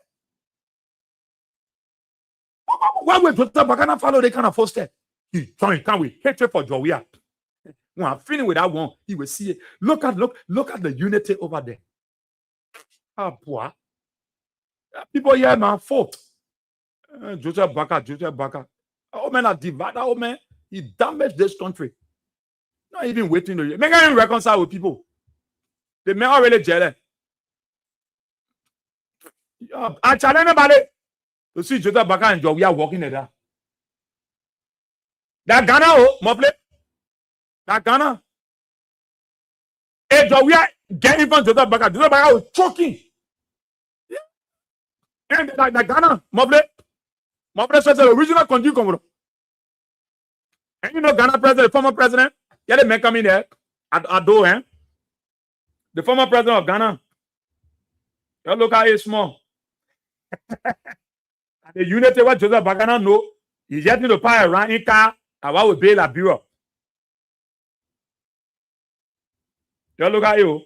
Why would Joseph Boakai not follow the kind of first step? He can't we hatred for George Weah. When I'm feeling with that one, he will see it. Look at the unity over there. Ah, boy. People here now fought. Joseph Boakai. Oh man, I divided. Oh man, he damaged this country. Not even waiting to make him reconcile with people. They may already jealous. I challenge anybody to see Joseph Boakai and George Weah walking at that. That Ghana, oh, Mobley. That Ghana. If George Weah getting from Joseph Boakai was choking. Yeah. And that Ghana, Mobley says the original country come. And you know Ghana president, the former president, yeah, they may come in there. Ado, eh? The former president of Ghana. You look at it small. The unity what Joseph Boakai know, he's getting to pay around in car. I will bail a bureau. You look at you.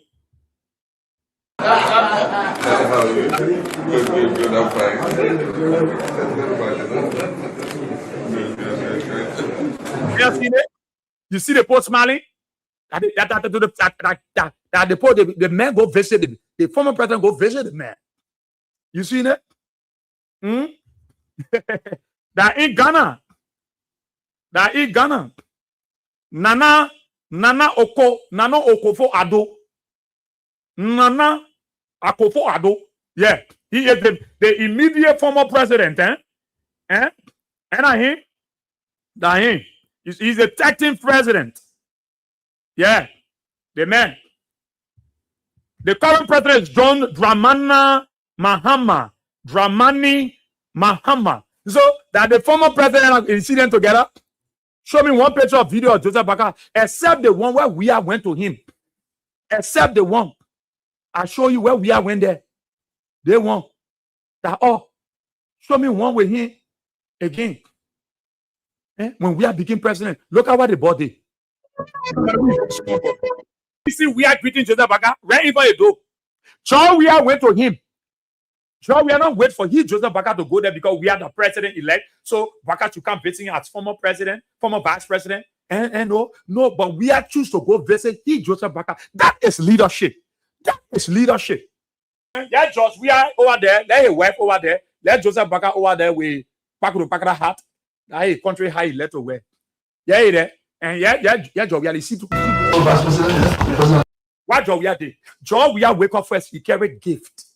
You see the post smiling? The man go visit the former president go visit the man. You see that? That in Ghana. Nana Akufo Addo. Nana Akufo Addo. Yeah, he is the immediate former president. And he's the acting president. Yeah, the man. The current president is John Dramani Mahama. So that the former president is sitting together. Show me one picture of video of Joseph Boakai, except the one where we went to him. Except the one. I show you where we went there. They won. That show me one with him again. When we became president, look at what the body. You see, we are greeting Joseph Boakai wherever you go. So we went to him. So we are not waiting for Joseph Boakai to go there because we are the president-elect. So Boakai to come visiting as former president, former vice president. And no, but we are choose to go visit Joseph Boakai. That is leadership. That is leadership. Yeah, George, we are over there. Let his wife over there. Let Joseph Boakai over there with Pakuru hat. That is country high let away. Yeah, there. And yeah, George, we are see to what George we are there. George, we are wake up first. He carry gift.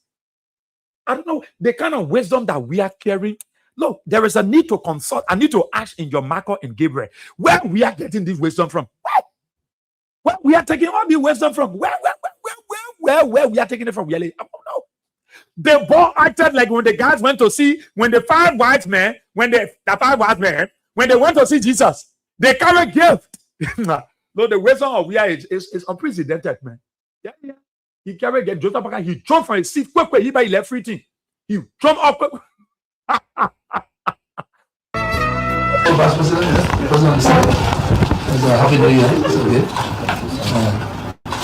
I don't know the kind of wisdom that we are carrying. Look, there is a need to consult. I need to ask in your Michael and Gabriel where we are getting this wisdom from. Where we are taking all the wisdom from? Where we are taking it from? Really, I don't know. The boy acted like when the guys went to see, when the five wise men, when they went to see Jesus, they carried gift. No, the wisdom of we are is unprecedented, man. Yeah. He carried gift. Joseph Parker, he jumped from his seat. He left everything. He jumped up. Vice President, President Happy New Year.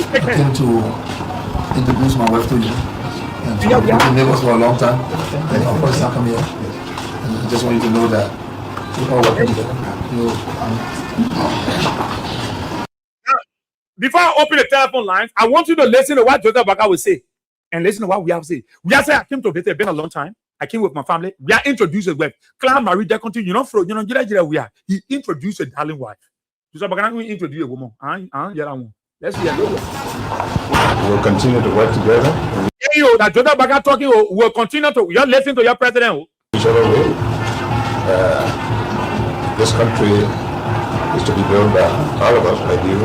I came to introduce my wife to you. And we've been neighbors for a long time. And of course, I come here. And I just want you to know that we're all working together. Before I open the telephone lines, I want you to listen to what Joseph Parker will say. And listen to what we have to say. We have said I came to visit. It's been a long time. I came with my family. We are introduced with Clan Marie de Conti. We are. He introduced a darling wife. Joseph Parker will introduce a woman. Let's hear it. We'll continue to work together. That Joseph Parker talking will continue to. You're listening to your president. Each other way. This country is to be built by all of us, like you,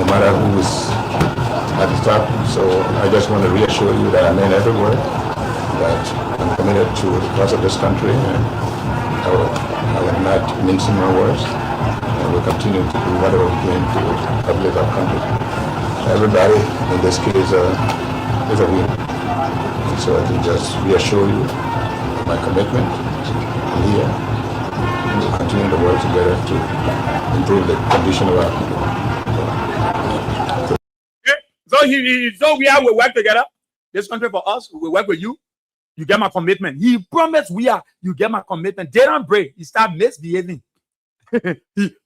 no matter who is at the top. So I just want to reassure you that I mean every word, that I'm committed to the cause of this country, and I will not mince my words, and we'll continue to do whatever we can to uplift our country. Everybody in this case is a winner. And so I can just reassure you of my commitment here, and we'll continue to work together to improve the condition of our people. So we will work together. This country for us, we work with you. You get my commitment. He promised you get my commitment. They don't break. You start misbehaving.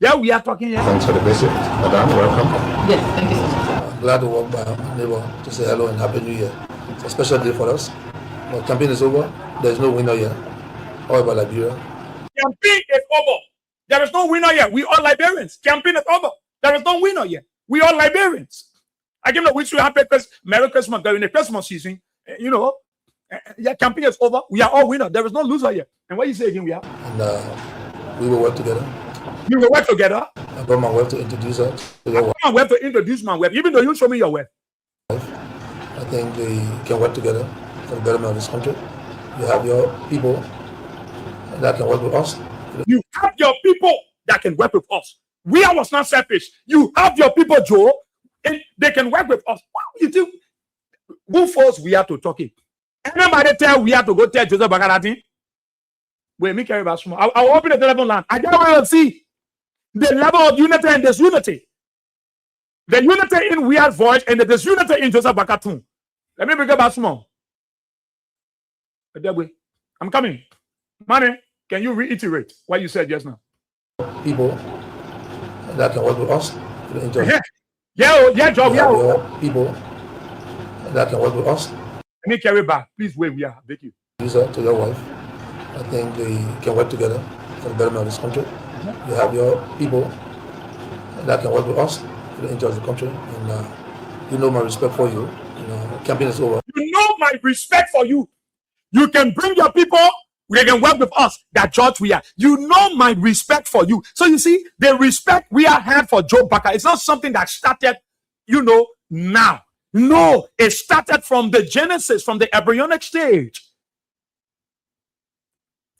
Yeah, we are talking here. Thanks for the visit. Madam, welcome. Yes, thank you so much. I'm glad to walk by our neighbor to say hello and Happy New Year. It's a special day for us. The campaign is over. There is no winner yet. All about Liberia. Campaign is over. There is no winner yet. We all Liberians. Campaign is over. There is no winner yet. We all Liberians. I give wish you happy Merry Christmas during the Christmas season. Yeah, campaign is over. We are all winners. There is no loser yet. And what you say again, we are? And we will work together. We will work together. I brought my wife to introduce her to your wife. I want to introduce my wife, even though you show me your wife. I think we can work together for the betterment of this country. You have your people that can work with us. You have your people that can work with us. We was not selfish. You have your people, Joe, and they can work with us. What do you think? Who force we have to talk it? Anybody tell we have to go tell Joseph Bakarati? Wait, me carry about small. I'll open the telephone line. I just want to see the level of unity and disunity. The unity in we have voice and the disunity in Joseph Bakatun. Let me bring it back small. I'm coming. Money, can you reiterate what you said just now? People that can work with us. Yeah, Job. Your people that can work with us. Let me carry back. Please wait. We are. Thank you. Use her to your wife. I think we can work together for the betterment of this country. You have your people that can work with us for the interest of the country. And you know my respect for you. Campaign is over. You know my respect for you. You can bring your people. They can work with us. That George we are. You know my respect for you. So you see, the respect we are had for Joe Parker, it's not something that started, now. No, it started from the genesis, from the embryonic stage.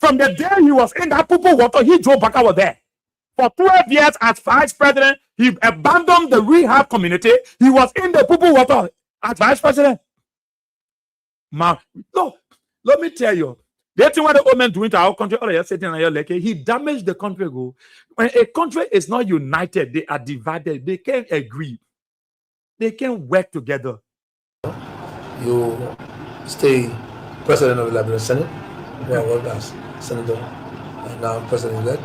From the day he was in that purple water, Joe Parker was there. For 12 years as vice president, he abandoned the rehab community. He was in the purple water as vice president. No, let me tell you. The thing what the old man doing to our country, he damaged the country. When a country is not united, they are divided. They can't agree. They can work together. You stay president of the Liberia Senate, where I worked as senator, and now I'm president-elect.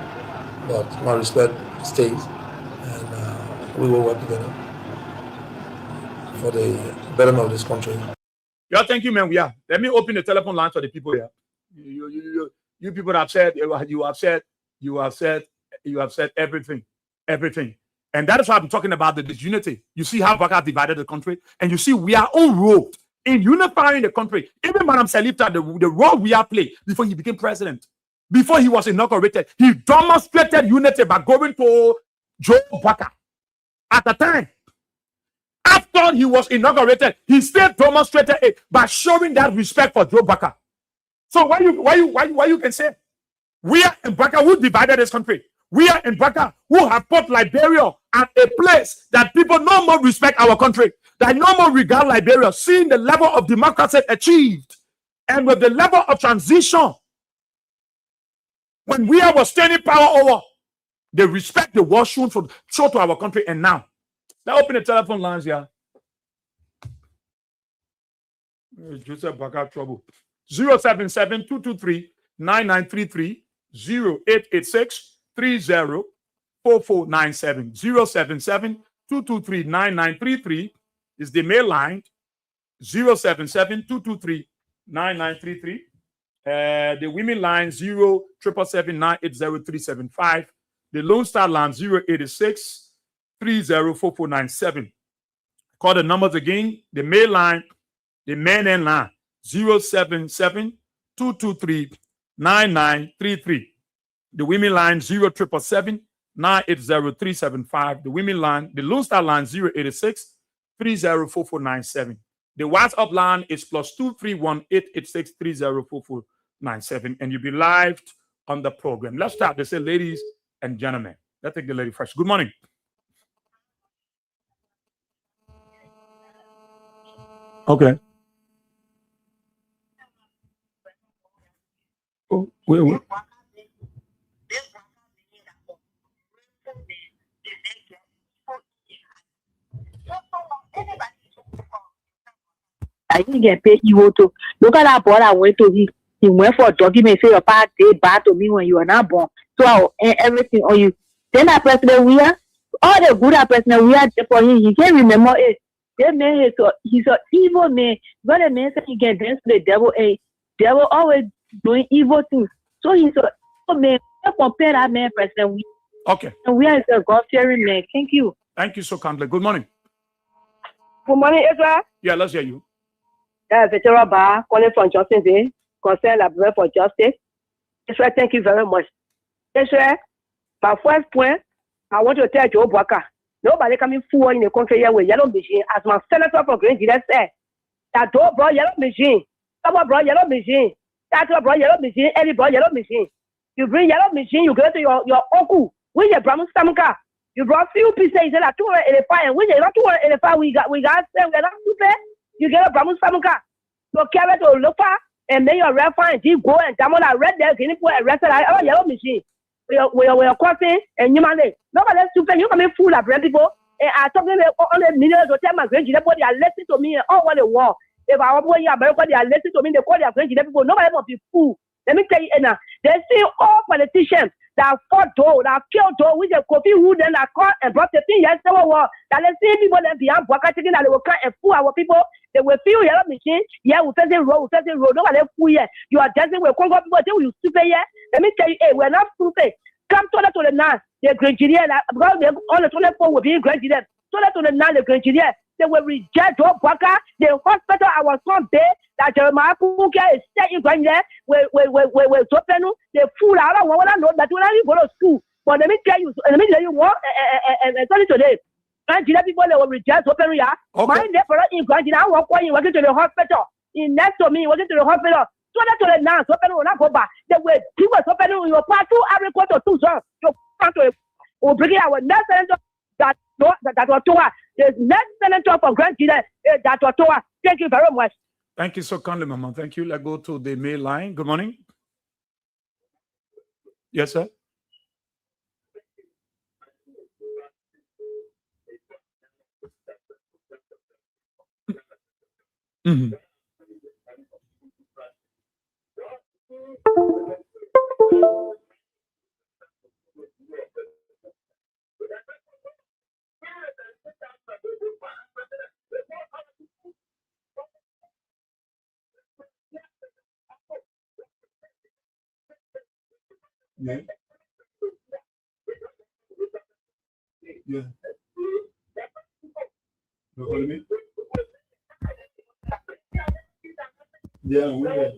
But my respect stays, and we will work together for the betterment of this country. Yeah, thank you, man. We are. Let me open the telephone line for the people here. You people have said you have said everything. And that is why I'm talking about the disunity. You see how Baka divided the country, and you see we are on road in unifying the country. Even Madam Salifta, the role we are playing before he became president, before he was inaugurated, he demonstrated unity by going to Joe Baka. At the time, after after he was inaugurated, he still demonstrated it by showing that respect for Joe Baka. So why you can say we are in Baka who divided this country? We are in Baka who have put Liberia at a place that people no more respect our country, that no more regard Liberia, seeing the level of democracy achieved, and with the level of transition. When we was turning power over, they respect the war shown to our country, and now open the telephone lines here. Joseph Baka trouble. 077-223-9933 0886-30-4497 077-223-9933 is the mail line. 077-223-9933. The women line 0777980-375. The Lone Star line 086-30-4497. Call the numbers again. The mail line, the main end line 077-223-9933. The women line 0777980-375. The women line, the Lone Star line 086-30-4497. The WhatsApp line is +231-886-30-4497, and you'll be live on the program. Let's start. They say, ladies and gentlemen. Let's take the lady first. Good morning. Okay. Oh, wait. I didn't get paid you to look at that boy. I went to he went for a doggy may say your part they bad to me when you are not born. So everything on you. Then that president we are all the good president we are for him. He can't remember it. That man he's an evil man. But a man said he can dance to the devil. A devil always doing evil things. So he's a man. Compare that man president we. Okay. And we are a God-fearing man. Thank you. Thank you so kindly. Good morning. Good morning, Ezra. Yeah, let's hear you. Veteran Bar, calling from Justin Day, concern Liberia for Justice. Ezra, thank you very much. Ezra, my first point, I want to tell Joe Baka, nobody coming forward in the country here with yellow machine. As my senator for Green Gilead said, that Joe brought yellow machine, someone brought yellow machine, that brought yellow machine, Eddie brought yellow machine. You bring yellow machine, you go to your uncle, with your Brahman Stamka. You brought few pieces, you said 285, and when you got 285, we got stupid. You get a Brahman Stamka. So carry to look for and then your ref and you go and come on a red there, can you put a rest of yellow machine? We are crossing and you man, nobody stupid, you come in full of red people. And I talk to them all the millions of tell my grandchildren, they are listening to me all over the world. If I want to America, they are listening to me, they call their grandchildren people, nobody will be fool. Let me tell you, Anna, they see all politicians that fought though, that killed though, with the coffee who then that caught and brought the thing yesterday war. That let's see people that behind Baka taking that they will come and fool our people. They will feel yellow machine. Yeah, we facing road, nobody fool here. You are dancing with Congo people, they will stupid here. Let me tell you, hey, we're not stupid. Come to the now, the grandchildren, because all the 24 will be grandchildren. To the now, the grandchildren. They will reject Joe Baka. The hospital I was on there that Jeremiah Kuka is staying going there with Topenu. They fool out of what I know that when I go to school. But let me tell you what and tell you today. Nigeria people they will reject Topenu. Yeah. My neighbor in Granjina, I walk working to the hospital. In next to me, working to the hospital. So that to the now, Topenu will not go back. They will people Topenu your part 2 every quarter 2 songs. So we'll bring our next senator that was to us. The next senator for Grand Gilead that was to us. Thank you very much. Thank you so kindly, Mama. Thank you. Let's go to the mail line. Good morning. Yes, sir. Mm-hmm. Yeah. Yeah. You follow me? Yeah, we are.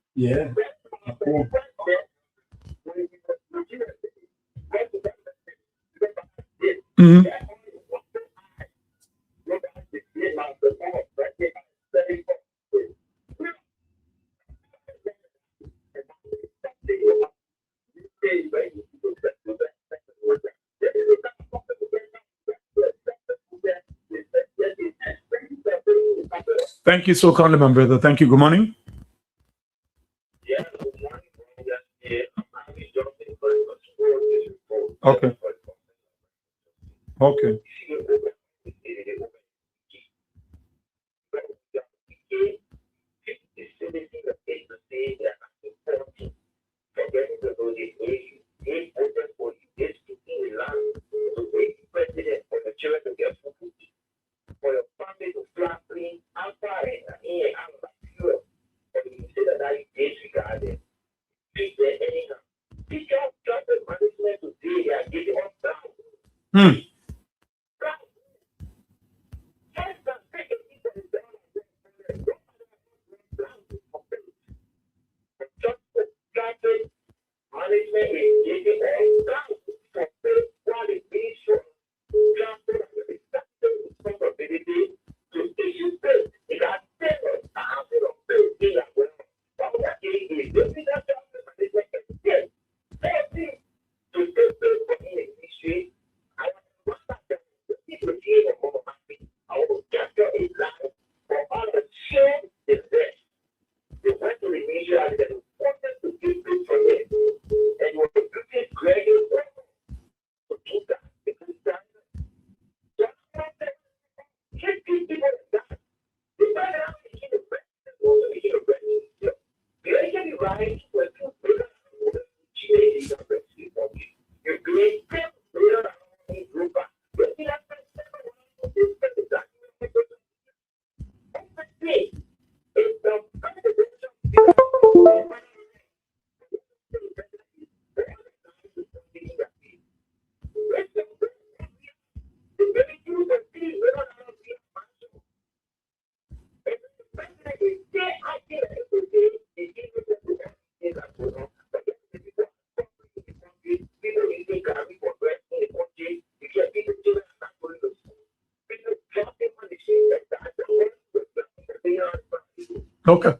Yeah. Thank you so kindly, my brother. Thank you. Good morning. Okay. Okay. Okay.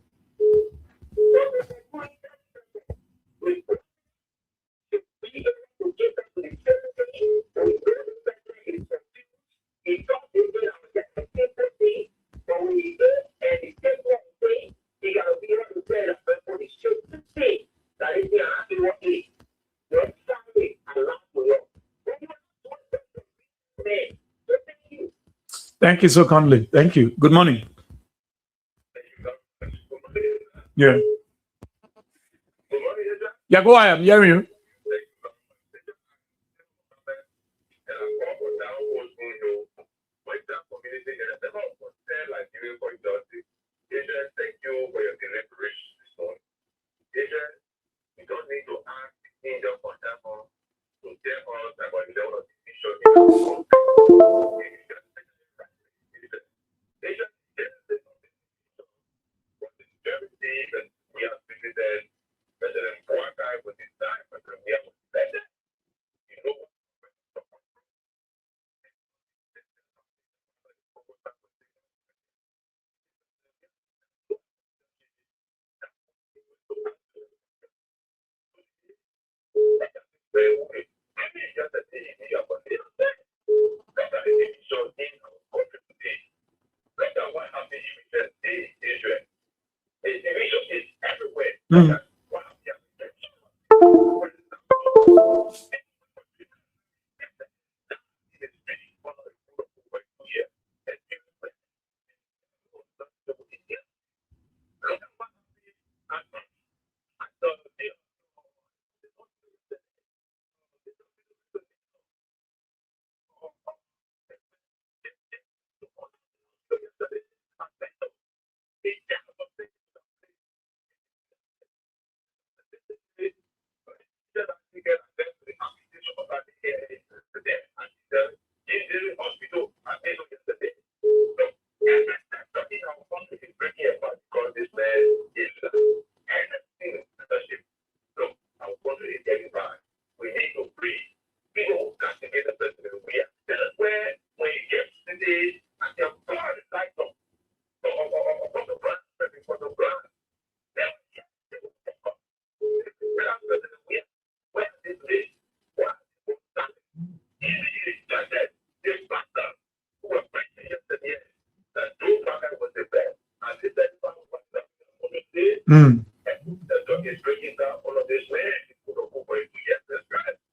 Thank you so kindly. Thank you. Good morning. Yeah. Yeah, go ahead. I'm hearing you.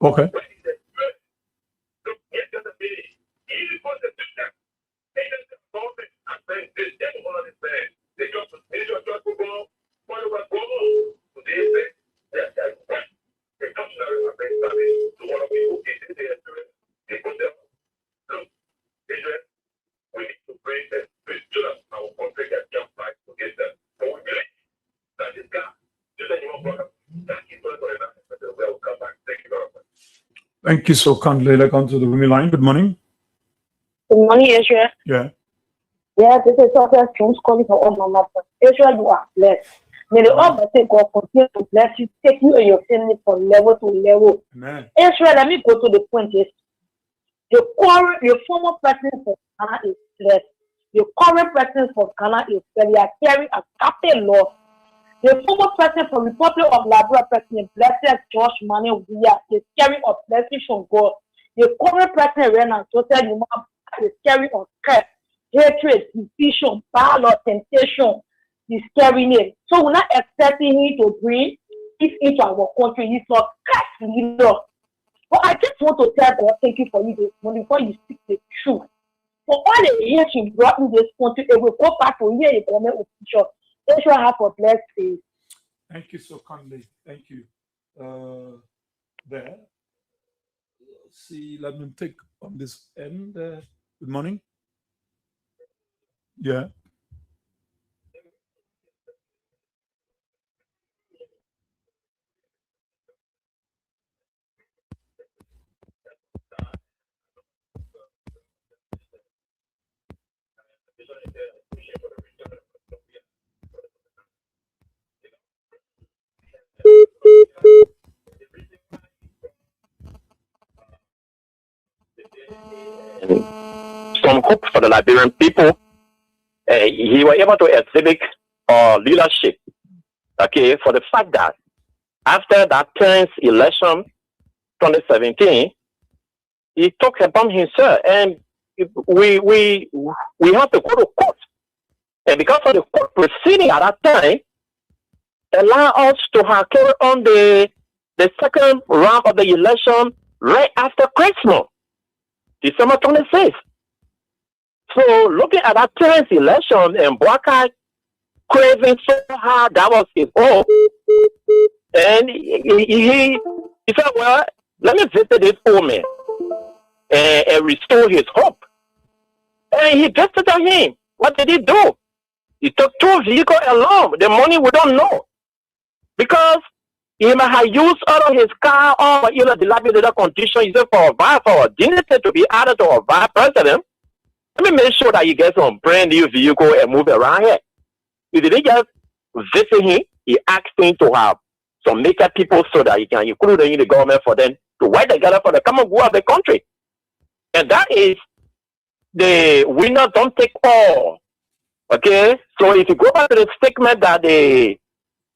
Okay. Thank you so kindly. Like on to the Rumi line. Good morning. Good morning, Israel. Yeah. Yeah, this is Dr. Jones calling for all Mama. Israel, you are blessed. May the Almighty God continue to bless you, take you and your family from level to level. Amen. Israel, let me go to the point. Yes. The former president of Ghana is blessed. The current president of Ghana is blessed. They are carrying a capital law. The former president for Republic of Liberia, President Blessed George Mani Weah, is carrying a blessing from God. The current president, Renan Total, is carrying a curse, hatred, division, violence, temptation. He's carrying it. So we're not expecting him to bring this into our country. He's not cursed leader. But I just want to tell God, thank you for you this morning before you speak the truth. For all the years you brought in this country, it will go back to hear the government official. Israel have a blessed day. Thank you so kindly. Thank you. There. See, let me take on this end. Good morning. Yeah. Some hope for the Liberian people. He was able to exhibit leadership. Okay, for the fact that after that 10th election, 2017, he took upon himself, and we have to go to court. And because of the court proceeding at that time, allow us to have carried on the second round of the election right after Christmas, December 26th. So looking at that 10th election, and Bouaka craving so hard, that was his hope. And he said, well, let me visit this old man and restore his hope. And he visited him. What did he do? He took 2 vehicles alone. The money we don't know. Because he might have used all of his car or dilapidated condition. He said for a dignity to be added to a vice president, let me make sure that he gets some brand new vehicle and move around here. He didn't just visit him. He asked him to have some major people so that he can include in the government for them to work together for the common good of the country. And that is the winner don't take all. Okay? So if you go back to the statement that the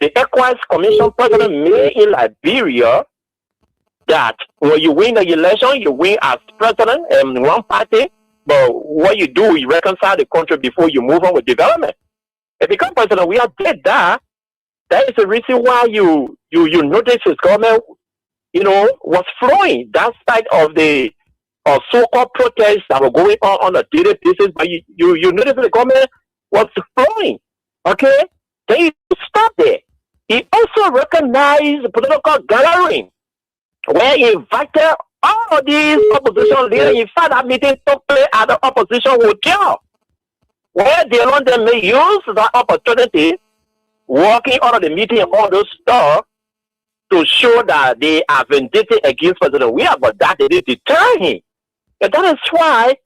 ECOWAS Commission President made in Liberia, that when you win the election, you win as president in one party, but what you do, you reconcile the country before you move on with development. And because President we did that, That is the reason why you notice his government, was flowing that side of the so-called protests that were going on a daily basis. But you notice the government was flowing. Okay, then you stop there. He also recognized political gathering where he invited all of these opposition leaders. In fact, that meeting took place at the opposition hotel, where they want them to use that opportunity, walking out of the meeting and all those stuff, to show that they are vindictive against President Weah, but that didn't deter him. And that is why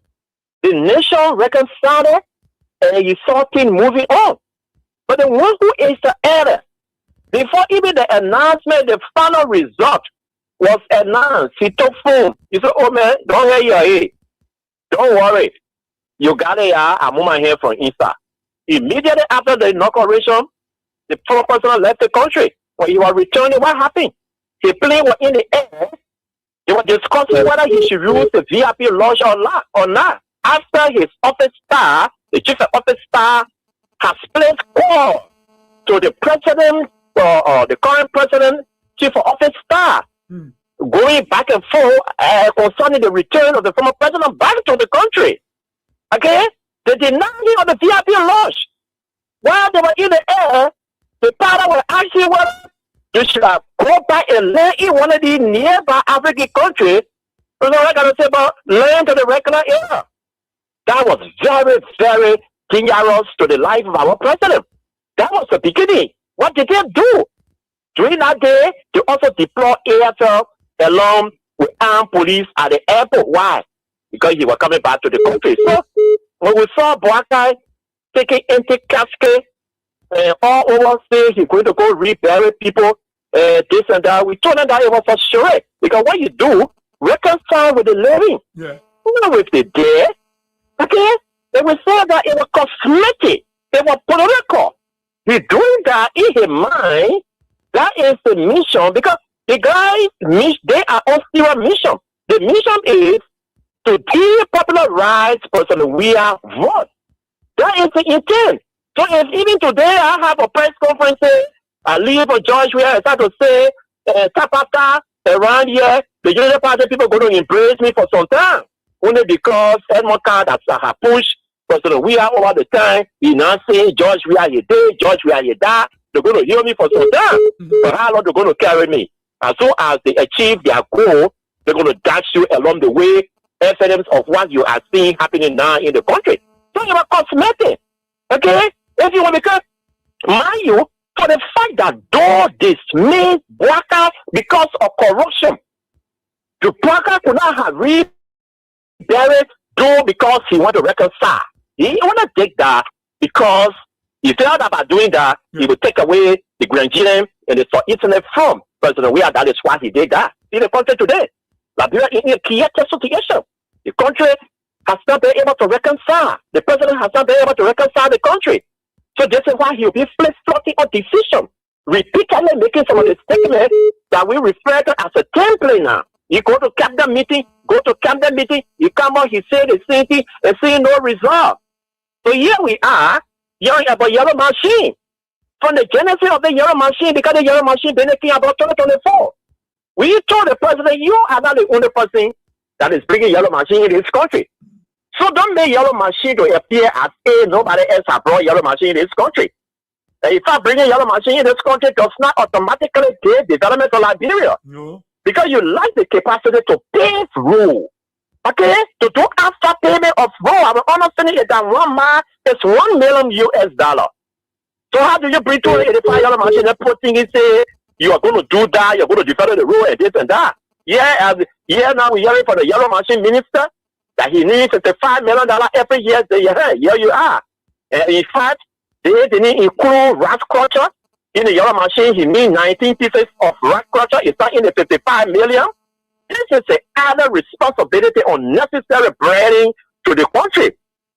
the nation reconciled and you saw things moving on. But the one who is the error, before even the announcement, the final result was announced, he took phone. He said, "Oh man, don't hear your head. Don't worry. You got it, I'm on my hair from inside." Immediately after the inauguration, the former president left the country. When he was returning, what happened? The plane was in the air. They were discussing whether he should use the VIP lodge or not. After his office staff, the chief of office staff, has placed call to the president or the current president, chief of office staff, going back and forth concerning the return of the former president back to the country. Okay? They denied him of the VIP lodge. While they were in the air, the father was asking whether they should have go back and land in one of these nearby African countries. You know what I gotta say about land to the regular era? That was very, very dangerous to the life of our president. That was the beginning. What did they do? During that day, they also deployed AFL along with armed police at the airport. Why? Because he was coming back to the country. So when we saw Boakai taking empty casket and all over saying he's going to go rebury people, this and that, we told them that it was a charade. Because what you do, reconcile with the living, not with the dead. Okay? They will say that it was cosmetic, it was political. He's doing that in his mind. That is the mission, because the guys, they are on zero mission. The mission is to give popular rights President Weah vote. That is the intent. So if even today I have a press conference, I leave for George Weah, I start to say, Tapaka, around here, the Unity Party people are going to embrace me for some time. Only because Edmond Card has pushed President Weah over the time, he now saying George Weah, you did, George Weah, you died. They're going to hear me for some time. But how long they're going to carry me? As soon as they achieve their goal, they're going to dash you along the way, evidence of what you are seeing happening now in the country. So you are cosmetic. Okay? If you want, because, mind you, for the fact that though dismissed Boakai because of corruption, the Boakai could not have reburied though because he want to reconcile. He want to take that because he felt about doing that, he would take away the Grandian and the Southeastern from President Weah. That is why he did that. In the country today, Liberia is in a chaotic situation. The country has not been able to reconcile. The president has not been able to reconcile the country. So this is why he'll be flip-flopping on decision, repeatedly making some of the statements that we refer to as a template now. You go to cabinet meeting, you come out, he say the same thing and see no result. So here we are, hearing about yellow machine. From the genesis of the yellow machine, because the yellow machine benefiting about 2024. We told the president, you are not the only person that is bringing yellow machine in this country. So don't make yellow machine to appear as if nobody else has brought yellow machine in this country. If I bring a yellow machine in this country, does not automatically give development to Liberia. No. Because you lack the capacity to pave road. Okay? To do after payment of road, our understanding is that 1 mile is $1 million US. So how do you bring 285 yellow machine and put things and say, you are going to do that, you're going to develop the road and this and that? Yeah, now we're hearing from the yellow machine minister that he needs $55 million every year. Here you are. And in fact, they didn't include rat culture in the yellow machine. He needs 19 pieces of rat culture. It's not in the 55 million. This is the other responsibility on necessary breeding to the country.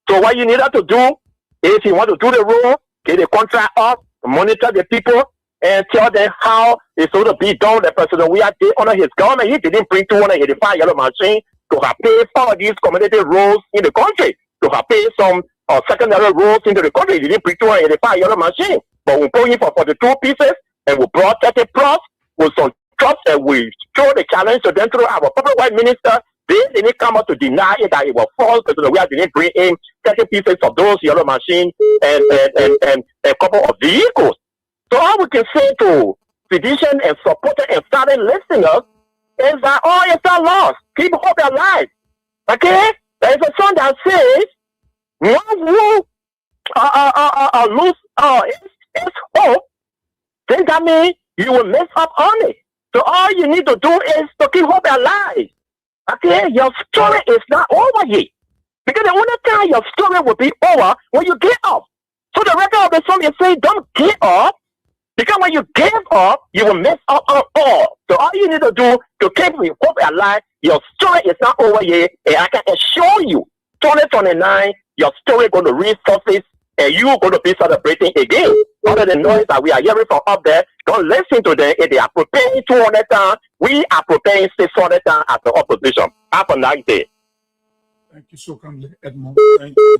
So what you need to do, if you want to do the road, get the contract up, monitor the people, and tell them how it's going to be done. The president we are under his government, he didn't bring 285 yellow machine to have paid for these community roads in the country, to have paid some secondary roads into the country. He didn't bring 285 yellow machine. but we put him for 42 pieces, and we brought 30 plus with some trucks, and we throw the challenge to them through our public works minister. They didn't come out to deny it that it was false because we didn't bring in 30 pieces of those yellow machines and a couple of vehicles. So all we can say to physicians and supporters and silent listeners is that all is not lost. Keep hope alive. Okay? There is a song that says, once you lose his hope, then that means you will mess up on it. So all you need to do is to keep hope alive. Okay? Your story is not over yet. Because the only time your story will be over when you get up. So the record of the song is saying, don't give up. Because when you give up, you will mess up on all. So all you need to do to keep hope alive, your story is not over yet. And I can assure you, 2029, your story is going to resurface and you're going to be celebrating again. All the noise that we are hearing from up there, don't listen to them. If they are preparing 200 times, we are preparing 600 times as the opposition. Have a nice day. Thank you so kindly, Edmond. Thank you.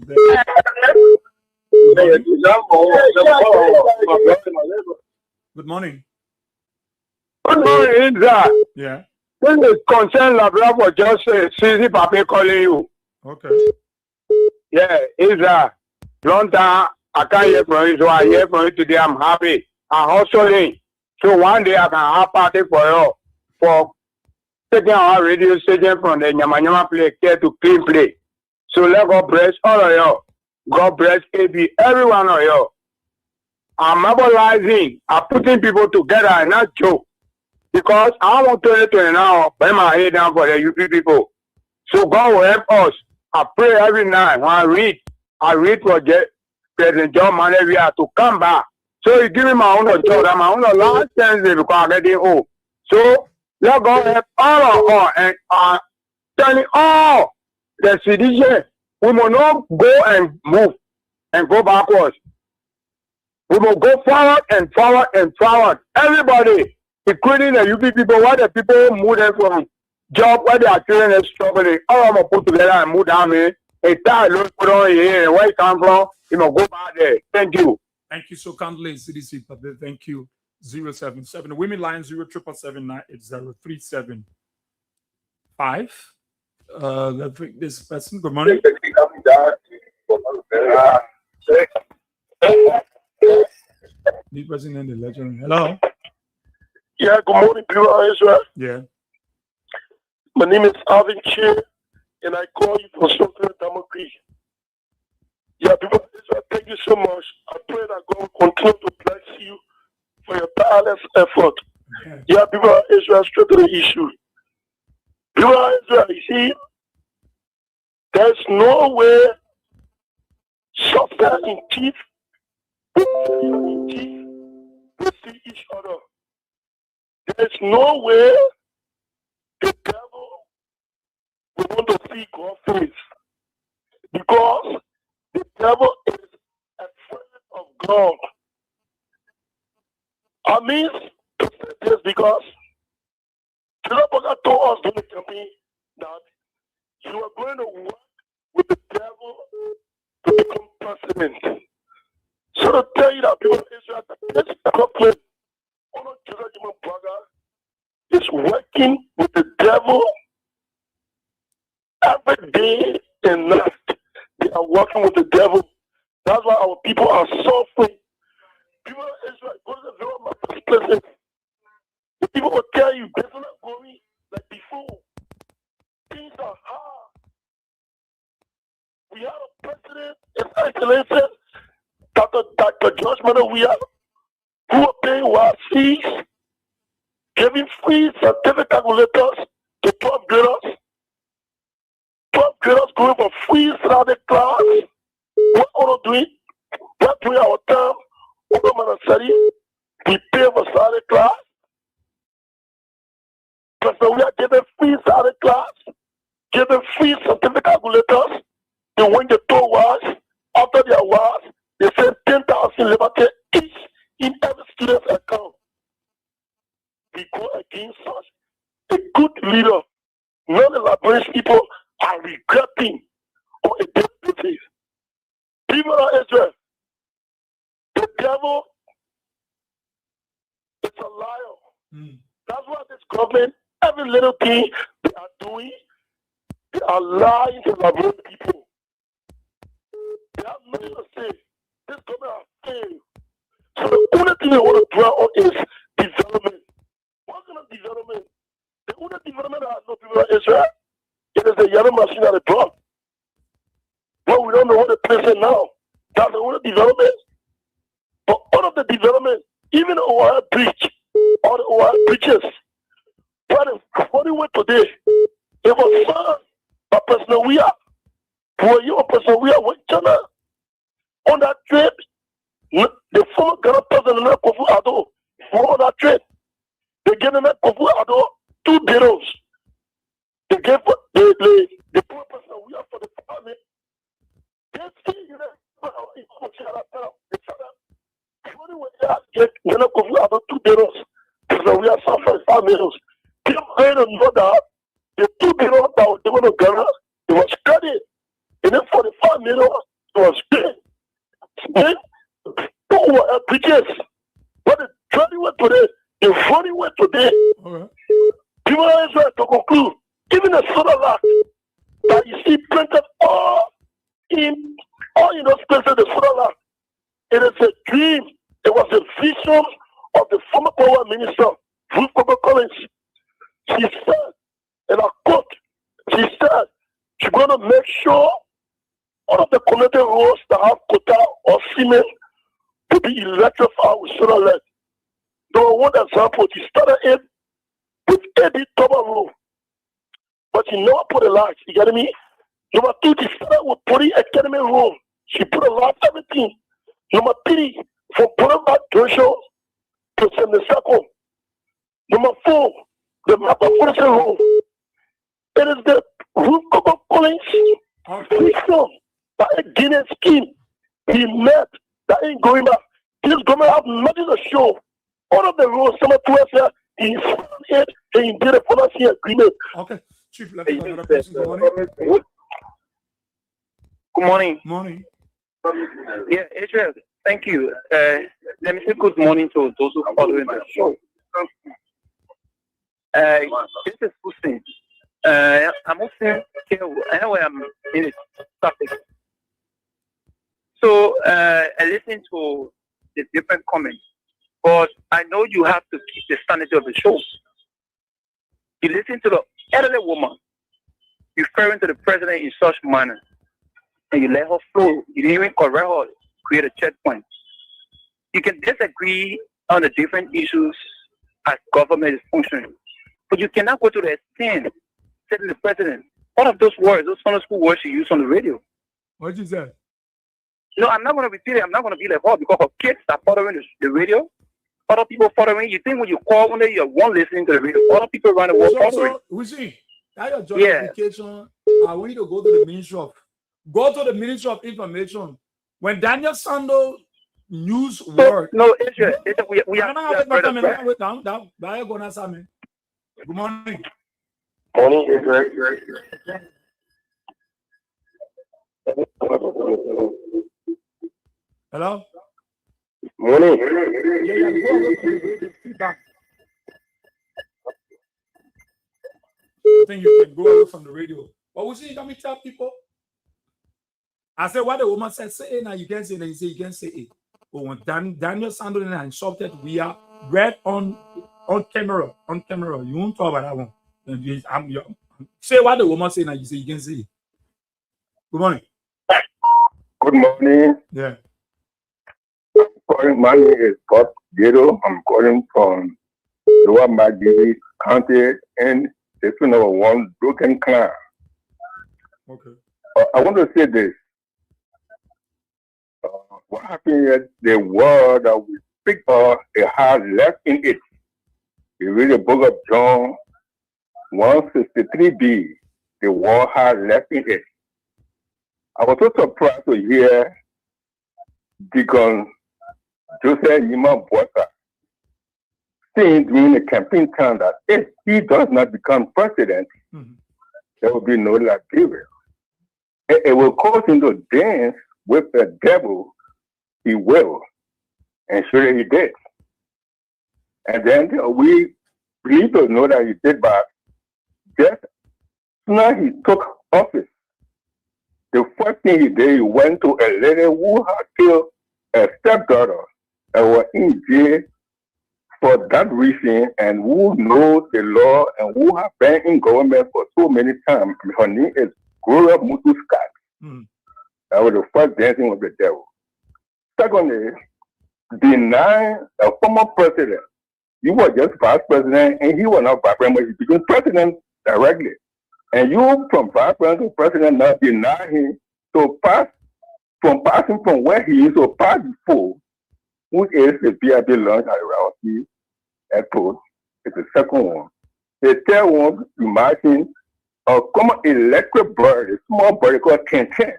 Good morning. Good morning, sir. Yeah. This is concern Labra for just Susie Papa calling you. Okay. Yeah, it's long time I can't hear from you, so I hear from you today. I'm happy. I'm hustling. So one day I can have party for you for taking our radio station from the Nyama play care to clean play. So let God bless all of you. God bless AB, every one of you. I'm mobilizing, I'm putting people together and not joke. Because I want 2020 now, put my head down for the UP people. So God will help us. I pray every night when I read for President John Manevia to come back. So he give me my own job, my own last chance because I'm getting old. So let God help all of us and telling all the citizens, we will not go and move and go backwards. We will go forward and forward and forward. Everybody, including the UP people, where the people move them from job where they are children are struggling, all of them put together and move down here. A time don't put on here, where it come from, you must go back there. Thank you. Thank you so kindly, CDC. Thank you. 077. The women line 077798037. Let's bring this person. Good morning. The person in the legend. Hello. Yeah, good morning, people of Israel. Yeah. My name is Alvin Che, and I call you from Southern Democracy. Yeah, people of Israel, thank you so much. I pray that God will continue to bless you for your tireless effort. Yeah, people of Israel, straight to the issue. People of Israel, you see, there's no way suffering in teeth will see each other. There's no way the devil will want to see God's face because the devil is a friend of God. I mean to say this because General Boga told us during the campaign that you are going to work with the devil to become president. So to tell you that people of Israel, that this government, General Boga, is working with the devil every day and night. They are working with the devil. That's why our people are suffering. People of Israel, go to the very place. The people will tell you, they're not going like before. Things are hard. We have a president in isolation, Dr. George Manawia, who are paying wild fees, giving free certificate calculators to 12 graders. 12 graders going for free Saturday class. What are we doing? We're doing our term. We pay for Saturday class. So we are giving free Saturday class, giving free certificate calculators. And when the tour was, after their was, they sent 10,000 liberty each in every student's account. We go against such a good leader. None of the Liberian people are regretting on a daily basis. People of Israel, the devil It's a liar. That's why this government, every little thing they are doing, they are lying to the people. They have nothing to say. This government has failed. So the only thing they want to dwell on is development. What kind of development? The only development that has no people in Israel, it is the yellow machine at the drop. Well, we don't know what the place is now. That's the only development. But all of the development, even the Ohio Bridge, all the Ohio bridges, when he went today, it was signed by President Weah. For you, President Weah went China on that trip. The former Ghana President Kofi Addo were on that trip. They gave Kofi Addo 2 billion. They gave the poor President Weah for the family. They say, you know, Kofi Addo 2 billion. President Weah suffered 5 million. People didn't know that the 2 billion that was given to Ghana, it was credit. And then for the 5 million, it was paid. Then, who were bridges? But the journey went today, the funny went today. People in Israel to conclude, even the solar light that you see printed all in those places, the solar light, it is a dream. It was a vision of the former power minister, Ruth Collins. She said, and I quote, she said, she's going to make sure all of the community roads that have quota or cement to be electrified with solar light. Number one example, she started it with Eddie Double Road, but she never put a light. You get me? Number two, she started with Puri Academy Road. She put a light, everything. Number three, from Boulevard Junction to 72nd. Number four, the Mapa Forest Road. It is the Ruth Collins vision that a Guinness scheme he met that ain't going back. This government have nothing to show. All of the roads, some of the years, he signed it and he did a policy agreement. Okay, Chief, let's go to another person. Good morning. Good morning. Morning. Yeah, Israel, thank you. Let me say good morning to those who are following the show. This is Hussein. I'm Hussein here. Anyway, I'm in traffic. So I listen to the different comments, but I know you have to keep the sanity of the show. You listen to the elderly woman referring to the president in such manner, and you let her flow. You didn't even correct her, create a checkpoint. You can disagree on the different issues as government is functioning, but you cannot go to the extent telling the president all of those words, those Sunday school words you use on the radio. What you say? No, I'm not going to repeat it. I'm not going to be like her because her kids are following the radio. Other people following. You think when you call, when you're one listening to the radio, other people around the world following. So, we see that your justification. I want you to go to the Ministry of Information. When Daniel Sando news word. No, Israel, we are. Good morning. Morning, Israel. Hello? Morning. I think you can go away from the radio. But we see, let me tell people. I said, what the woman said, say it now, you can't say it, you say you can't say it. But when Daniel Sanders insulted, we are read on camera. You won't talk about that one. Say what the woman said now, you say you can't say it. Good morning. Good morning. Yeah. My name is Bob Ghetto. I'm calling from Lower Magdalene County and District Number 1, Broken Clan. Okay. I want to say this. What happened is the word that we speak of, it has left in it. You read the book of John 163b, the word has left in it. I was so surprised to hear Deacon Joseph Yima Bosa saying during the campaign time that if he does not become president, there will be no Liberia. It will cause him to dance with the devil. He will. And sure he did. And then we need to know that he did back. Just now he took office. The first thing he did, he went to a lady who had killed a stepdaughter and was in jail for that reason, and who knows the law and who have been in government for so many times. Her name is Gloria Mutu-Scott. That was the first dancing of the devil. Secondly, denying a former president. He was just vice president, and he was not vice president, he became president directly. And you, from vice president to president, now deny him to pass from passing from where he is to pass before, who is the VIP launch at Rauti Airport. It's the second one. The third one, imagine a common electric bird, a small bird called 1010,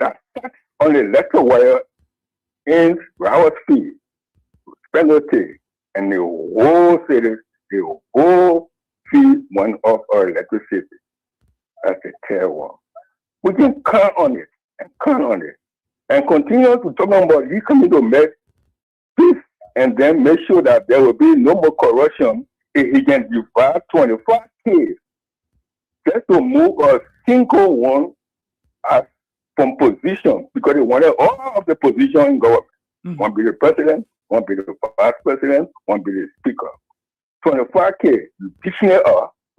that sat on the electric wire in Rauti Field, penalty, and the whole city, the whole field went off our electricity. That's the third one. We can count on it and count on it and continue to talk about he coming to make peace and then make sure that there will be no more corruption if he can divide 25K just to move a single one as from position, because he wanted all of the position in government. One be the president, one be the vice president, one be the speaker. 25K, teaching it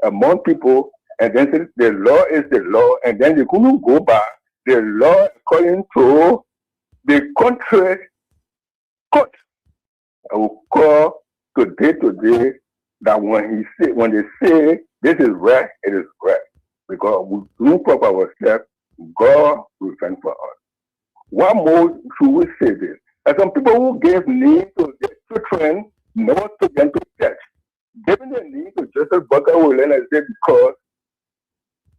among people, and then say the law is the law, and then they couldn't go back. The law according to the country court. I will call today that when they say this is right, it is right. Because we do prop ourselves, God will fend for us. One more should we say this? And some people who gave name to their children never took them to church. Giving the name to Joseph Butler will learn, I said, because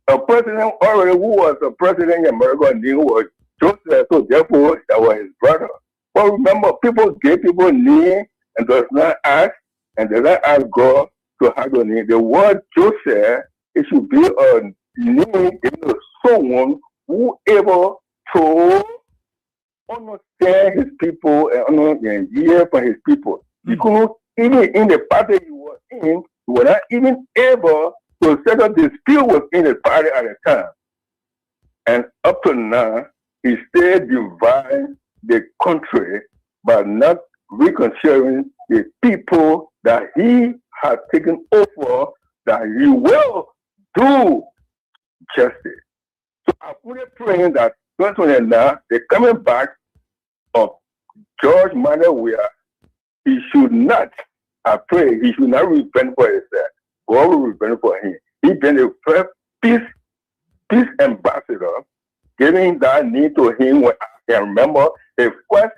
a president already who was a president in America name was Joseph, so therefore that was his brother. But remember, people gave people name and does not ask God to have the name. The word Joseph, it should be a name given to someone who able to understand his people and hear from his people. He couldn't, even in the party he was in, he was not even able to settle dispute within the party at the time. And up to now, he still divides the country by not reconciling the people that he has taken over, that he will do justice. So I'm really praying that 2029, the coming back of George Manuel Weah, he should not, I pray, he should not repent for himself. God will repent for him. He been the first peace ambassador, giving that need to him. When I can remember, the first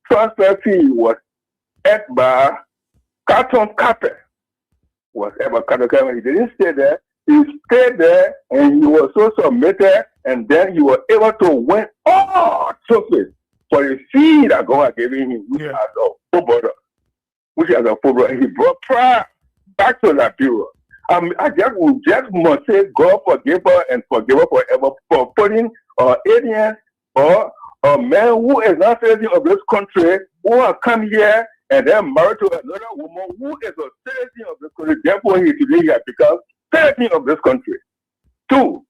transfer fee was at by Carton Carpet. Was ever Carton Carpet. He didn't stay there. He stayed there and he was so submitted, and then he was able to win all trophies for the fee that God gave him, which has a full brother. He brought pride back to Liberia. I just must say God forgive her and forgive her forever for putting aliens or a man who is not citizen of this country, who have come here and then married to another woman who is a citizen of this country. Therefore, he today has become citizen of this country. 2.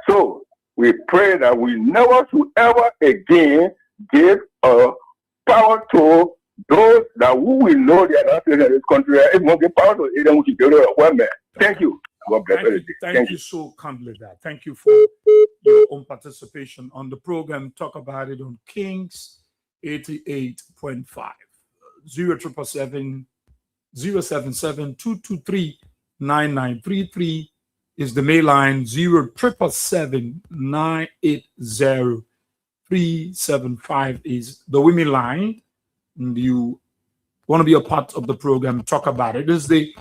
So we pray that we never should ever again give power to those that who we know they are not citizens of this country. If we give power to them, we should give it a one man. Thank you. God bless you. Thank you so kindly. Thank you for your own participation on the program. Talk about it on Kings 88.5 0777 077 223 9933 is the mail line. 0777 980 375 is the women line. And you want to be a part of the program, talk about it. This is the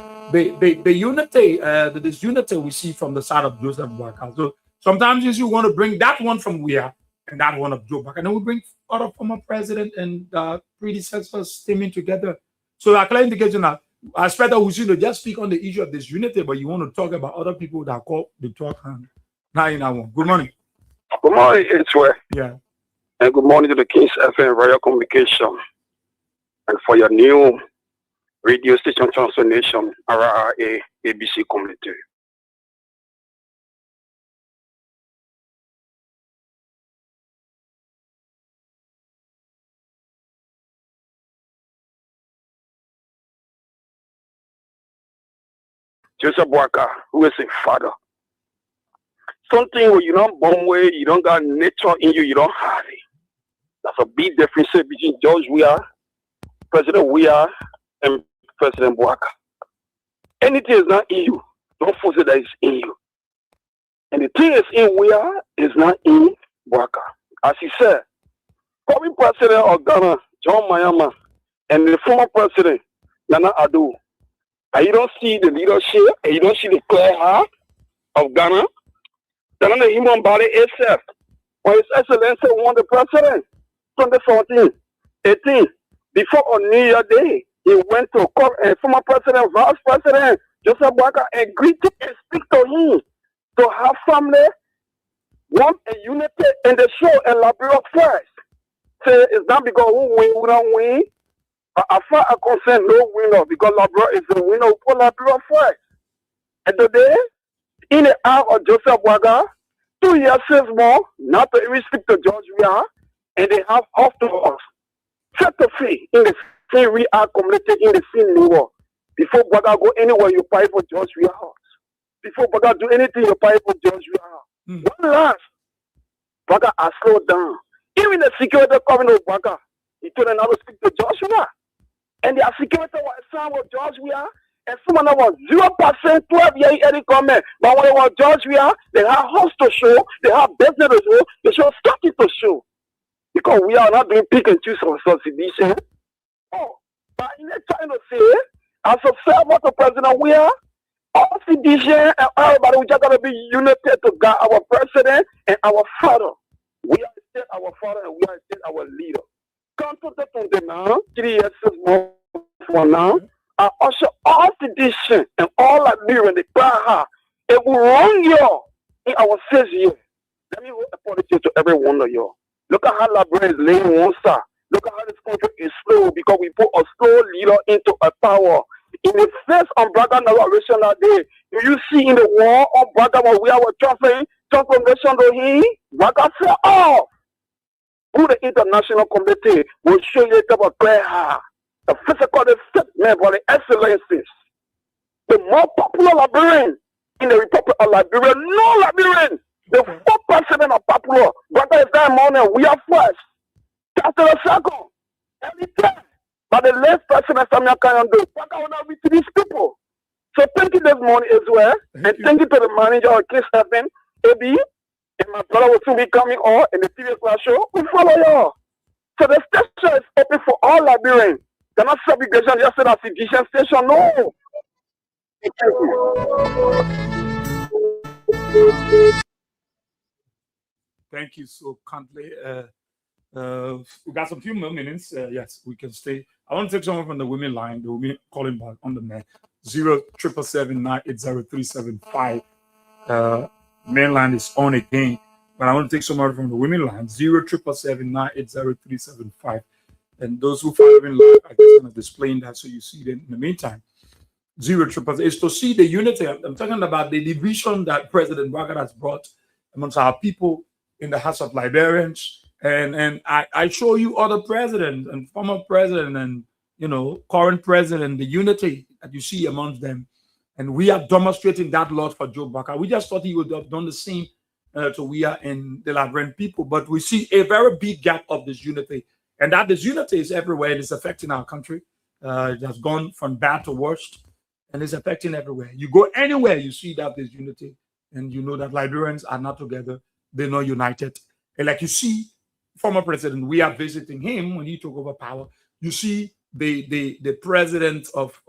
unity, this unity we see from the side of Joseph Boakai. So sometimes you want to bring that one from Weah and that one of Joe Boakai, and then we bring other former president and predecessors steaming together. So I can indicate that I expect that we should just speak on the issue of this unity, but you want to talk about other people that call the talk. Now in our one. Good morning. Good morning, Israel. Yeah. And good morning to the Kings FM Radio Communication. And for your new radio station transformation ara ABC community. Joseph Boaka, who is a father. Something where you don't born with, you don't got nature in you, you don't have it. That's a big difference between George Weah, President Weah, and President Boaka. Anything is not in you, don't force it that it's in you. And the thing is in Weah is not in Boaka. As he said, current president of Ghana, John Mahama, and the former president, Nana Addo, and you don't see the leadership, and you don't see the clear heart of Ghana, then the human body itself. When His Excellency won the president, 2014, 18, before on New Year Day, he went to former president, vice president, Joseph Boaka, and greeted and speak to him to have family, one and unity, and the show and Liberia first. Say it's not because who win, who don't win. As far as concerned, no winner, because Liberia is the winner who put Liberia first. And today, in the hour of Joseph Boaka, 2 years since more, not to even speak to George Weah, and they have off to us. Set to free in the same we are community in the same war. Before Boaka go anywhere, you pay for George Weah house. Before Boaka do anything, you pay for George Weah house. One last, Boaka has slowed down. Even the security coming of Boaka, he told another speak to George Weah. And the security was assigned with George Weah. And someone that was 0%, 12 years early comment. But when it was George Weah, they have house to show, they have business to show, they show starting to show. Because we are not doing pick and choose of subsidiation. Oh, but in the trying to say, as a server to President Weah, all citizens and everybody, we just got to be united to guide our president and our father. We are still our father and we are still our leader. Quand tout est tombé now, 3 years from now, I usher all citizens and all Liberians, the Praha, it will wrong you in our 6th year. Let me apologize to every one of you. Look at how Liberia is laying one side. Look at how this country is slow because we put a slow leader into a power. In the face of Brother narration that day, do you see in the war of Brother when we are transformation to him? Brother fell off. Who the international community will show you a clear heart. The physical statement for the excellencies. The more popular Liberian in the Republic of Liberia, no Liberian. The 4% of popular, Brother is that morning, we are first. That's the second. Anytime. But the last person that Samuel can do, Brother will not reach these people. So thank you this morning as well. Thank you to the manager of Chris Heaven, AB, and my brother will soon be coming on in the TV class show. We follow you. So the station is open for all Liberians. They're not segregation just at a sedition station. No. Thank you. Thank you so kindly. We got some few more minutes. Yes, we can stay. I want to take someone from the women line. The women calling back on the net 07779803775. Main line is on again, but I want to take someone from the women line 07779803775. And those who follow in live, I just going to displaying that so you see them in the meantime. 077 is to see the unity. I'm talking about the division that President Boaka has brought amongst our people in the House of Liberians, and I show you other presidents and former president and current president, the unity that you see amongst them, and we are demonstrating that lot for Joe Boaka. We just thought he would have done the same to we are in the Liberian people, but we see a very big gap of this unity, and that this unity is everywhere. It is affecting our country. It has gone from bad to worst, and it's affecting everywhere. You go anywhere, you see that there's unity, and you know that Liberians are not together. They're not united. And like you see, former president, we are visiting him when he took over power. You see the president of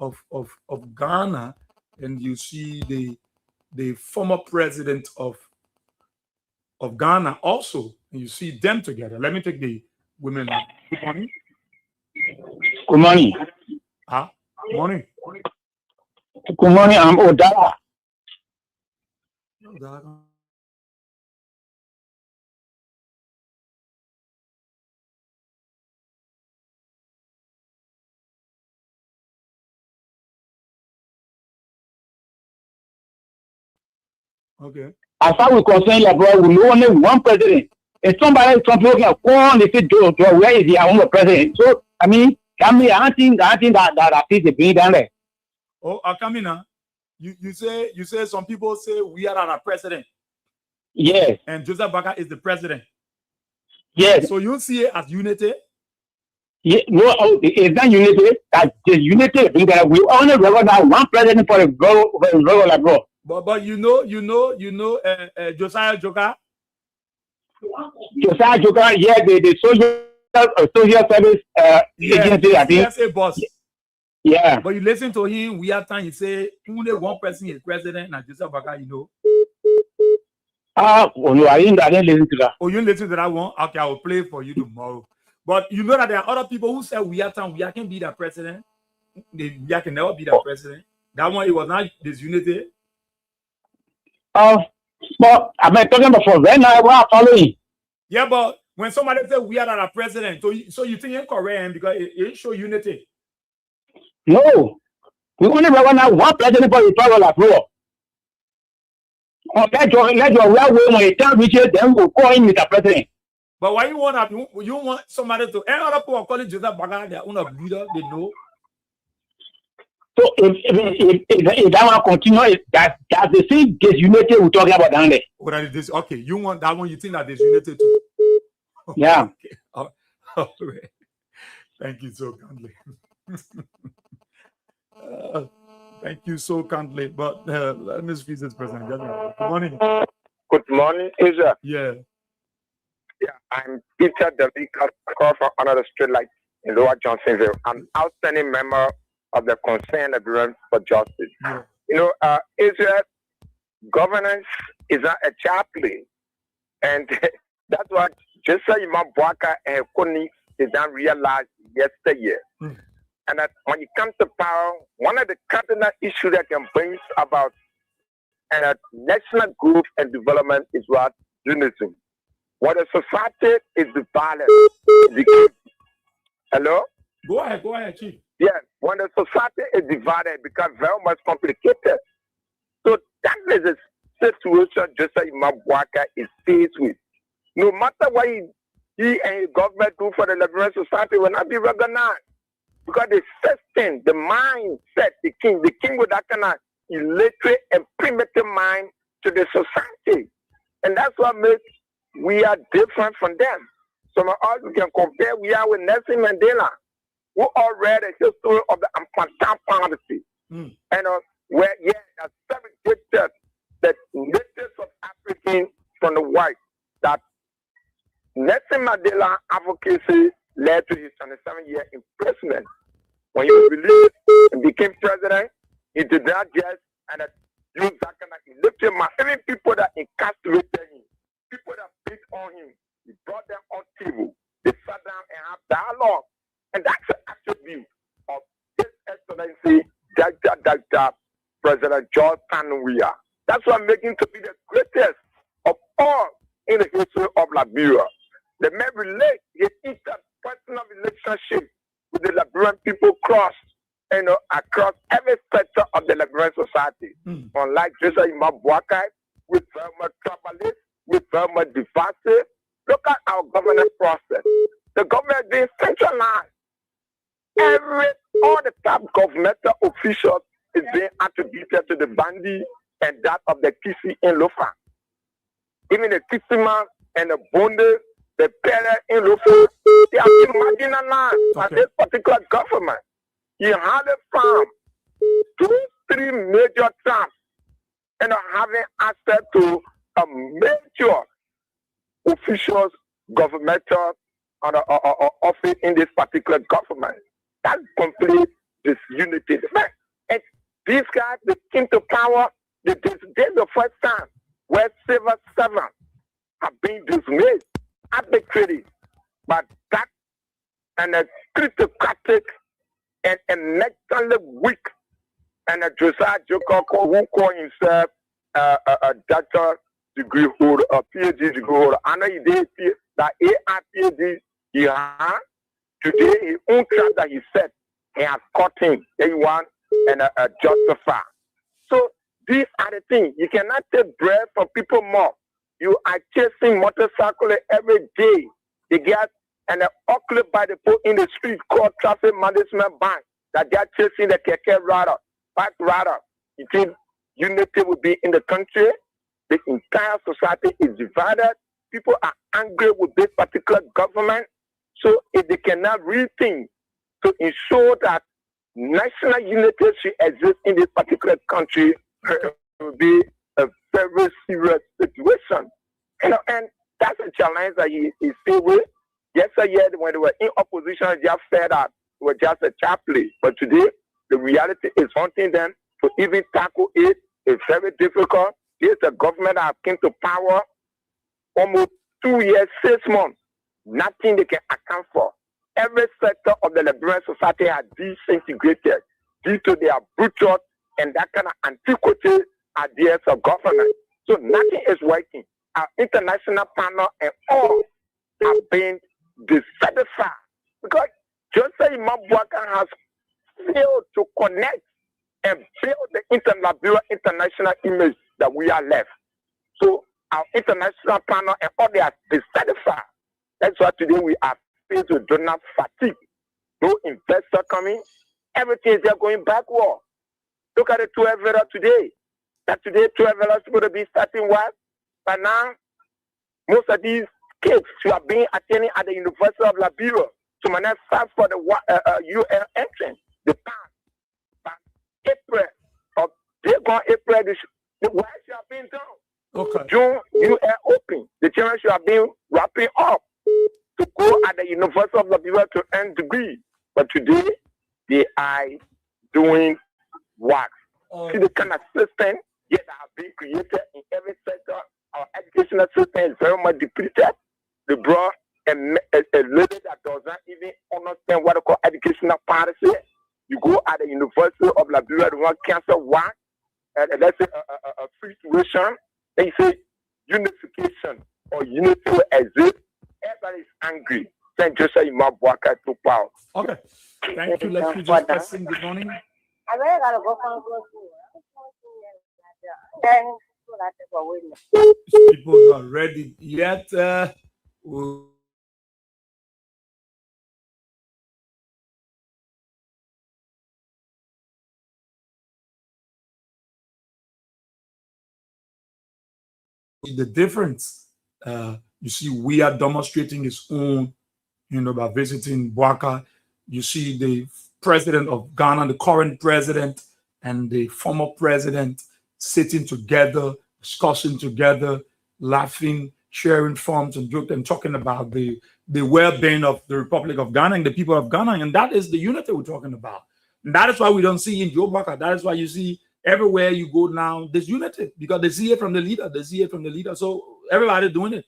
Ghana, and you see the former president of Ghana also, and you see them together. Let me take the women. Good morning. Good morning. Good morning. Good morning. I'm Odala. Okay. As far as we concern Labrador, we know only one president. And some people can go on, they say, where is the own president? So, I mean, I think that is the being done there. Oh, Akamina, you say some people say we are our president. Yes. And Joseph Boakai is the president. Yes. So you see it as unity? Yeah, no, it's not unity. That the unity being that we only recognize one president for the global Labrador. But you know, Josiah Joker. Josiah Joker, yeah, the social service agency, I think. CSA boss. Yeah. But you listen to him, we have time, he say only one person is president, and Joseph Boakai, you know. Oh no, I didn't listen to that. Oh, you didn't listen to that one? Okay, I will play for you tomorrow. But you know that there are other people who say we can be the president. We can never be the president. That one, it was not disunity. But I'm talking about for right now, we are following. Yeah, but when somebody says we are not a president, so you think it's correct because it show unity. No, we only recognize one president for the travel abroad. Let your way when it can reach it, then we'll call him Mr. President. But why you want somebody to and other people calling Joseph Boakai their own leader, they know. So if that one continue, that's the same disunity we're talking about down there. What are this? Okay, you want that one? You think that there's unity too? Yeah. Okay. All right. Thank you so kindly. Thank you so kindly. But let me speak this person. Good morning. Good morning, Asia. Yeah. Yeah, I'm Peter David call from another street light in Lower Johnsonville. I'm outstanding member of the Concerned Bureau for Justice. Yeah. You know, Israel governance is not a chaplain, and that's what Joseph Boakai and Kony did not realize yesterday. And that when it comes to power, one of the cardinal issues that can bring about a national growth and development is what unity. When a society is divided, hello? Go ahead, Chief. Yeah, when the society is divided, it becomes very much complicated. So that is a situation Joseph Boakai is faced with. No matter what he and his government do for the Liberian society will not be recognized. Because the system, the mindset, the king with that kind of illiterate and primitive mind to the society. And that's what makes we are different from them. Some of us we can compare we are with Nelson Mandela, who all read the history of the Ampanta Party. And where that's segregated the natives of Africans from the white. That Nelson Mandela advocacy led to his 27-year imprisonment. When he was released and became president, he did not just use that kind of elected man. Even people that incarcerated him, people that beat on him, he brought them on table. They sat down and have dialogue. And that's an attribute of His Excellency Dr. President George Weah. That's what makes him to be the greatest of all in the history of Liberia. The man relate his interpersonal relationship with the Liberian people across every sector of the Liberian society. Unlike Joseph Boakai, with very much troublist, with very much divisive. Look at our governance process. The government being centralized. All the top governmental officials is being attributed to the Bandi and that of the Kisi in Lofa. Even the Kisiman and the Bonde, the Pere in Lofa, they are being marginalized by this particular government. You have a farm, 2-3 major towns, and having access to a major officials, governmental office in this particular government. That's complete disunity. And these guys, they came to power, this is the first time where civil servants have been dismissed arbitrarily. But that and a cryptocratic and mentally weak and a Josiah Joker who call himself a doctor degree holder, a PhD degree holder. I know he did that AI PhD he had. Today, his own trap that he said, he has caught him. They want and justify. So these are the things. You cannot take bread from people more. You are chasing motorcycle every day. They get and occupied by the people in the street called traffic management bank that they are chasing the keke rider, bike rider. You think unity will be in the country? The entire society is divided. People are angry with this particular government. So if they cannot rethink to ensure that national unity should exist in this particular country, it will be a very serious situation. And that's a challenge that he still with. Yesterday, when they were in opposition, they just said that it was just a chaplain. But today, the reality is haunting them to even tackle it. It's very difficult. This is a government that came to power almost 2 years, 6 months. Nothing they can account for. Every sector of the Liberian society has disintegrated due to their brutal and that kind of antiquity ideas of government. So nothing is working. Our international partner and all are being dissatisfied because Joseph Imam Boubacar has failed to connect and build the international image that we are left. So our international partner and all they are dissatisfied. That's why today we are faced with donor fatigue. No investor coming. Everything is just going backward. Look at the 12 letter today. That today 12 letter is going to be starting what? But now, most of these kids who are being attending at the University of Liberia to manage fast for the UN entrance. The past. But April, they're going April, the work should have been done. Okay. June, UN open. The children should have been wrapping up to go at the University of Liberia to earn degree. But today, they are doing work. See the kind of system that have been created in every sector. Our educational system is very much depleted. They brought a lady that does not even understand what they call educational policy. You go at the University of Liberia, they want cancer work, and let's say a free tuition. They say unification or unity will exist. Everybody is angry. Thank Joseph Imam Boubacar to power. Okay. Thank you. Let's do just person. Good morning. People are ready yet. The difference, you see, we are demonstrating its own, by visiting Boubacar. You see the president of Ghana, the current president, and the former president sitting together, discussing together, laughing, sharing forms and jokes, and talking about the well-being of the Republic of Ghana and the people of Ghana. And that is the unity we're talking about. And that is why we don't see in Joe Boubacar. That is why you see everywhere you go now, there's unity, because they see it from the leader. They see it from the leader. So everybody doing it,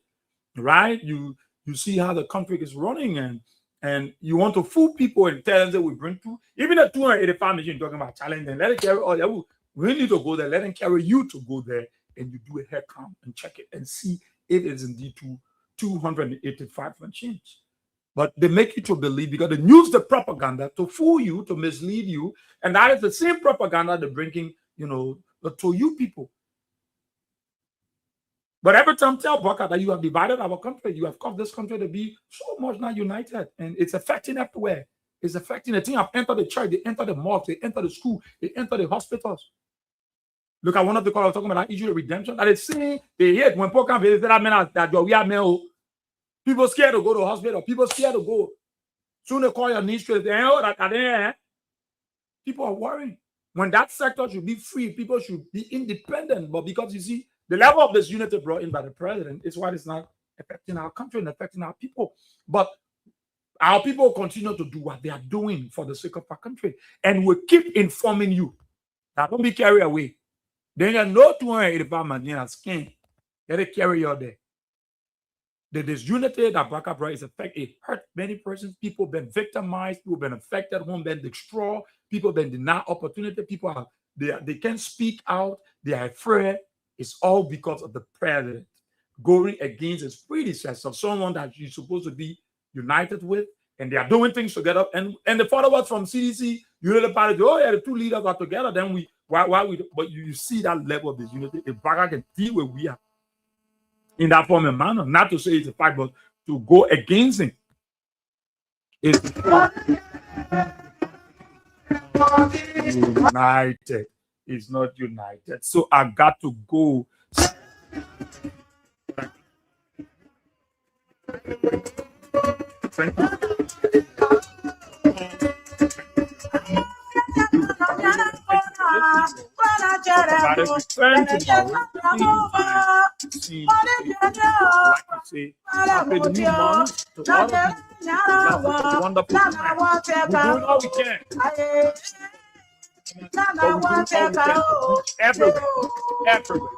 right? You see how the country is running, and you want to fool people and tell them that we bring through. Even at 285 machine talking about challenging, let it carry all that. We need to go there. Let them carry you to go there, and you do a head count and check it and see if it's indeed 285 machines. But they make you to believe because they use the propaganda to fool you, to mislead you, and that is the same propaganda they're bringing, to you people. But every time tell Boubacar that you have divided our country, you have caused this country to be so much not united, and it's affecting everywhere. It's affecting the thing. Have entered the church, they enter the mosque, they enter the school, they enter the hospitals. Look at one of the calls talking about issue of redemption. That is saying they hate when people come visit that man that we are male. People scared to go to the hospital. People scared to go. Soon they call your niece to the people are worried. When that sector should be free, people should be independent. But because you see, the level of this unity brought in by the president is why it's not affecting our country and affecting our people. But our people continue to do what they are doing for the sake of our country. And we keep informing you. Now, don't be carried away. Then you know 285 million skin. Let it carry you there. The disunity that Boubacar brought is affect. It hurt many persons. People been victimized. People been affected. Home been destroyed. People been denied opportunity. People they can't speak out. They are afraid. It's all because of the president going against his predecessor, someone that you're supposed to be united with, and they are doing things together. And the followers from CDC, Unity Party, the two leaders are together. Then we Why we? But you see that level of disunity. If Baga can deal with we are in that form and manner, not to say it's a fact, but to go against him. It's united. It's not united. So I got to go. Thank you. Wonderful. We're doing all we can. Everywhere. Everywhere.